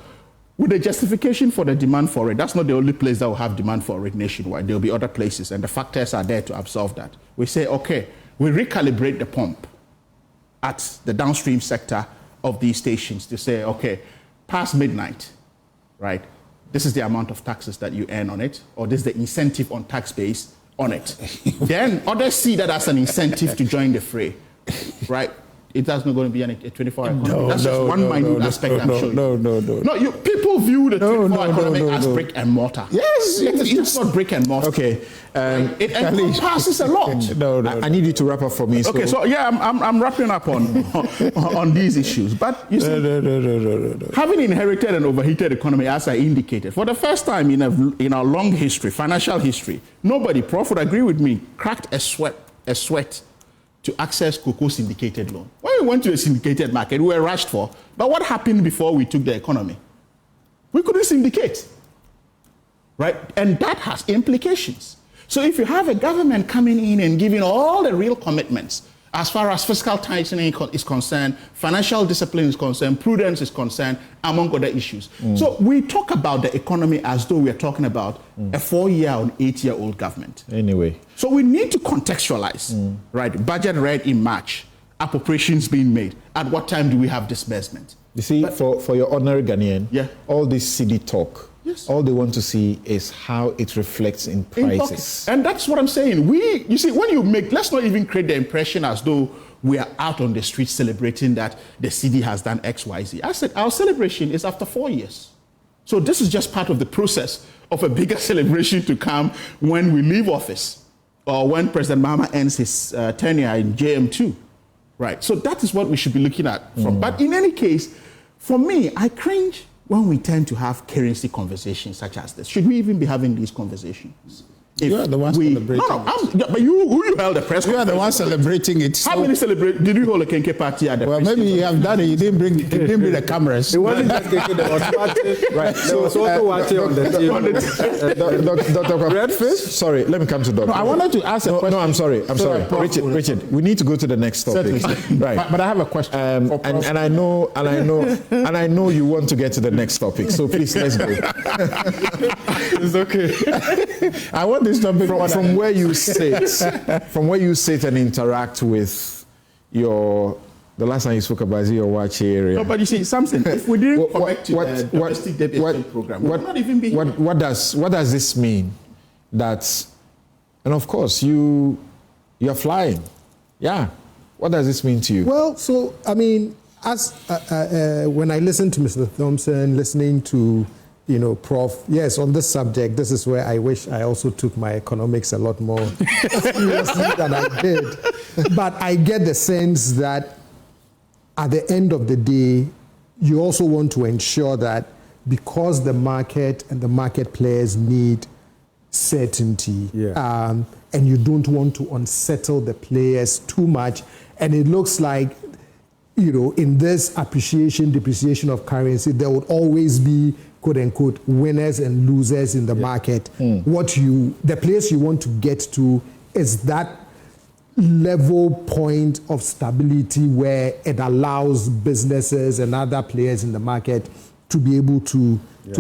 Speaker 6: with the justification for the demand for it, that's not the only place that will have demand for it nationwide. There will be other places, and the factors are there to absorb that. We say, okay, we recalibrate the pump at the downstream sector of these stations to say, okay, past midnight, right? This is the amount of taxes that you earn on it, or this is the incentive on tax base on it. Then others see that as an incentive to join the fray, right? That's not going to be a 24-hour economy. That's just one minute aspect I'm showing you. No, people view the 24-hour economy as brick and mortar.
Speaker 2: Yes,
Speaker 6: it's not brick and mortar.
Speaker 2: Okay,
Speaker 6: it encompasses a lot.
Speaker 2: I need you to wrap up for me.
Speaker 6: Okay, so yeah, I'm wrapping up on these issues. But you see, having inherited an overheated economy, as I indicated, for the first time in our long history, financial history, nobody, Prof would agree with me, cracked a sweat to access cocoa syndicated loan. When we went to a syndicated market, we were rushed for. But what happened before we took the economy? We couldn't syndicate, right? And that has implications. So if you have a government coming in and giving all the real commitments as far as fiscal tightening is concerned, financial discipline is concerned, prudence is concerned, among other issues. So we talk about the economy as though we're talking about a 4-year or 8-year-old government.
Speaker 2: Anyway.
Speaker 6: So we need to contextualize, right? Budget read in March, appropriations being made. At what time do we have disbursement?
Speaker 2: You see, for your ordinary Ghanaian, all this Cedi talk, all they want to see is how it reflects in prices.
Speaker 6: And that's what I'm saying. You see, when you let's not even create the impression as though we are out on the street celebrating that the Cedi has done X, Y, Z. I said our celebration is after 4 years. So this is just part of the process of a bigger celebration to come when we leave office or when President Mahama ends his tenure in JM2. Right. So that is what we should be looking at. But in any case, for me, I cringe when we tend to have currency conversations such as this. Should we even be having these conversations?
Speaker 8: You are the ones celebrating it.
Speaker 6: But you held a press conference.
Speaker 8: You are the one celebrating it.
Speaker 6: How many did you hold a Kenke party at the
Speaker 8: Well, maybe you have done it. You didn't bring the cameras.
Speaker 3: It wasn't just Kenke, there was Wate. Right. There was also Wate on the team.
Speaker 2: Dr. Redfish? Sorry, let me come to Dr.
Speaker 8: No, I wanted to ask a question.
Speaker 2: No, I'm sorry. Richard, we need to go to the next topic. Right.
Speaker 8: But I have a question.
Speaker 2: And I know you want to get to the next topic. So please, let's go.
Speaker 3: It's okay.
Speaker 2: I want this topic from where you sit, and interact with your The last time you spoke about your watch area.
Speaker 6: No, but you see, Samson, if we didn't connect to the domestic debt exchange program, we would not even be here.
Speaker 2: What does this mean? That, and of course, you're flying. Yeah. What does this mean to you?
Speaker 5: Well, so, I mean, as when I listen to Mr. Thompson, listening to, Prof, yes, on this subject, this is where I wish I also took my economics a lot more seriously than I did. But I get the sense that at the end of the day, you also want to ensure that because the market and the market players need certainty, and you don't want to unsettle the players too much, and it looks like, in this appreciation, depreciation of currency, there would always be, quote unquote, winners and losers in the market. The place you want to get to is that level point of stability where it allows businesses and other players in the market to be able to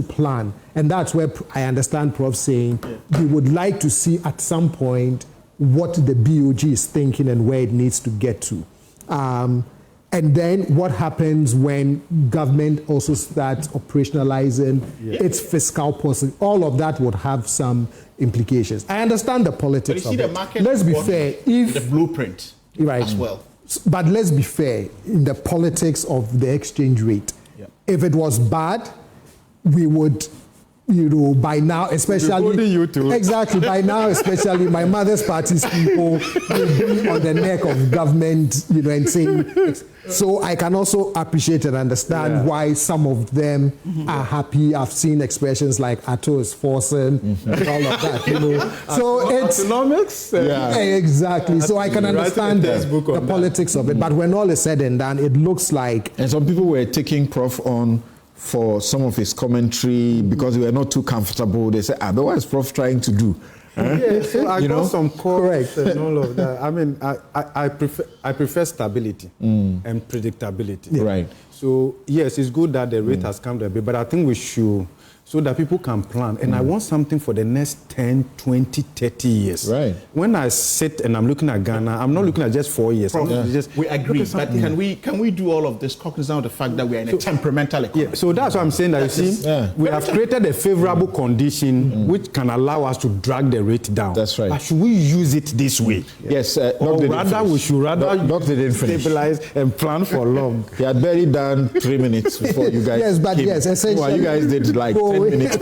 Speaker 5: plan. And that's where I understand Prof saying we would like to see at some point what the BOG is thinking and where it needs to get to. And then what happens when government also starts operationalizing its fiscal policy? All of that would have some implications. I understand the politics
Speaker 6: but you see
Speaker 5: of
Speaker 6: the
Speaker 5: it.
Speaker 6: market
Speaker 5: Let's be fair. If
Speaker 6: the blueprint as well.
Speaker 5: But let's be fair in the politics of the exchange rate. If it was bad, we would, by now, especially
Speaker 3: you too.
Speaker 5: Exactly. By now, especially my mother's party's people will be on the neck of government, and saying. So I can also appreciate and understand why some of them are happy. I've seen expressions like "Ato is forcing" and all of that. So it's
Speaker 3: economics.
Speaker 5: Exactly. So I can understand the politics of it. But when all is said and done, it looks like.
Speaker 2: And some people were taking Prof on for some of his commentary because they were not too comfortable. They said, but what is Prof trying to do?
Speaker 3: So I got some correct and all of that. I mean, I prefer stability and predictability.
Speaker 2: Right.
Speaker 3: So yes, it's good that the rate has come down a bit, but I think we should, so that people can plan. And I want something for the next 10, 20, 30 years.
Speaker 2: Right.
Speaker 3: When I sit and I'm looking at Ghana, I'm not looking at just 4 years.
Speaker 6: We agree, but can we do all of this cognizant of the fact that we are in a temperamental economy?
Speaker 3: So that's what I'm saying. That we have created a favorable condition which can allow us to drag the rate down.
Speaker 2: That's right.
Speaker 3: But should we use it this way?
Speaker 2: Yes.
Speaker 3: Or rather, we should stabilize and plan for long.
Speaker 2: He had barely done 3 minutes before you guys.
Speaker 5: Essentially.
Speaker 2: Well, you guys did like 10 minutes.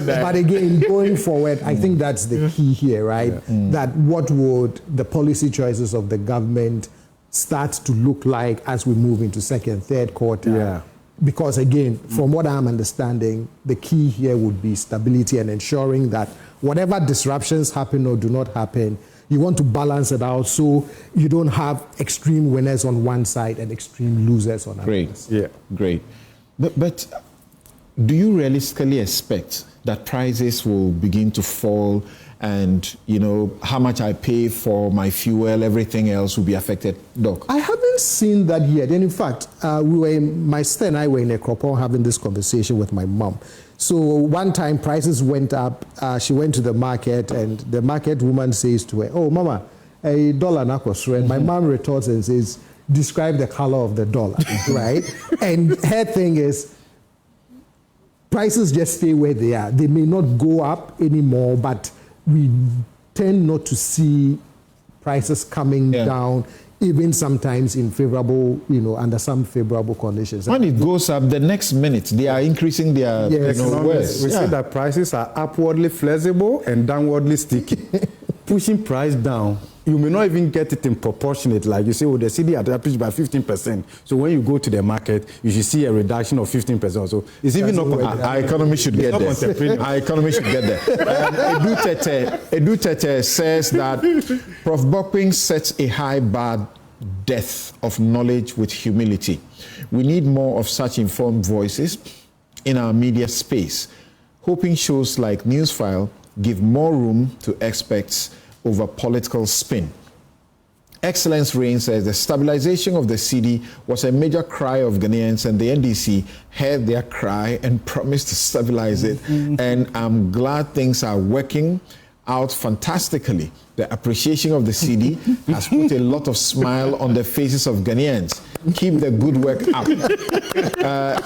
Speaker 5: But again, going forward, I think that's the key here, right? That what would the policy choices of the government start to look like as we move into second, third quarter? Because again, from what I'm understanding, the key here would be stability and ensuring that whatever disruptions happen or do not happen, you want to balance it out so you don't have extreme winners on one side and extreme losers on the other.
Speaker 2: Great. But do you realistically expect that prices will begin to fall and, how much I pay for my fuel, everything else will be affected, Doc?
Speaker 5: I haven't seen that yet. And in fact, my sister and I were in a Ekropon having this conversation with my mom. So one time prices went up. She went to the market and the market woman says to her, "Oh, Mama, a dollar na kosre." And my mom retorts and says, "Describe the color of the dollar," right? And her thing is, prices just stay where they are. They may not go up anymore, but we tend not to see prices coming down, even sometimes in favorable, under some favorable conditions.
Speaker 2: When it goes up, the next minute, they are increasing their
Speaker 3: wares. We see that prices are upwardly flexible and downwardly sticky. Pushing price down, you may not even get it in proportionate. Like you say, the Cedi had appreciated by 15%. So when you go to the market, you should see a reduction of 15%. So it's even not...
Speaker 2: Our economy should get there. Our economy should get there. Edu Tete says that Prof. Bokwing sets a high bar, depth of knowledge with humility. We need more of such informed voices in our media space. Hoping shows like Newsfile give more room to experts over political spin. Excellence Reign says the stabilization of the cedi was a major cry of Ghanaians, and the NDC heard their cry and promised to stabilize it. And I'm glad things are working. out fantastically. The appreciation of the cedi has put a lot of smile on the faces of Ghanaians. Keep the good work up.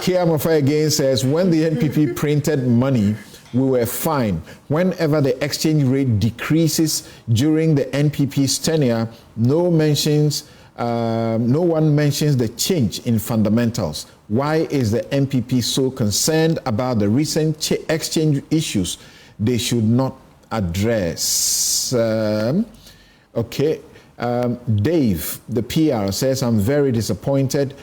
Speaker 2: Kia Mofai again says, when the NPP printed money, we were fine. Whenever the exchange rate decreases during the NPP's tenure, no one mentions the change in fundamentals. Why is the NPP so concerned about the recent exchange issues they should not address? Dave, the PR, says, I'm very disappointed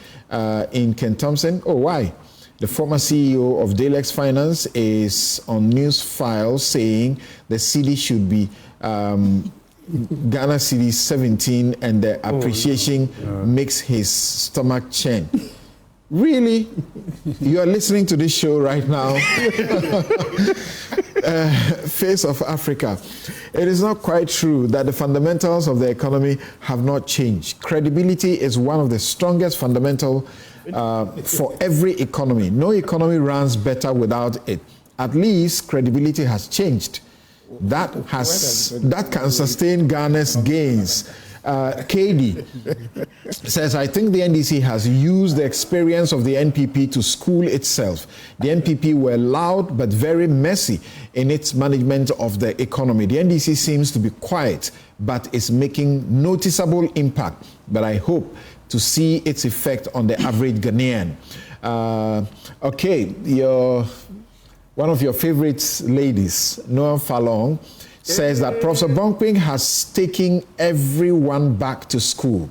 Speaker 2: in Ken Thompson. Oh, why? The former CEO of Dalex Finance is on Newsfile saying the cedi should be Ghana cedi 17 and the appreciation makes his stomach churn. Really? You are listening to this show right now? Face of Africa. It is not quite true that the fundamentals of the economy have not changed. Credibility is one of the strongest fundamentals for every economy. No economy runs better without it. At least credibility has changed. That can sustain Ghana's gains. KD says, I think the NDC has used the experience of the NPP to school itself. The NPP were loud but very messy in its management of the economy. The NDC seems to be quiet but is making noticeable impact. But I hope to see its effect on the average Ghanaian. One of your favorite ladies, Noah Falong, says that Professor Bonkping has taken everyone back to school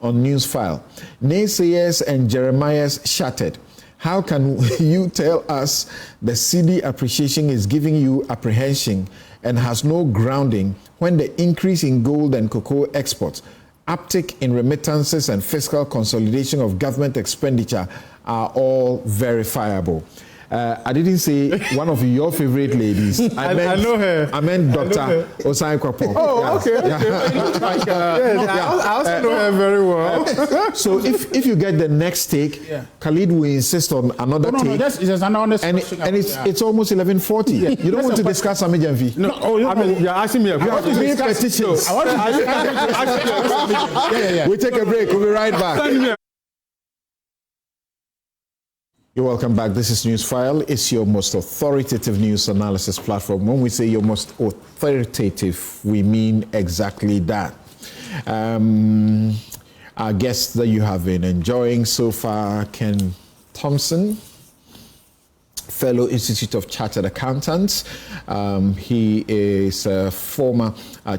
Speaker 2: on Newsfile. Naysayers and Jeremiah's shattered. How can you tell us the cedi appreciation is giving you apprehension and has no grounding when the increase in gold and cocoa exports, uptick in remittances and fiscal consolidation of government expenditure are all verifiable? I didn't say one of your favorite ladies. I know her. I meant Dr. Osai Kwapo.
Speaker 3: Oh, okay. I also know her very well.
Speaker 2: So if you get the next take, Khalid will insist on another take.
Speaker 8: No, that's an honest question.
Speaker 2: And it's almost 11:40. You don't want to discuss Samijamvi?
Speaker 3: No. I mean, you're asking me.
Speaker 2: I want to bring petitions.
Speaker 3: I want to
Speaker 2: We take a break. We'll be right back. You're welcome back. This is Newsfile. It's your most authoritative news analysis platform. When we say your most authoritative, we mean exactly that. Our guests that you have been enjoying so far, Ken Thompson, Fellow Institute of Chartered Accountants. He is a former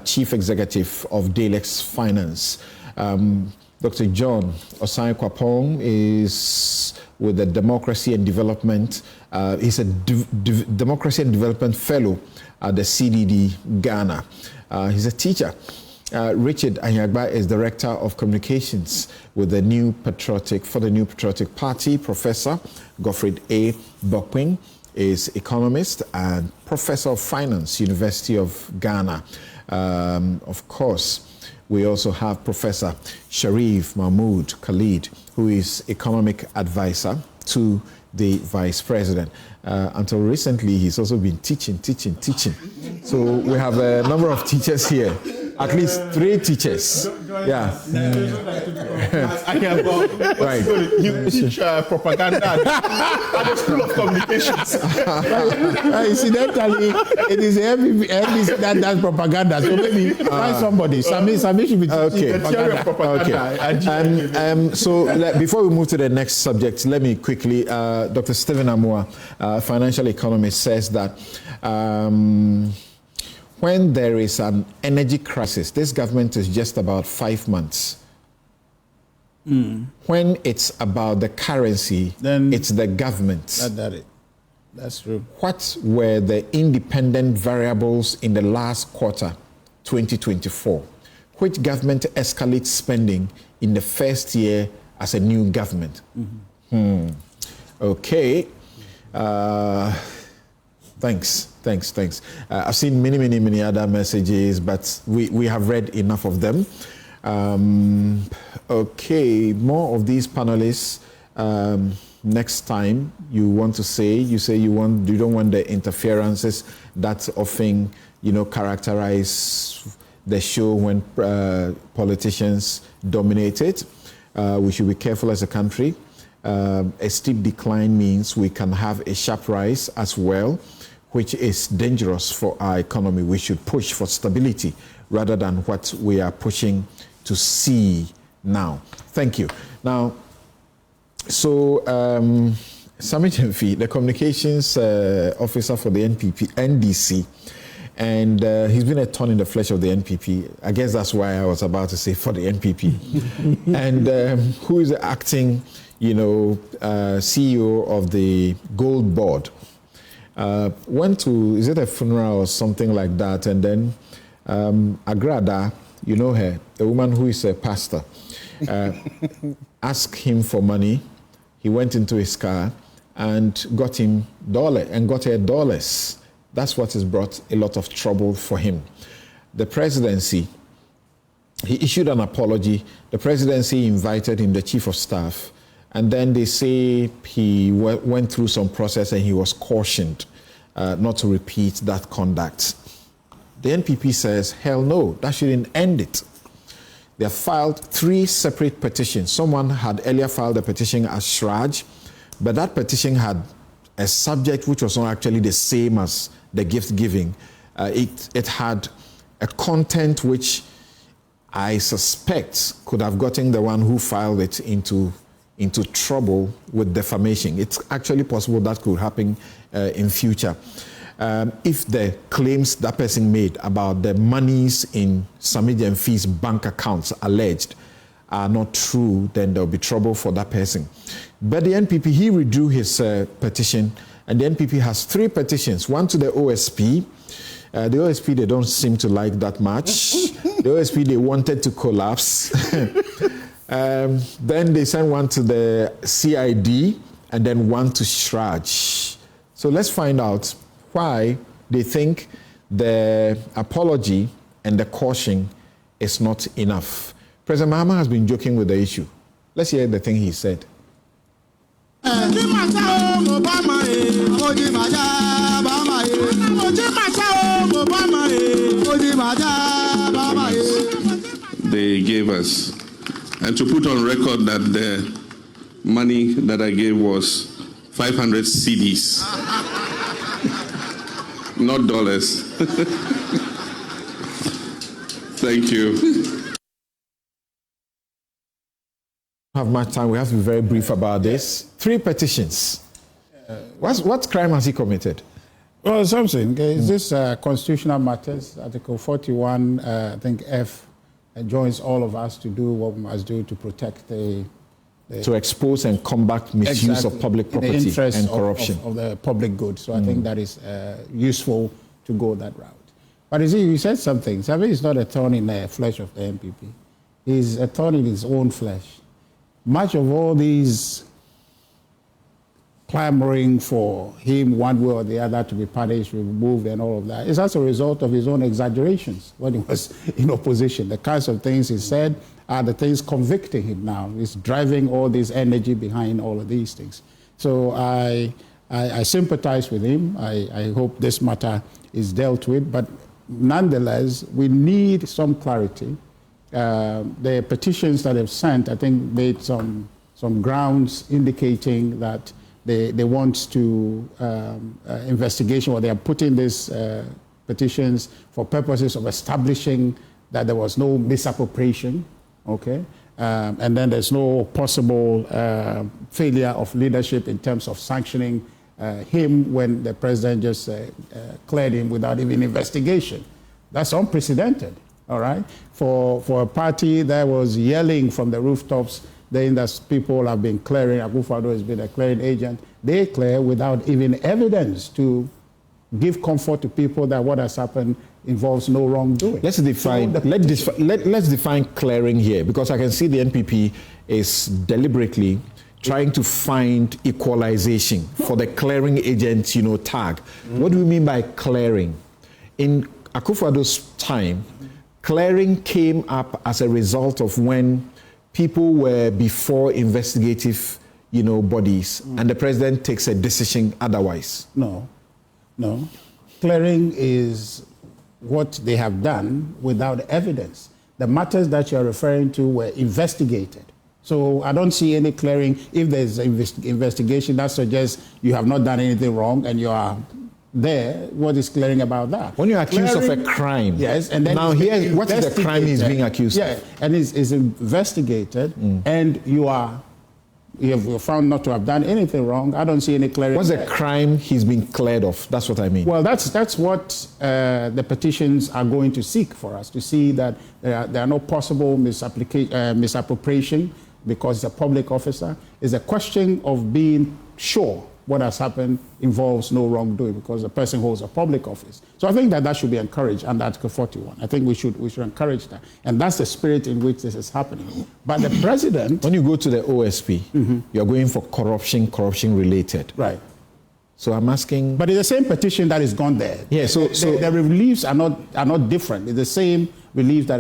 Speaker 2: chief executive of Dalex Finance. Dr. John Osai Kwapong is with the Democracy and Development. He's a Democracy and Development Fellow at the CDD Ghana. He's a teacher. Richard Anyagba is Director of Communications with the New Patriotic Party. Professor Godfred A. Bokwing is economist and Professor of Finance, University of Ghana. Of course, we also have Professor Sharif Mahmood Khalid, who is economic advisor to the Vice President. Until recently, he's also been teaching. So we have a number of teachers here, at least 3 teachers. Yeah.
Speaker 6: I can go.
Speaker 2: Right.
Speaker 6: You teach propaganda at the School of Communications.
Speaker 8: Incidentally, it is MBC that does propaganda. So maybe find somebody. Sami should be teaching propaganda.
Speaker 2: Okay. So before we move to the next subject, let me quickly, Dr. Stephen Amua, financial economist, says that when there is an energy crisis, this government is just about 5 months. When it's about the currency, then it's the government.
Speaker 8: That's true.
Speaker 2: What were the independent variables in the last quarter, 2024? Which government escalates spending in the first year as a new government? Okay. Thanks. I've seen many other messages, but we have read enough of them. Okay, more of these panelists. Next time you want to say, you don't want the interferences that often characterize the show when politicians dominate it. We should be careful as a country. A steep decline means we can have a sharp rise as well, which is dangerous for our economy. We should push for stability rather than what we are pushing to see now. Thank you. Now, so Sammy Jemfi, the communications officer for the NDC, and he's been a thorn in the flesh of the NPP. I guess that's why I was about to say for the NPP. And who is the acting, CEO of the Gold Board? Went to, is it a funeral or something like that? And then Agrada, you know her, a woman who is a pastor, asked him for money. He went into his car and got him got her dollars. That's what has brought a lot of trouble for him. The presidency, he issued an apology. The presidency invited him, the chief of staff, and then they say he went through some process and he was cautioned not to repeat that conduct. The NPP says, hell no, that shouldn't end it. They have filed 3 separate petitions. Someone had earlier filed a petition as Shraj, but that petition had a subject which was not actually the same as the gift giving. It had a content which I suspect could have gotten the one who filed it into trouble with defamation. It's actually possible that could happen in future. If the claims that person made about the monies in Sammy Jemfi's bank accounts alleged are not true, then there'll be trouble for that person. But the NPP, he withdrew his petition, and the NPP has 3 petitions, one to the OSP. The OSP, they don't seem to like that much. The OSP, they wanted to collapse. Then they sent one to the CID, and then one to Shraj. So let's find out why they think the apology and the caution is not enough. President Mahama has been joking with the issue. Let's hear the thing he said.
Speaker 11: They gave us, and to put on record that the money that I gave was 500 CDs, not dollars. Thank you.
Speaker 2: Have much time. We have to be very brief about this. 3 petitions. What crime has he committed?
Speaker 8: Well, Samson, is this constitutional matters? Article 41, I think F, joins all of us to do what we must do to protect the
Speaker 2: to expose and combat misuse of public property and corruption
Speaker 8: of the public good. So I think that is useful to go that route. But you see, you said something. Sabi is not a thorn in the flesh of the NPP. He's a thorn in his own flesh. Much of all these clamoring for him one way or the other to be punished, removed, and all of that is as a result of his own exaggerations when he was in opposition. The kinds of things he said are the things convicting him now. He's driving all this energy behind all of these things. So I sympathize with him. I hope this matter is dealt with. But nonetheless, we need some clarity. The petitions that they've sent, I think, made some grounds indicating that they want to investigation, or they are putting these petitions for purposes of establishing that there was no misappropriation, okay? And then there's no possible failure of leadership in terms of sanctioning him when the president just cleared him without even investigation. That's unprecedented. All right, for a party that was yelling from the rooftops, saying that people have been clearing, Akufo-Addo has been a clearing agent, they clear without even evidence to give comfort to people that what has happened involves no wrongdoing.
Speaker 2: Let's define clearing here, because I can see the NPP is deliberately trying to find equalization for the clearing agent, tag. What do we mean by clearing? In Akufo-Addo's time, clearing came up as a result of when people were before investigative, bodies, and the president takes a decision otherwise.
Speaker 8: No. Clearing is what they have done without evidence. The matters that you're referring to were investigated. So I don't see any clearing. If there's an investigation that suggests you have not done anything wrong and you are there, what is clearing about that?
Speaker 2: When you're accused of a crime,
Speaker 8: yes, and then
Speaker 2: now here, what is the crime he's being accused of?
Speaker 8: Yeah, and it's investigated, and you have found not to have done anything wrong. I don't see any clearing.
Speaker 2: What's the crime he's been cleared of? That's what I mean.
Speaker 8: Well, that's what the petitions are going to seek for us, to see that there are no possible misappropriation because it's a public officer. It's a question of being sure what has happened involves no wrongdoing because the person holds a public office. So I think that should be encouraged under Article 41. I think we should encourage that. And that's the spirit in which this is happening. But the president...
Speaker 2: When you go to the OSP, you're going for corruption related.
Speaker 8: Right.
Speaker 2: So I'm asking...
Speaker 8: But it's the same petition that is gone there.
Speaker 2: Yeah, so
Speaker 8: the reliefs are not different. It's the same relief that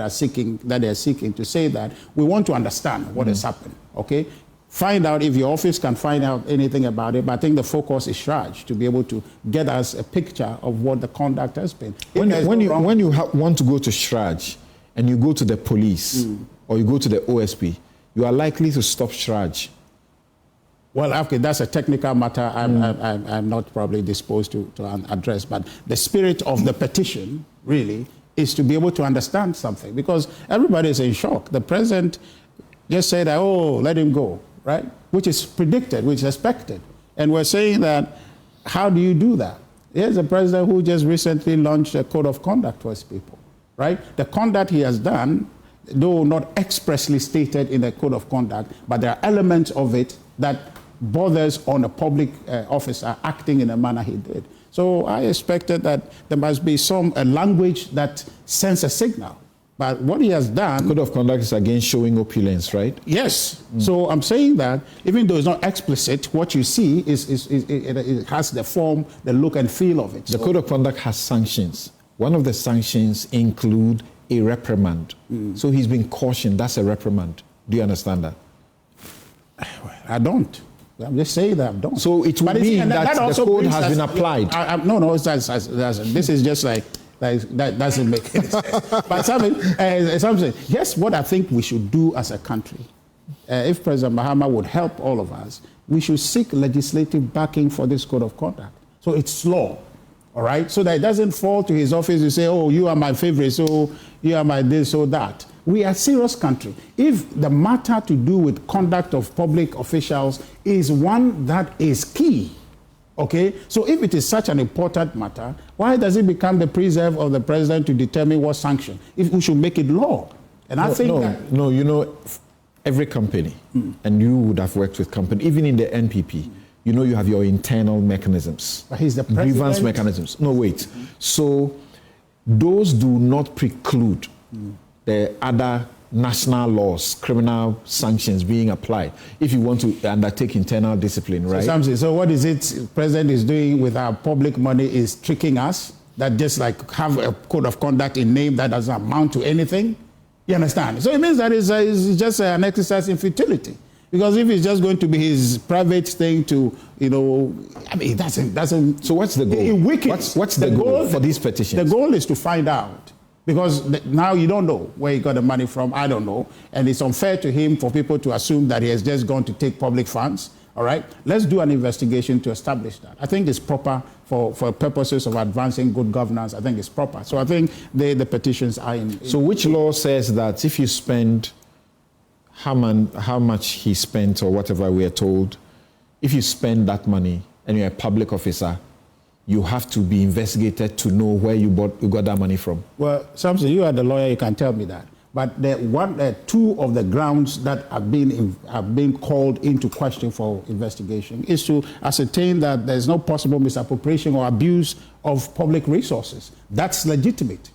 Speaker 8: they're seeking to say that we want to understand what has happened, okay? Find out if your office can find out anything about it, but I think the focus is Shraj to be able to get us a picture of what the conduct has been.
Speaker 2: When you want to go to Shraj and you go to the police or you go to the OSP, you are likely to stop Shraj.
Speaker 8: Well, okay, that's a technical matter I'm not probably disposed to address, but the spirit of the petition really is to be able to understand something because everybody is in shock. The president just said, oh, let him go. Right? Which is predicted, which is expected. And we're saying that, how do you do that? Here's a president who just recently launched a code of conduct for his people, right? The conduct he has done, though not expressly stated in the code of conduct, but there are elements of it that borders on a public officer acting in a manner he did. So I expected that there must be a language that sends a signal. But what he has done...
Speaker 2: Code of conduct is against showing opulence, right?
Speaker 8: Yes. So I'm saying that even though it's not explicit, what you see it has the form, the look and feel of it.
Speaker 2: The Code of Conduct has sanctions. One of the sanctions include a reprimand. So he's been cautioned. That's a reprimand. Do you understand that?
Speaker 8: I don't. I'm just saying that I don't.
Speaker 2: So it would mean that the code has been applied.
Speaker 8: No, this is just like... That doesn't make any sense. But Samson, here's what I think we should do as a country. If President Mahama would help all of us, we should seek legislative backing for this code of conduct. So it's law, all right? So that it doesn't fall to his office to say, oh, you are my favorite, so you are my this or that. We are a serious country. If the matter to do with conduct of public officials is one that is key, okay, so if it is such an important matter, why does it become the preserve of the president to determine what sanction? If we should make it law. And I think
Speaker 2: No, you know, every company, and you would have worked with company, even in the NPP, you know you have your internal mechanisms.
Speaker 8: But he's the president.
Speaker 2: Grievance mechanisms. No, wait. So those do not preclude the other national laws, criminal sanctions being applied if you want to undertake internal discipline, right?
Speaker 8: So what is it president is doing with our public money is tricking us, that just like have a code of conduct in name that doesn't amount to anything? You understand? So it means that it's just an exercise in futility. Because if it's just going to be his private thing to, you know, I mean, it doesn't.
Speaker 2: So what's the goal? What's the goal for these petitions?
Speaker 8: The goal is to find out. Because now you don't know where he got the money from. I don't know. And it's unfair to him for people to assume that he has just gone to take public funds. All right? Let's do an investigation to establish that. I think it's proper for purposes of advancing good governance. I think it's proper. So I think the petitions are in.
Speaker 2: So which law says that if you spend how much he spent or whatever we are told, if you spend that money and you're a public officer, you have to be investigated to know where you got that money from?
Speaker 8: Well, Samson, you are the lawyer, you can tell me that. But two of the grounds that have been called into question for investigation is to ascertain that there's no possible misappropriation or abuse of public resources. That's legitimate.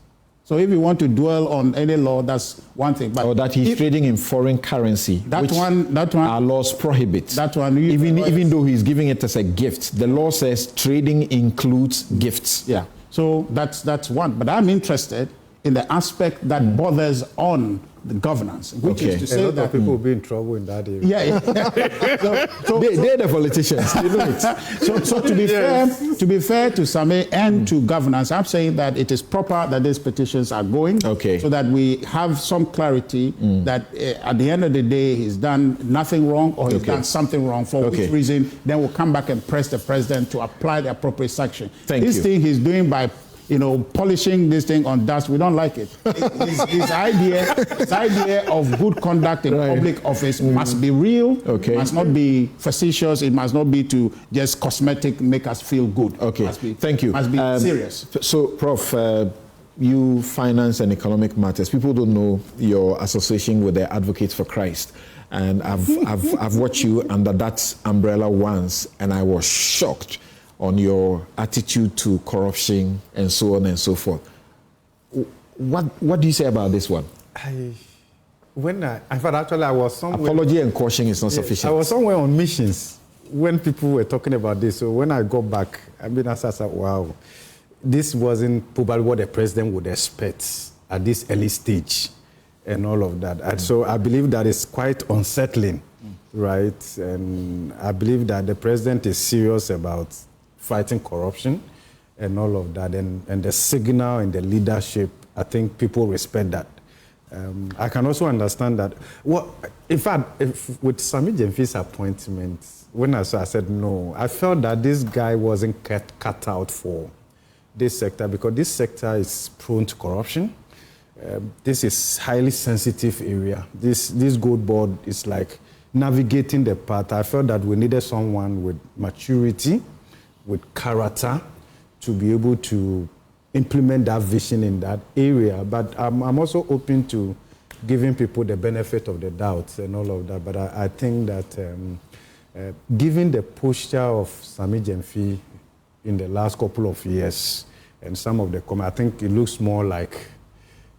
Speaker 8: So if you want to dwell on any law, that's one thing. But
Speaker 2: or that he's trading in foreign currency, which our laws prohibit.
Speaker 8: That one,
Speaker 2: even though he's giving it as a gift, the law says trading includes gifts.
Speaker 8: Yeah. So that's one. But I'm interested in the aspect that borders on the governance, which is to
Speaker 3: A
Speaker 8: say
Speaker 3: lot
Speaker 8: that
Speaker 3: of people will be in trouble in that area.
Speaker 8: yeah.
Speaker 2: They're the politicians. You know it.
Speaker 8: So to be fair to Same and to governance, I'm saying that it is proper that these petitions are going, so that we have some clarity that at the end of the day he's done nothing wrong or he's done something wrong, for which reason then we'll come back and press the president to apply the appropriate sanction. This thing he's doing by polishing this thing on dust, we don't like it. His idea of good conduct in public office must be real, must not be facetious, it must not be to just cosmetic, make us feel good.
Speaker 2: Thank you.
Speaker 8: Must be serious.
Speaker 2: So, Prof, you finance and economic matters. People don't know your association with the Advocates for Christ. And I've watched you under that umbrella once, and I was shocked on your attitude to corruption and so on and so forth. What do you say about this one?
Speaker 3: I was somewhere.
Speaker 2: Apology and caution is not sufficient.
Speaker 3: I was somewhere on missions when people were talking about this. So when I got back, I said, wow, this wasn't probably what the president would expect at this early stage and all of that. And so I believe that is quite unsettling, right? And I believe that the president is serious about fighting corruption and all of that, and the signal and the leadership, I think people respect that. I can also understand that. Well, in fact, with Sammy Jemfi's appointment, when I said no, I felt that this guy wasn't cut out for this sector, because this sector is prone to corruption. This is highly sensitive area. This gold board is like navigating the path. I felt that we needed someone with maturity, with character, to be able to implement that vision in that area. But I'm also open to giving people the benefit of the doubt and all of that. But I think that given the posture of Sammy Jemfi in the last couple of years and some of the comments, I think it looks more like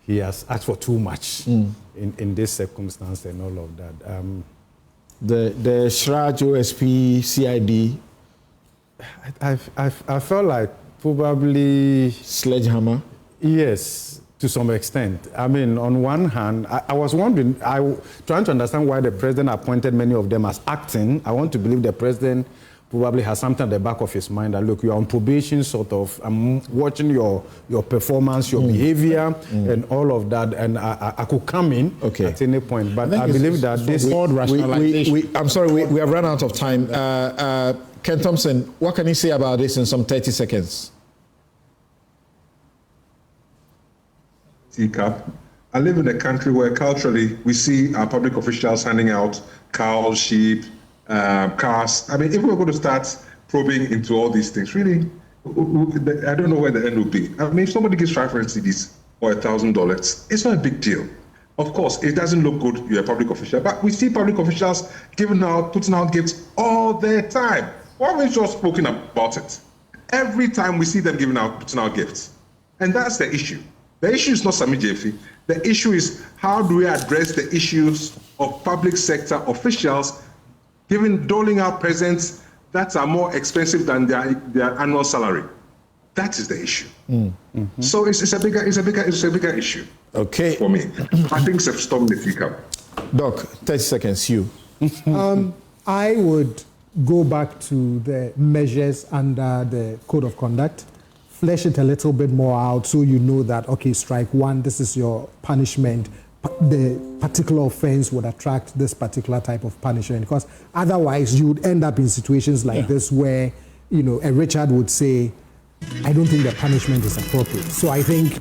Speaker 3: he has asked for too much in this circumstance and all of that.
Speaker 2: The Shraj OSP CID,
Speaker 3: I felt like probably
Speaker 2: sledgehammer.
Speaker 3: Yes, to some extent. I mean, on one hand, I was wondering, trying to understand why the president appointed many of them as acting. I want to believe the president probably has something at the back of his mind that, look, you're on probation, sort of. I'm watching your performance, your behavior, and all of that, and I could come in at any point. But I believe that this
Speaker 2: board rationalization. I'm sorry, we have run out of time. Ken Thompson, what can you say about this in some 30 seconds?
Speaker 10: Teacup. I live in a country where culturally we see our public officials handing out cows, sheep, cars. I mean, if we're going to start probing into all these things, really, I don't know where the end will be. I mean, if somebody gives 500 cedis or $1,000, it's not a big deal. Of course, it doesn't look good, you're a public official, but we see public officials putting out gifts all the time. Why haven't you spoken about it? Every time we see them putting out gifts. And that's the issue. The issue is not Sammy Jemfi. The issue is, how do we address the issues of public sector officials doling out presents that are more expensive than their annual salary? That is the issue. So it's a bigger issue.
Speaker 2: Okay.
Speaker 10: For me, I think it's a storm in the teacup.
Speaker 2: Doc, 30 seconds, you.
Speaker 5: I would go back to the measures under the Code of Conduct, flesh it a little bit more out so you know that, okay, strike one, this is your punishment. The particular offense would attract this particular type of punishment, because otherwise you would end up in situations like this where, a Richard would say, I don't think the punishment is appropriate. So I think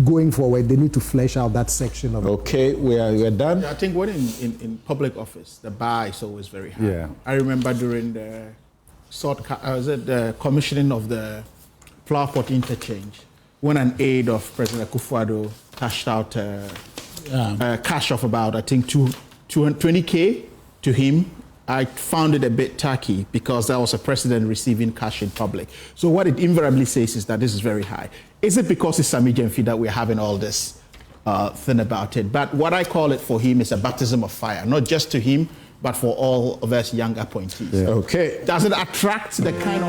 Speaker 5: going forward, they need to flesh out that section of it.
Speaker 2: Okay, we're done.
Speaker 8: I think when in public office, the bar is always very high.
Speaker 3: Yeah.
Speaker 8: I remember during the commissioning of the Flowerpot interchange, when an aide of President Akufo-Addo cashed out cash of about, I think, 220K to him. I found it a bit tacky because that was a president receiving cash in public. So what it invariably says is that this is very high. Is it because it's Sammy Jemfi that we're having all this thing about it? But what I call it for him is a baptism of fire, not just to him, but for all of us young appointees.
Speaker 2: Okay.
Speaker 8: Does it attract the kind of